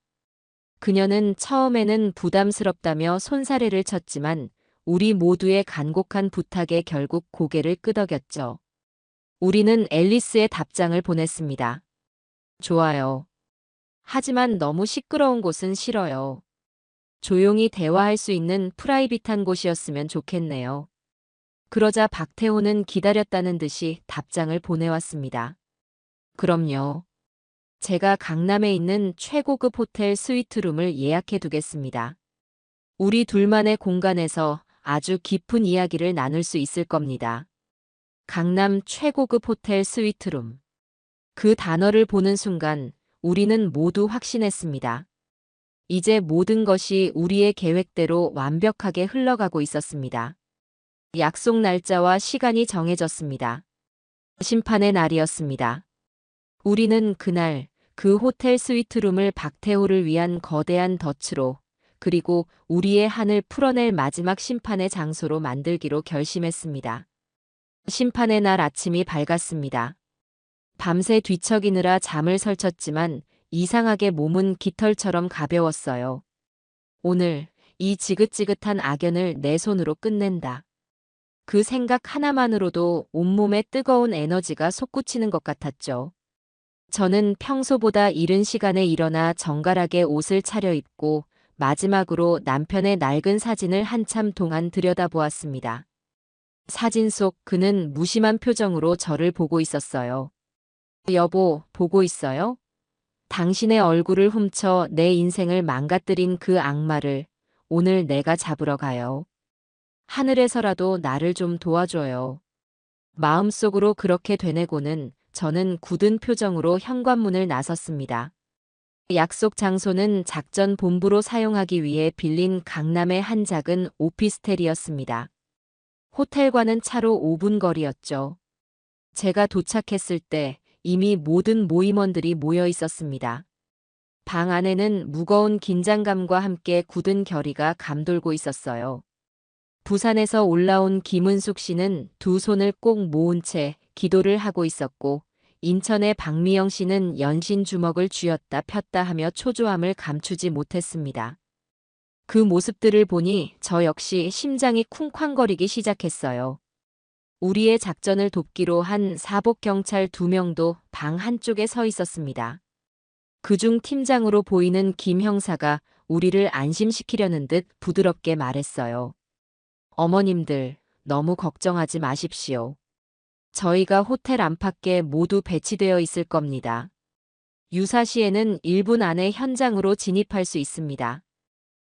그녀는 처음에는 부담스럽다며 손사래를 쳤지만 우리 모두의 간곡한 부탁에 결국 고개를 끄덕였죠. 우리는 앨리스의 답장을 보냈습니다. 좋아요. 하지만 너무 시끄러운 곳은 싫어요. 조용히 대화할 수 있는 프라이빗한 곳이었으면 좋겠네요. 그러자 박태호는 기다렸다는 듯이 답장을 보내왔습니다. 그럼요. 제가 강남에 있는 최고급 호텔 스위트룸을 예약해 두겠습니다. 우리 둘만의 공간에서 아주 깊은 이야기를 나눌 수 있을 겁니다. 강남 최고급 호텔 스위트룸. 그 단어를 보는 순간 우리는 모두 확신했습니다. 이제 모든 것이 우리의 계획대로 완벽하게 흘러가고 있었습니다. 약속 날짜와 시간이 정해졌습니다. 심판의 날이었습니다. 우리는 그날 그 호텔 스위트룸을 박태호를 위한 거대한 덫으로 그리고 우리의 한을 풀어낼 마지막 심판의 장소로 만들기로 결심했습니다. 심판의 날 아침이 밝았습니다. 밤새 뒤척이느라 잠을 설쳤지만 이상하게 몸은 깃털처럼 가벼웠어요. 오늘 이 지긋지긋한 악연을 내 손으로 끝낸다. 그 생각 하나만으로도 온몸에 뜨거운 에너지가 솟구치는 것 같았죠. 저는 평소보다 이른 시간에 일어나 정갈하게 옷을 차려입고 마지막으로 남편의 낡은 사진을 한참 동안 들여다보았습니다. 사진 속 그는 무심한 표정으로 저를 보고 있었어요. 여보, 보고 있어요? 당신의 얼굴을 훔쳐 내 인생을 망가뜨린 그 악마를 오늘 내가 잡으러 가요. 하늘에서라도 나를 좀 도와줘요. 마음속으로 그렇게 되뇌고는 저는 굳은 표정으로 현관문을 나섰습니다. 약속 장소는 작전 본부로 사용하기 위해 빌린 강남의 한 작은 오피스텔이었습니다. 호텔과는 차로 5분 거리였죠. 제가 도착했을 때 이미 모든 모임원들이 모여 있었습니다. 방 안에는 무거운 긴장감과 함께 굳은 결의가 감돌고 있었어요. 부산에서 올라온 김은숙 씨는 두 손을 꼭 모은 채 기도를 하고 있었고 인천의 박미영 씨는 연신 주먹을 쥐었다 폈다 하며 초조함을 감추지 못했습니다. 그 모습들을 보니 저 역시 심장이 쿵쾅거리기 시작했어요. 우리의 작전을 돕기로 한 사복경찰 2명도 방 한쪽에 서 있었습니다. 그중 팀장으로 보이는 김 형사가 우리를 안심시키려는 듯 부드럽게 말했어요. 어머님들, 너무 걱정하지 마십시오. 저희가 호텔 안팎에 모두 배치되어 있을 겁니다. 유사시에는 1분 안에 현장으로 진입할 수 있습니다.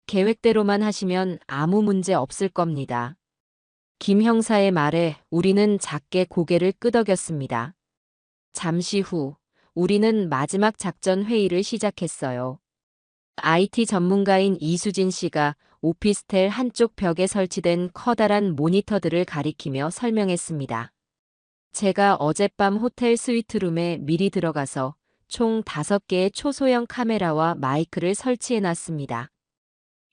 계획대로만 하시면 아무 문제 없을 겁니다. 김 형사의 말에 우리는 작게 고개를 끄덕였습니다. 잠시 후 우리는 마지막 작전 회의를 시작했어요. IT 전문가인 이수진 씨가 오피스텔 한쪽 벽에 설치된 커다란 모니터들을 가리키며 설명했습니다. 제가 어젯밤 호텔 스위트룸에 미리 들어가서 총 5개의 초소형 카메라와 마이크를 설치해 놨습니다.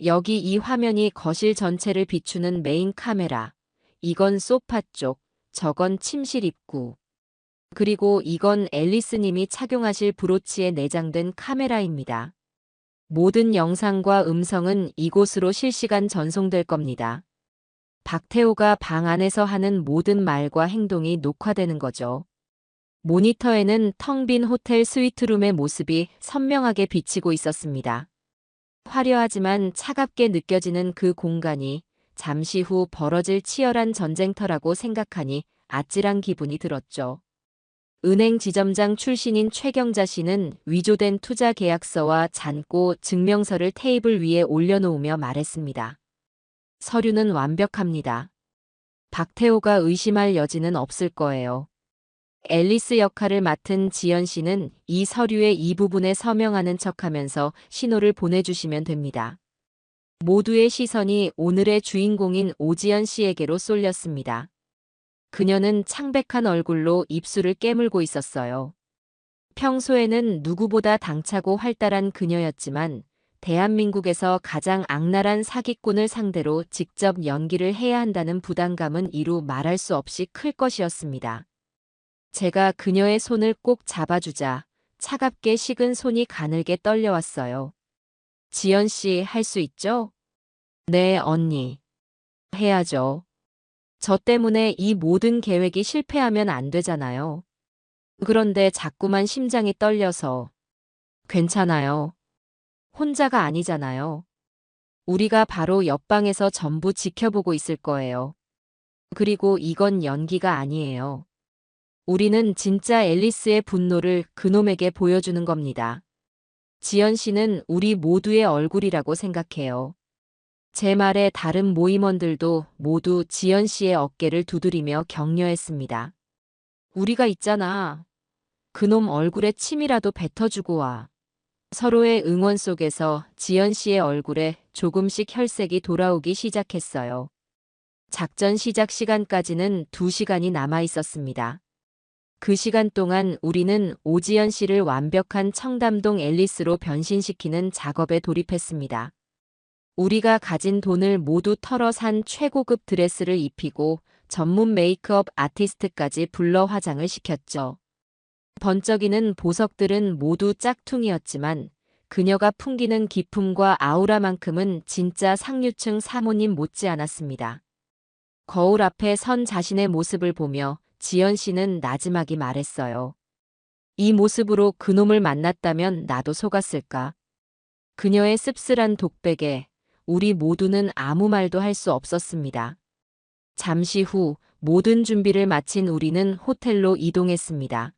여기 이 화면이 거실 전체를 비추는 메인 카메라. 이건 소파 쪽, 저건 침실 입구. 그리고 이건 앨리스님이 착용하실 브로치에 내장된 카메라입니다. 모든 영상과 음성은 이곳으로 실시간 전송될 겁니다. 박태호가 방 안에서 하는 모든 말과 행동이 녹화되는 거죠. 모니터에는 텅 빈 호텔 스위트룸의 모습이 선명하게 비치고 있었습니다. 화려하지만 차갑게 느껴지는 그 공간이 잠시 후 벌어질 치열한 전쟁터라고 생각하니 아찔한 기분이 들었죠. 은행 지점장 출신인 최경자 씨는 위조된 투자 계약서와 잔고 증명서를 테이블 위에 올려놓으며 말했습니다. 서류는 완벽합니다. 박태호가 의심할 여지는 없을 거예요. 앨리스 역할을 맡은 지연 씨는 이 서류의 이 부분에 서명하는 척하면서 신호를 보내주시면 됩니다. 모두의 시선이 오늘의 주인공인 오지연 씨에게로 쏠렸습니다. 그녀는 창백한 얼굴로 입술을 깨물고 있었어요. 평소에는 누구보다 당차고 활달한 그녀였지만 대한민국에서 가장 악랄한 사기꾼을 상대로 직접 연기를 해야 한다는 부담감은 이루 말할 수 없이 클 것이었습니다. 제가 그녀의 손을 꼭 잡아주자 차갑게 식은 손이 가늘게 떨려왔어요. 지연 씨, 할 수 있죠? 네, 언니. 해야죠. 저 때문에 이 모든 계획이 실패하면 안 되잖아요. 그런데 자꾸만 심장이 떨려서. 괜찮아요. 혼자가 아니잖아요. 우리가 바로 옆방에서 전부 지켜보고 있을 거예요. 그리고 이건 연기가 아니에요. 우리는 진짜 앨리스의 분노를 그놈에게 보여주는 겁니다. 지연 씨는 우리 모두의 얼굴이라고 생각해요. 제 말에 다른 모임원들도 모두 지연 씨의 어깨를 두드리며 격려했습니다. 우리가 있잖아. 그놈 얼굴에 침이라도 뱉어주고 와. 서로의 응원 속에서 지연 씨의 얼굴에 조금씩 혈색이 돌아오기 시작했어요. 작전 시작 시간까지는 2시간이 남아 있었습니다. 그 시간 동안 우리는 오지연 씨를 완벽한 청담동 앨리스로 변신시키는 작업에 돌입했습니다. 우리가 가진 돈을 모두 털어 산 최고급 드레스를 입히고 전문 메이크업 아티스트까지 불러 화장을 시켰죠. 번쩍이는 보석들은 모두 짝퉁이었지만 그녀가 풍기는 기품과 아우라만큼은 진짜 상류층 사모님 못지않았습니다. 거울 앞에 선 자신의 모습을 보며 지연 씨는 나지막이 말했어요. 이 모습으로 그놈을 만났다면 나도 속았을까. 그녀의 씁쓸한 독백에 우리 모두는 아무 말도 할 수 없었습니다. 잠시 후 모든 준비를 마친 우리는 호텔로 이동했습니다.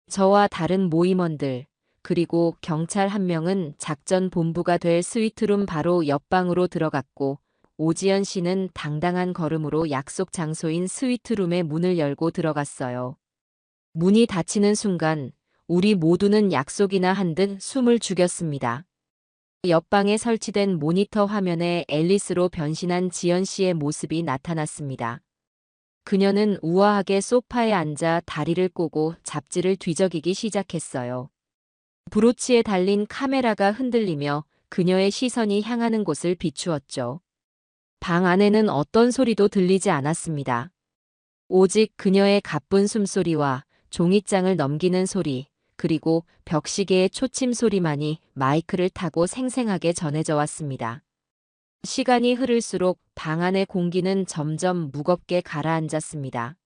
저와 다른 모임원들, 그리고 경찰 1명은 작전 본부가 될 스위트룸 바로 옆방으로 들어갔고 오지연 씨는 당당한 걸음으로 약속 장소인 스위트룸의 문을 열고 들어갔어요. 문이 닫히는 순간 우리 모두는 약속이나 한 듯 숨을 죽였습니다. 옆방에 설치된 모니터 화면에 앨리스로 변신한 지연 씨의 모습이 나타났습니다. 그녀는 우아하게 소파에 앉아 다리를 꼬고 잡지를 뒤적이기 시작했어요. 브로치에 달린 카메라가 흔들리며 그녀의 시선이 향하는 곳을 비추었죠. 방 안에는 어떤 소리도 들리지 않았습니다. 오직 그녀의 가쁜 숨소리와 종이장을 넘기는 소리, 그리고 벽시계의 초침 소리만이 마이크를 타고 생생하게 전해져 왔습니다. 시간이 흐를수록 방 안의 공기는 점점 무겁게 가라앉았습니다.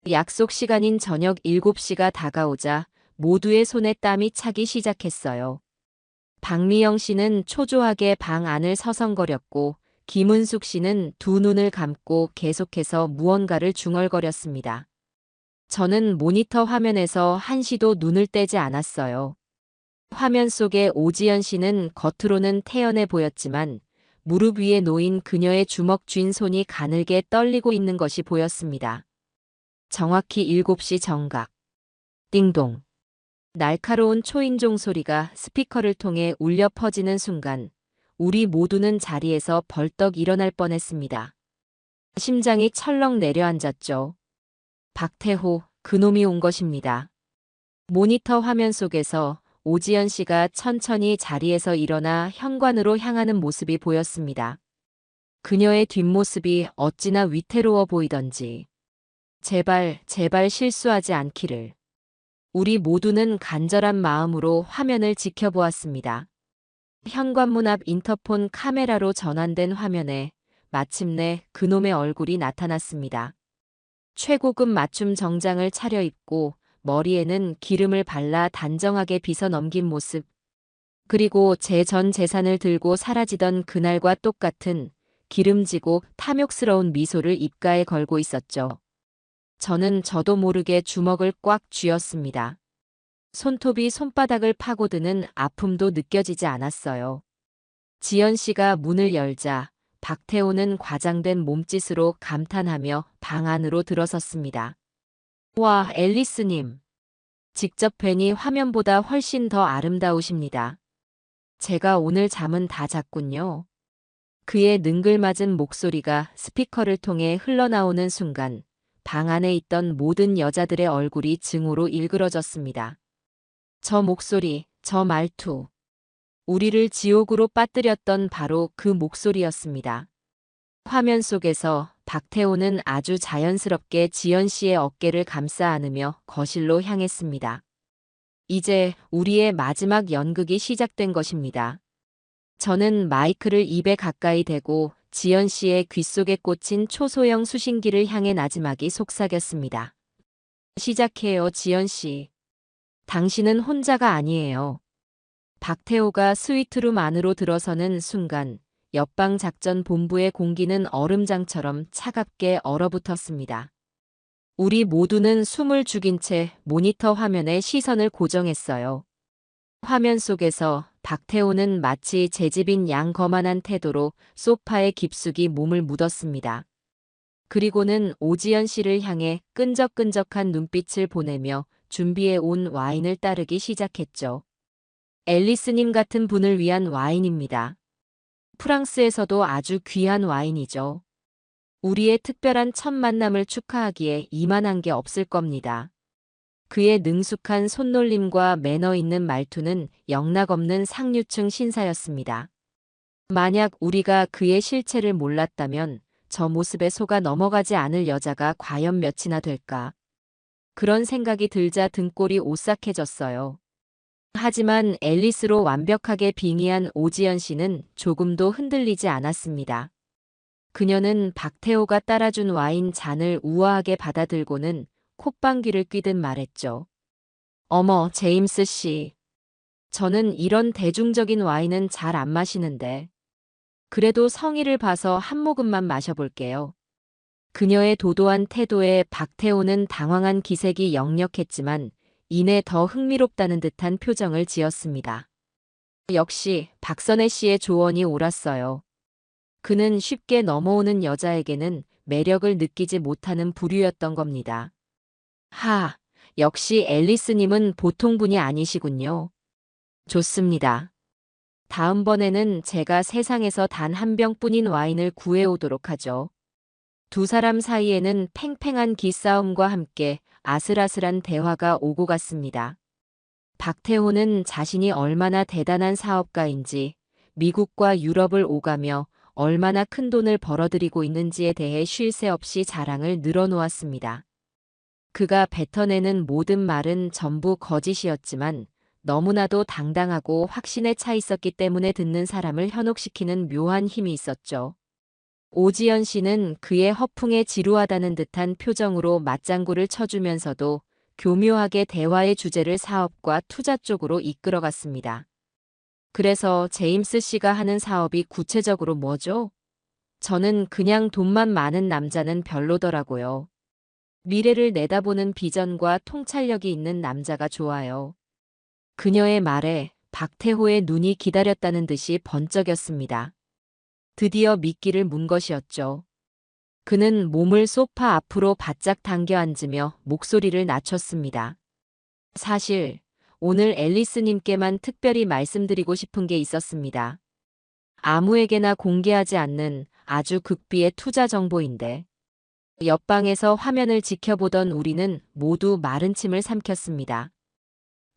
약속 시간인 저녁 7시가 다가오자 모두의 손에 땀이 차기 시작했어요. 박미영 씨는 초조하게 방 안을 서성거렸고 김은숙 씨는 두 눈을 감고 계속해서 무언가를 중얼거렸습니다. 저는 모니터 화면에서 한시도 눈을 떼지 않았어요. 화면 속의 오지연 씨는 겉으로는 태연해 보였지만 무릎 위에 놓인 그녀의 주먹 쥔 손이 가늘게 떨리고 있는 것이 보였습니다. 정확히 7시 정각. 띵동. 날카로운 초인종 소리가 스피커를 통해 울려 퍼지는 순간 우리 모두는 자리에서 벌떡 일어날 뻔했습니다. 심장이 철렁 내려앉았죠. 박태호, 그놈이 온 것입니다. 모니터 화면 속에서 오지연 씨가 천천히 자리에서 일어나 현관으로 향하는 모습이 보였습니다. 그녀의 뒷모습이 어찌나 위태로워 보이던지. 제발, 제발 실수하지 않기를. 우리 모두는 간절한 마음으로 화면을 지켜보았습니다. 현관문 앞 인터폰 카메라로 전환된 화면에 마침내 그놈의 얼굴이 나타났습니다. 최고급 맞춤 정장을 차려입고 머리에는 기름을 발라 단정하게 빗어 넘긴 모습. 그리고 제 전 재산을 들고 사라지던 그날과 똑같은 기름지고 탐욕스러운 미소를 입가에 걸고 있었죠. 저도 모르게 주먹을 꽉 쥐었습니다. 손톱이 손바닥을 파고드는 아픔도 느껴지지 않았어요. 지연 씨가 문을 열자 박태호는 과장된 몸짓으로 감탄하며 방 안으로 들어섰습니다. 와, 앨리스님. 직접 뵈니 화면보다 훨씬 더 아름다우십니다. 제가 오늘 잠은 다 잤군요. 그의 능글맞은 목소리가 스피커를 통해 흘러나오는 순간 방 안에 있던 모든 여자들의 얼굴이 증오로 일그러졌습니다. 저 목소리, 저 말투. 우리를 지옥으로 빠뜨렸던 바로 그 목소리였습니다. 화면 속에서 박태호는 아주 자연스럽게 지연 씨의 어깨를 감싸 안으며 거실로 향했습니다. 이제 우리의 마지막 연극이 시작된 것입니다. 저는 마이크를 입에 가까이 대고 지연 씨의 귓속에 꽂힌 초소형 수신기를 향해 나지막이 속삭였습니다. 시작해요, 지연 씨. 당신은 혼자가 아니에요. 박태호가 스위트룸 안으로 들어서는 순간 옆방 작전 본부의 공기는 얼음장처럼 차갑게 얼어붙었습니다. 우리 모두는 숨을 죽인 채 모니터 화면에 시선을 고정했어요. 화면 속에서 박태호는 마치 재집인 양 거만한 태도로 소파에 깊숙이 몸을 묻었습니다. 그리고는 오지연 씨를 향해 끈적끈적한 눈빛을 보내며 준비해 온 와인을 따르기 시작했죠. 앨리스님 같은 분을 위한 와인입니다. 프랑스에서도 아주 귀한 와인이죠. 우리의 특별한 첫 만남을 축하하기에 이만한 게 없을 겁니다. 그의 능숙한 손놀림과 매너 있는 말투는 영락없는 상류층 신사였습니다. 만약 우리가 그의 실체를 몰랐다면 저 모습에 속아 넘어가지 않을 여자가 과연 몇이나 될까? 그런 생각이 들자 등골이 오싹해졌어요. 하지만 앨리스로 완벽하게 빙의한 오지연 씨는 조금도 흔들리지 않았습니다. 그녀는 박태호가 따라준 와인 잔을 우아하게 받아들고는 콧방귀를 뀌듯 말했죠. 어머, 제임스 씨. 저는 이런 대중적인 와인은 잘 안 마시는데. 그래도 성의를 봐서 한 모금만 마셔볼게요. 그녀의 도도한 태도에 박태호는 당황한 기색이 역력했지만 이내 더 흥미롭다는 듯한 표정을 지었습니다. 역시 박선혜 씨의 조언이 옳았어요. 그는 쉽게 넘어오는 여자에게는 매력을 느끼지 못하는 부류였던 겁니다. 하, 역시 앨리스님은 보통 분이 아니시군요. 좋습니다. 다음번에는 제가 세상에서 단 한 병뿐인 와인을 구해오도록 하죠. 두 사람 사이에는 팽팽한 기싸움과 함께 아슬아슬한 대화가 오고 갔습니다. 박태호는 자신이 얼마나 대단한 사업가인지, 미국과 유럽을 오가며 얼마나 큰 돈을 벌어들이고 있는지에 대해 쉴 새 없이 자랑을 늘어놓았습니다. 그가 뱉어내는 모든 말은 전부 거짓이었지만 너무나도 당당하고 확신에 차 있었기 때문에 듣는 사람을 현혹시키는 묘한 힘이 있었죠. 오지연 씨는 그의 허풍에 지루하다는 듯한 표정으로 맞장구를 쳐주면서도 교묘하게 대화의 주제를 사업과 투자 쪽으로 이끌어갔습니다. 그래서 제임스 씨가 하는 사업이 구체적으로 뭐죠? 저는 그냥 돈만 많은 남자는 별로더라고요. 미래를 내다보는 비전과 통찰력이 있는 남자가 좋아요. 그녀의 말에 박태호의 눈이 기다렸다는 듯이 번쩍였습니다. 드디어 미끼를 문 것이었죠. 그는 몸을 소파 앞으로 바짝 당겨 앉으며 목소리를 낮췄습니다. 사실 오늘 앨리스님께만 특별히 말씀드리고 싶은 게 있었습니다. 아무에게나 공개하지 않는 아주 극비의 투자 정보인데 옆방에서 화면을 지켜보던 우리는 모두 마른 침을 삼켰습니다.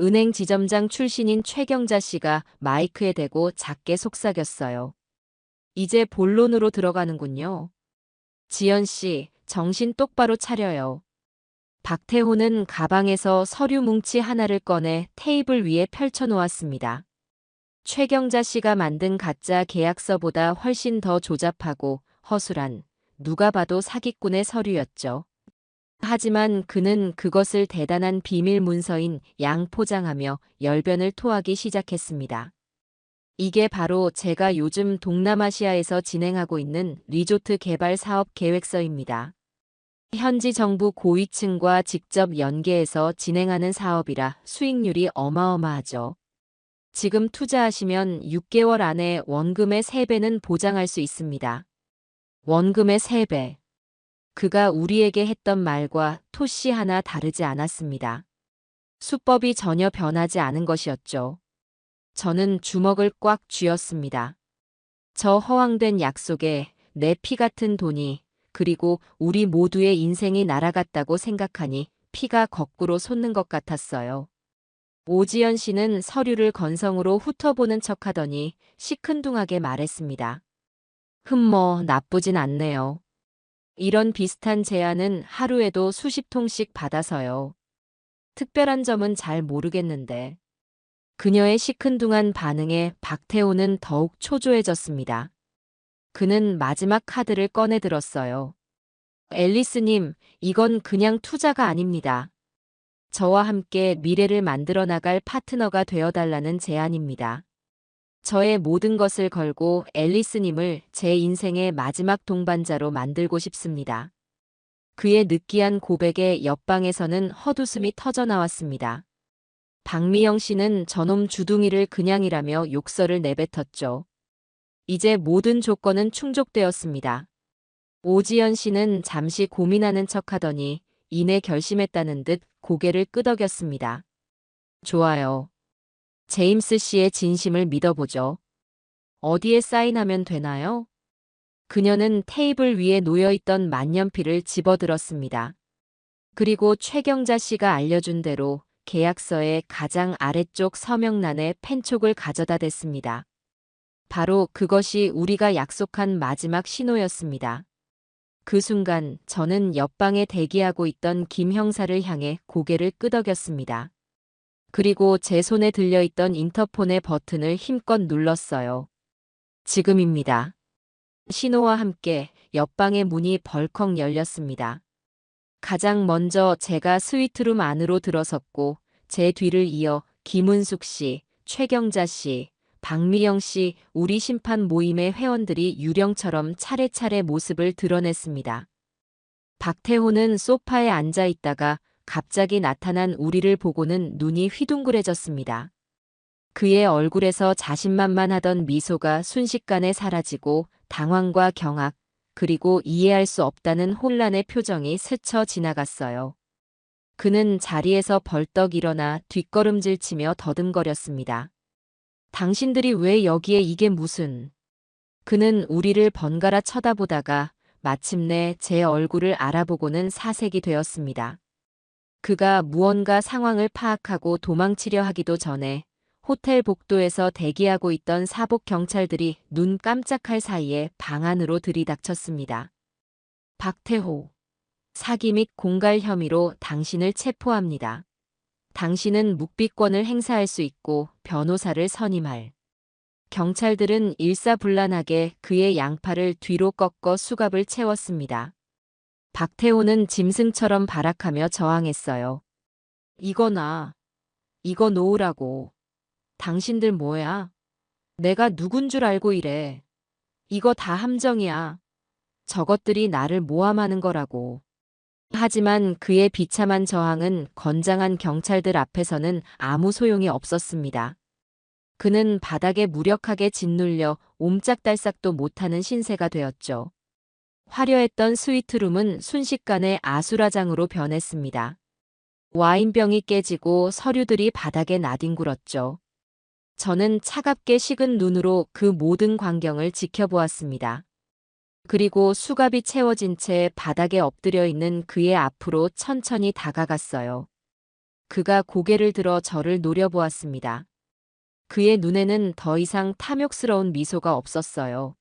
은행 지점장 출신인 최경자 씨가 마이크에 대고 작게 속삭였어요. 이제 본론으로 들어가는군요. 지연 씨, 정신 똑바로 차려요. 박태호는 가방에서 서류 뭉치 하나를 꺼내 테이블 위에 펼쳐놓았습니다. 최경자 씨가 만든 가짜 계약서보다 훨씬 더 조잡하고 허술한, 누가 봐도 사기꾼의 서류였죠. 하지만 그는 그것을 대단한 비밀 문서인 양포장하며 열변을 토하기 시작했습니다. 이게 바로 제가 요즘 동남아시아에서 진행하고 있는 리조트 개발 사업 계획서입니다. 현지 정부 고위층과 직접 연계해서 진행하는 사업이라 수익률이 어마어마하죠. 지금 투자하시면 6개월 안에 원금의 3배는 보장할 수 있습니다. 원금의 3배. 그가 우리에게 했던 말과 토씨 하나 다르지 않았습니다. 수법이 전혀 변하지 않은 것이었죠. 저는 주먹을 꽉 쥐었습니다. 저 허황된 약속에 내 피 같은 돈이, 그리고 우리 모두의 인생이 날아갔다고 생각하니 피가 거꾸로 솟는 것 같았어요. 오지연 씨는 서류를 건성으로 훑어보는 척하더니 시큰둥하게 말했습니다. 나쁘진 않네요. 이런 비슷한 제안은 하루에도 수십 통씩 받아서요. 특별한 점은 잘 모르겠는데. 그녀의 시큰둥한 반응에 박태호는 더욱 초조해졌습니다. 그는 마지막 카드를 꺼내 들었어요. 앨리스님, 이건 그냥 투자가 아닙니다. 저와 함께 미래를 만들어 나갈 파트너가 되어달라는 제안입니다. 저의 모든 것을 걸고 앨리스님을 제 인생의 마지막 동반자로 만들고 싶습니다. 그의 느끼한 고백에 옆방에서는 헛웃음이 터져나왔습니다. 박미영 씨는 저놈 주둥이를 그냥이라며 욕설을 내뱉었죠. 이제 모든 조건은 충족되었습니다. 오지연 씨는 잠시 고민하는 척하더니 이내 결심했다는 듯 고개를 끄덕였습니다. 좋아요. 제임스 씨의 진심을 믿어보죠. 어디에 사인하면 되나요? 그녀는 테이블 위에 놓여있던 만년필을 집어들었습니다. 그리고 최경자 씨가 알려준 대로 계약서의 가장 아래쪽 서명란에 펜촉을 가져다 댔습니다. 바로 그것이 우리가 약속한 마지막 신호였습니다. 그 순간 저는 옆방에 대기하고 있던 김 형사를 향해 고개를 끄덕였습니다. 그리고 제 손에 들려있던 인터폰의 버튼을 힘껏 눌렀어요. 지금입니다. 신호와 함께 옆방의 문이 벌컥 열렸습니다. 가장 먼저 제가 스위트룸 안으로 들어섰고 제 뒤를 이어 김은숙 씨, 최경자 씨, 박미영 씨, 우리 심판 모임의 회원들이 유령처럼 차례차례 모습을 드러냈습니다. 박태호는 소파에 앉아 있다가 갑자기 나타난 우리를 보고는 눈이 휘둥그레졌습니다. 그의 얼굴에서 자신만만하던 미소가 순식간에 사라지고 당황과 경악, 그리고 이해할 수 없다는 혼란의 표정이 스쳐 지나갔어요. 그는 자리에서 벌떡 일어나 뒷걸음질치며 더듬거렸습니다. 당신들이 왜 여기에 이게 무슨... 그는 우리를 번갈아 쳐다보다가 마침내 제 얼굴을 알아보고는 사색이 되었습니다. 그가 무언가 상황을 파악하고 도망치려 하기도 전에 호텔 복도에서 대기하고 있던 사복 경찰들이 눈 깜짝할 사이에 방 안으로 들이닥쳤습니다. 박태호, 사기 및 공갈 혐의로 당신을 체포합니다. 당신은 묵비권을 행사할 수 있고 변호사를 선임할. 경찰들은 일사불란하게 그의 양팔을 뒤로 꺾어 수갑을 채웠습니다. 박태호는 짐승처럼 발악하며 저항했어요. 이거 놓으라고. 당신들 뭐야? 내가 누군 줄 알고 이래. 이거 다 함정이야. 저것들이 나를 모함하는 거라고. 하지만 그의 비참한 저항은 건장한 경찰들 앞에서는 아무 소용이 없었습니다. 그는 바닥에 무력하게 짓눌려 옴짝달싹도 못하는 신세가 되었죠. 화려했던 스위트룸은 순식간에 아수라장으로 변했습니다. 와인병이 깨지고 서류들이 바닥에 나뒹굴었죠. 저는 차갑게 식은 눈으로 그 모든 광경을 지켜보았습니다. 그리고 수갑이 채워진 채 바닥에 엎드려 있는 그의 앞으로 천천히 다가갔어요. 그가 고개를 들어 저를 노려보았습니다. 그의 눈에는 더 이상 탐욕스러운 미소가 없었어요.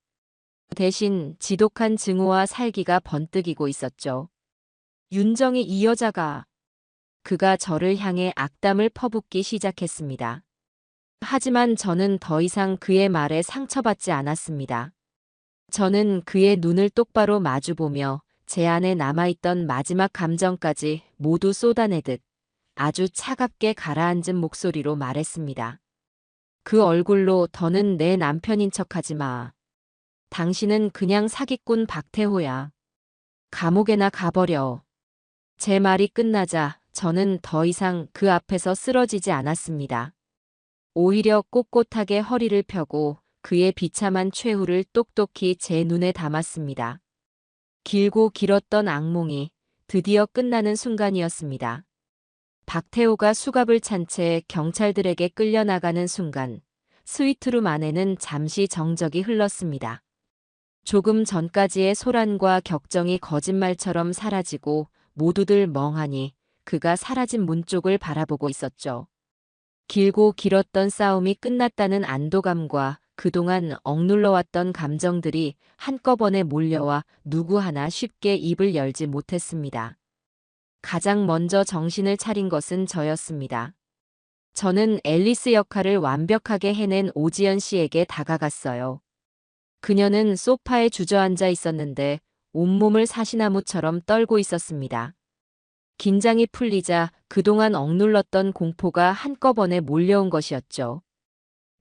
대신 지독한 증오와 살기가 번뜩이고 있었죠. 윤정이 이 여자가. 그가 저를 향해 악담을 퍼붓기 시작했습니다. 하지만 저는 더 이상 그의 말에 상처받지 않았습니다. 저는 그의 눈을 똑바로 마주보며 제 안에 남아있던 마지막 감정까지 모두 쏟아내듯 아주 차갑게 가라앉은 목소리로 말했습니다. 그 얼굴로 더는 내 남편인 척하지 마. 당신은 그냥 사기꾼 박태호야. 감옥에나 가버려. 제 말이 끝나자 저는 더 이상 그 앞에서 쓰러지지 않았습니다. 오히려 꼿꼿하게 허리를 펴고 그의 비참한 최후를 똑똑히 제 눈에 담았습니다. 길고 길었던 악몽이 드디어 끝나는 순간이었습니다. 박태호가 수갑을 찬 채 경찰들에게 끌려나가는 순간 스위트룸 안에는 잠시 정적이 흘렀습니다. 조금 전까지의 소란과 격정이 거짓말처럼 사라지고 모두들 멍하니 그가 사라진 문 쪽을 바라보고 있었죠. 길고 길었던 싸움이 끝났다는 안도감과 그동안 억눌러왔던 감정들이 한꺼번에 몰려와 누구 하나 쉽게 입을 열지 못했습니다. 가장 먼저 정신을 차린 것은 저였습니다. 저는 앨리스 역할을 완벽하게 해낸 오지연 씨에게 다가갔어요. 그녀는 소파에 주저앉아 있었는데 온몸을 사시나무처럼 떨고 있었습니다. 긴장이 풀리자 그동안 억눌렀던 공포가 한꺼번에 몰려온 것이었죠.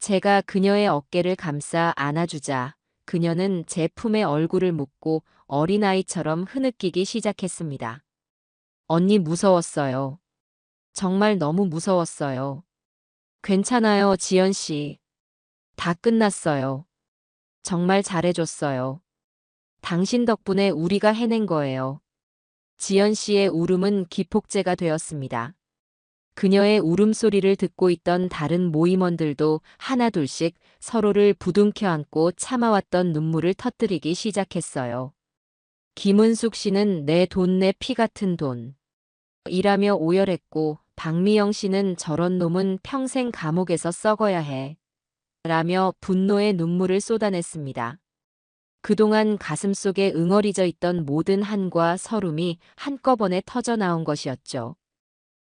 제가 그녀의 어깨를 감싸 안아주자 그녀는 제 품에 얼굴을 묻고 어린아이처럼 흐느끼기 시작했습니다. 언니 무서웠어요. 정말 너무 무서웠어요. 괜찮아요, 지연 씨. 다 끝났어요. 정말 잘해줬어요. 당신 덕분에 우리가 해낸 거예요. 지연 씨의 울음은 기폭제가 되었습니다. 그녀의 울음소리를 듣고 있던 다른 모임원들도 하나둘씩 서로를 부둥켜 안고 참아왔던 눈물을 터뜨리기 시작했어요. 김은숙 씨는 내 돈 내 피 같은 돈. 이라며 오열했고 박미영 씨는 저런 놈은 평생 감옥에서 썩어야 해. 라며 분노의 눈물을 쏟아냈습니다. 그동안 가슴속에 응어리져 있던 모든 한과 서름이 한꺼번에 터져나온 것이었죠.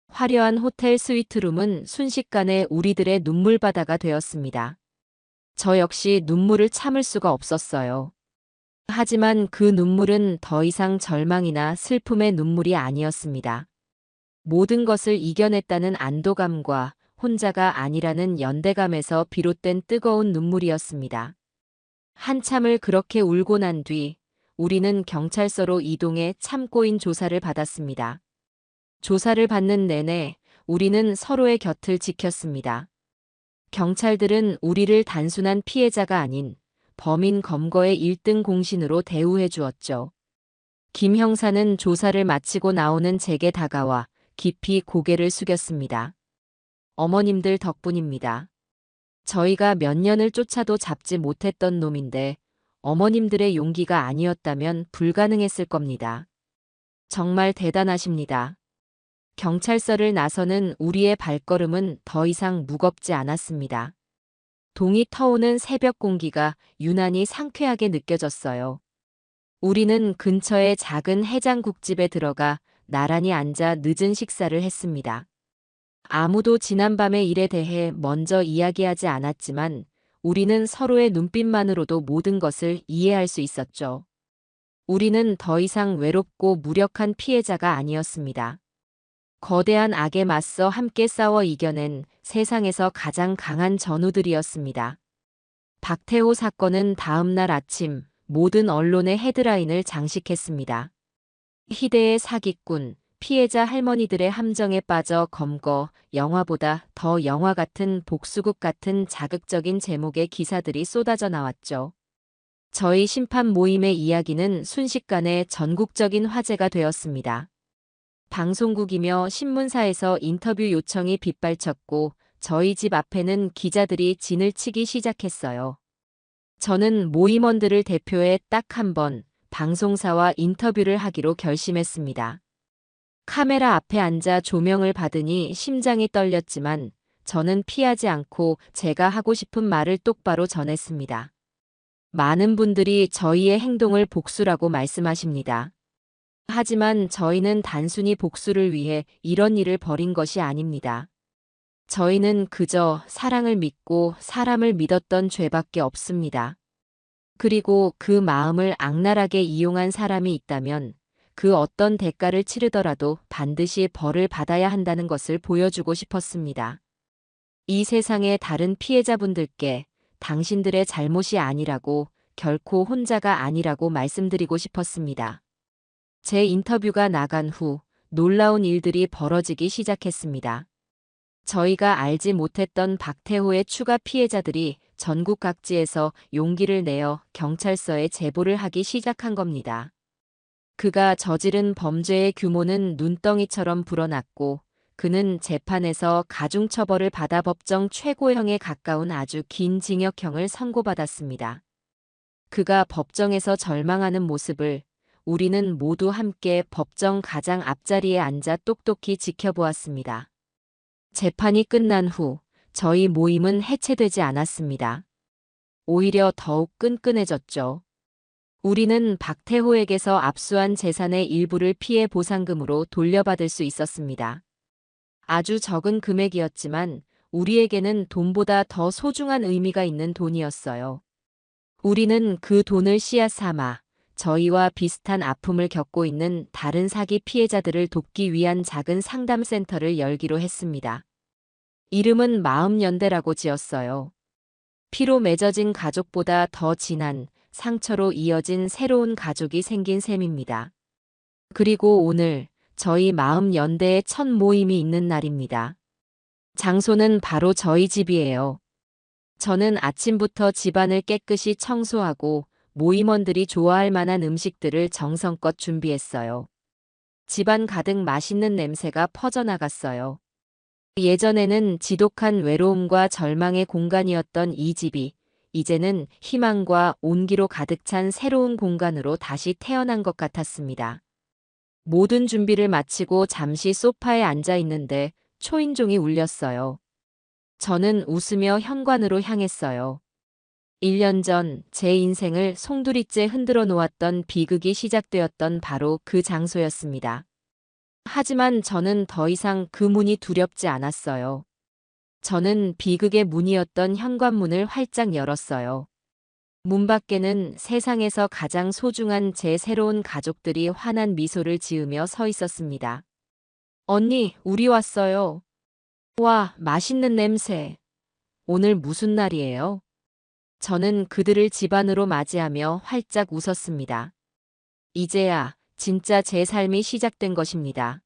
화려한 호텔 스위트룸은 순식간에 우리들의 눈물바다가 되었습니다. 저 역시 눈물을 참을 수가 없었어요. 하지만 그 눈물은 더 이상 절망이나 슬픔의 눈물이 아니었습니다. 모든 것을 이겨냈다는 안도감과 혼자가 아니라는 연대감에서 비롯된 뜨거운 눈물이었습니다. 한참을 그렇게 울고 난 뒤 우리는 경찰서로 이동해 참고인 조사를 받았습니다. 조사를 받는 내내 우리는 서로의 곁을 지켰습니다. 경찰들은 우리를 단순한 피해자가 아닌 범인 검거의 1등 공신으로 대우해 주었죠. 김 형사는 조사를 마치고 나오는 제게 다가와 깊이 고개를 숙였습니다. 어머님들 덕분입니다. 저희가 몇 년을 쫓아도 잡지 못했던 놈인데 어머님들의 용기가 아니었다면 불가능했을 겁니다. 정말 대단하십니다. 경찰서를 나서는 우리의 발걸음은 더 이상 무겁지 않았습니다. 동이 터오는 새벽 공기가 유난히 상쾌하게 느껴졌어요. 우리는 근처의 작은 해장국집에 들어가 나란히 앉아 늦은 식사를 했습니다. 아무도 지난밤의 일에 대해 먼저 이야기하지 않았지만 우리는 서로의 눈빛만으로도 모든 것을 이해할 수 있었죠. 우리는 더 이상 외롭고 무력한 피해자가 아니었습니다. 거대한 악에 맞서 함께 싸워 이겨낸 세상에서 가장 강한 전우들이었습니다. 박태호 사건은 다음 날 아침 모든 언론의 헤드라인을 장식했습니다. 희대의 사기꾼, 피해자 할머니들의 함정에 빠져 검거, 영화보다 더 영화 같은 복수극 같은 자극적인 제목의 기사들이 쏟아져 나왔죠. 저희 심판 모임의 이야기는 순식간에 전국적인 화제가 되었습니다. 방송국이며 신문사에서 인터뷰 요청이 빗발쳤고 저희 집 앞에는 기자들이 진을 치기 시작했어요. 저는 모임원들을 대표해 딱 한 번 방송사와 인터뷰를 하기로 결심했습니다. 카메라 앞에 앉아 조명을 받으니 심장이 떨렸지만 저는 피하지 않고 제가 하고 싶은 말을 똑바로 전했습니다. 많은 분들이 저희의 행동을 복수라고 말씀하십니다. 하지만 저희는 단순히 복수를 위해 이런 일을 벌인 것이 아닙니다. 저희는 그저 사랑을 믿고 사람을 믿었던 죄밖에 없습니다. 그리고 그 마음을 악랄하게 이용한 사람이 있다면 그 어떤 대가를 치르더라도 반드시 벌을 받아야 한다는 것을 보여주고 싶었습니다. 이 세상의 다른 피해자분들께 당신들의 잘못이 아니라고, 결코 혼자가 아니라고 말씀드리고 싶었습니다. 제 인터뷰가 나간 후 놀라운 일들이 벌어지기 시작했습니다. 저희가 알지 못했던 박태호의 추가 피해자들이 전국 각지에서 용기를 내어 경찰서에 제보를 하기 시작한 겁니다. 그가 저지른 범죄의 규모는 눈덩이처럼 불어났고 그는 재판에서 가중처벌을 받아 법정 최고형에 가까운 아주 긴 징역형을 선고받았습니다. 그가 법정에서 절망하는 모습을 우리는 모두 함께 법정 가장 앞자리에 앉아 똑똑히 지켜보았습니다. 재판이 끝난 후 저희 모임은 해체되지 않았습니다. 오히려 더욱 끈끈해졌죠. 우리는 박태호에게서 압수한 재산의 일부를 피해 보상금으로 돌려받을 수 있었습니다. 아주 적은 금액이었지만 우리에게는 돈보다 더 소중한 의미가 있는 돈이었어요. 우리는 그 돈을 씨앗 삼아 저희와 비슷한 아픔을 겪고 있는 다른 사기 피해자들을 돕기 위한 작은 상담센터를 열기로 했습니다. 이름은 마음연대라고 지었어요. 피로 맺어진 가족보다 더 진한 상처로 이어진 새로운 가족이 생긴 셈입니다. 그리고 오늘 저희 마음연대의 첫 모임이 있는 날입니다. 장소는 바로 저희 집이에요. 저는 아침부터 집안을 깨끗이 청소하고 모임원들이 좋아할 만한 음식들을 정성껏 준비했어요. 집안 가득 맛있는 냄새가 퍼져나갔어요. 예전에는 지독한 외로움과 절망의 공간이었던 이 집이 이제는 희망과 온기로 가득 찬 새로운 공간으로 다시 태어난 것 같았습니다. 모든 준비를 마치고 잠시 소파에 앉아 있는데 초인종이 울렸어요. 저는 웃으며 현관으로 향했어요. 1년 전 제 인생을 송두리째 흔들어 놓았던 비극이 시작되었던 바로 그 장소였습니다. 하지만 저는 더 이상 그 문이 두렵지 않았어요. 저는 비극의 문이었던 현관문을 활짝 열었어요. 문 밖에는 세상에서 가장 소중한 제 새로운 가족들이 환한 미소를 지으며 서 있었습니다. 언니, 우리 왔어요. 와, 맛있는 냄새. 오늘 무슨 날이에요? 저는 그들을 집 안으로 맞이하며 활짝 웃었습니다. 이제야 진짜 제 삶이 시작된 것입니다.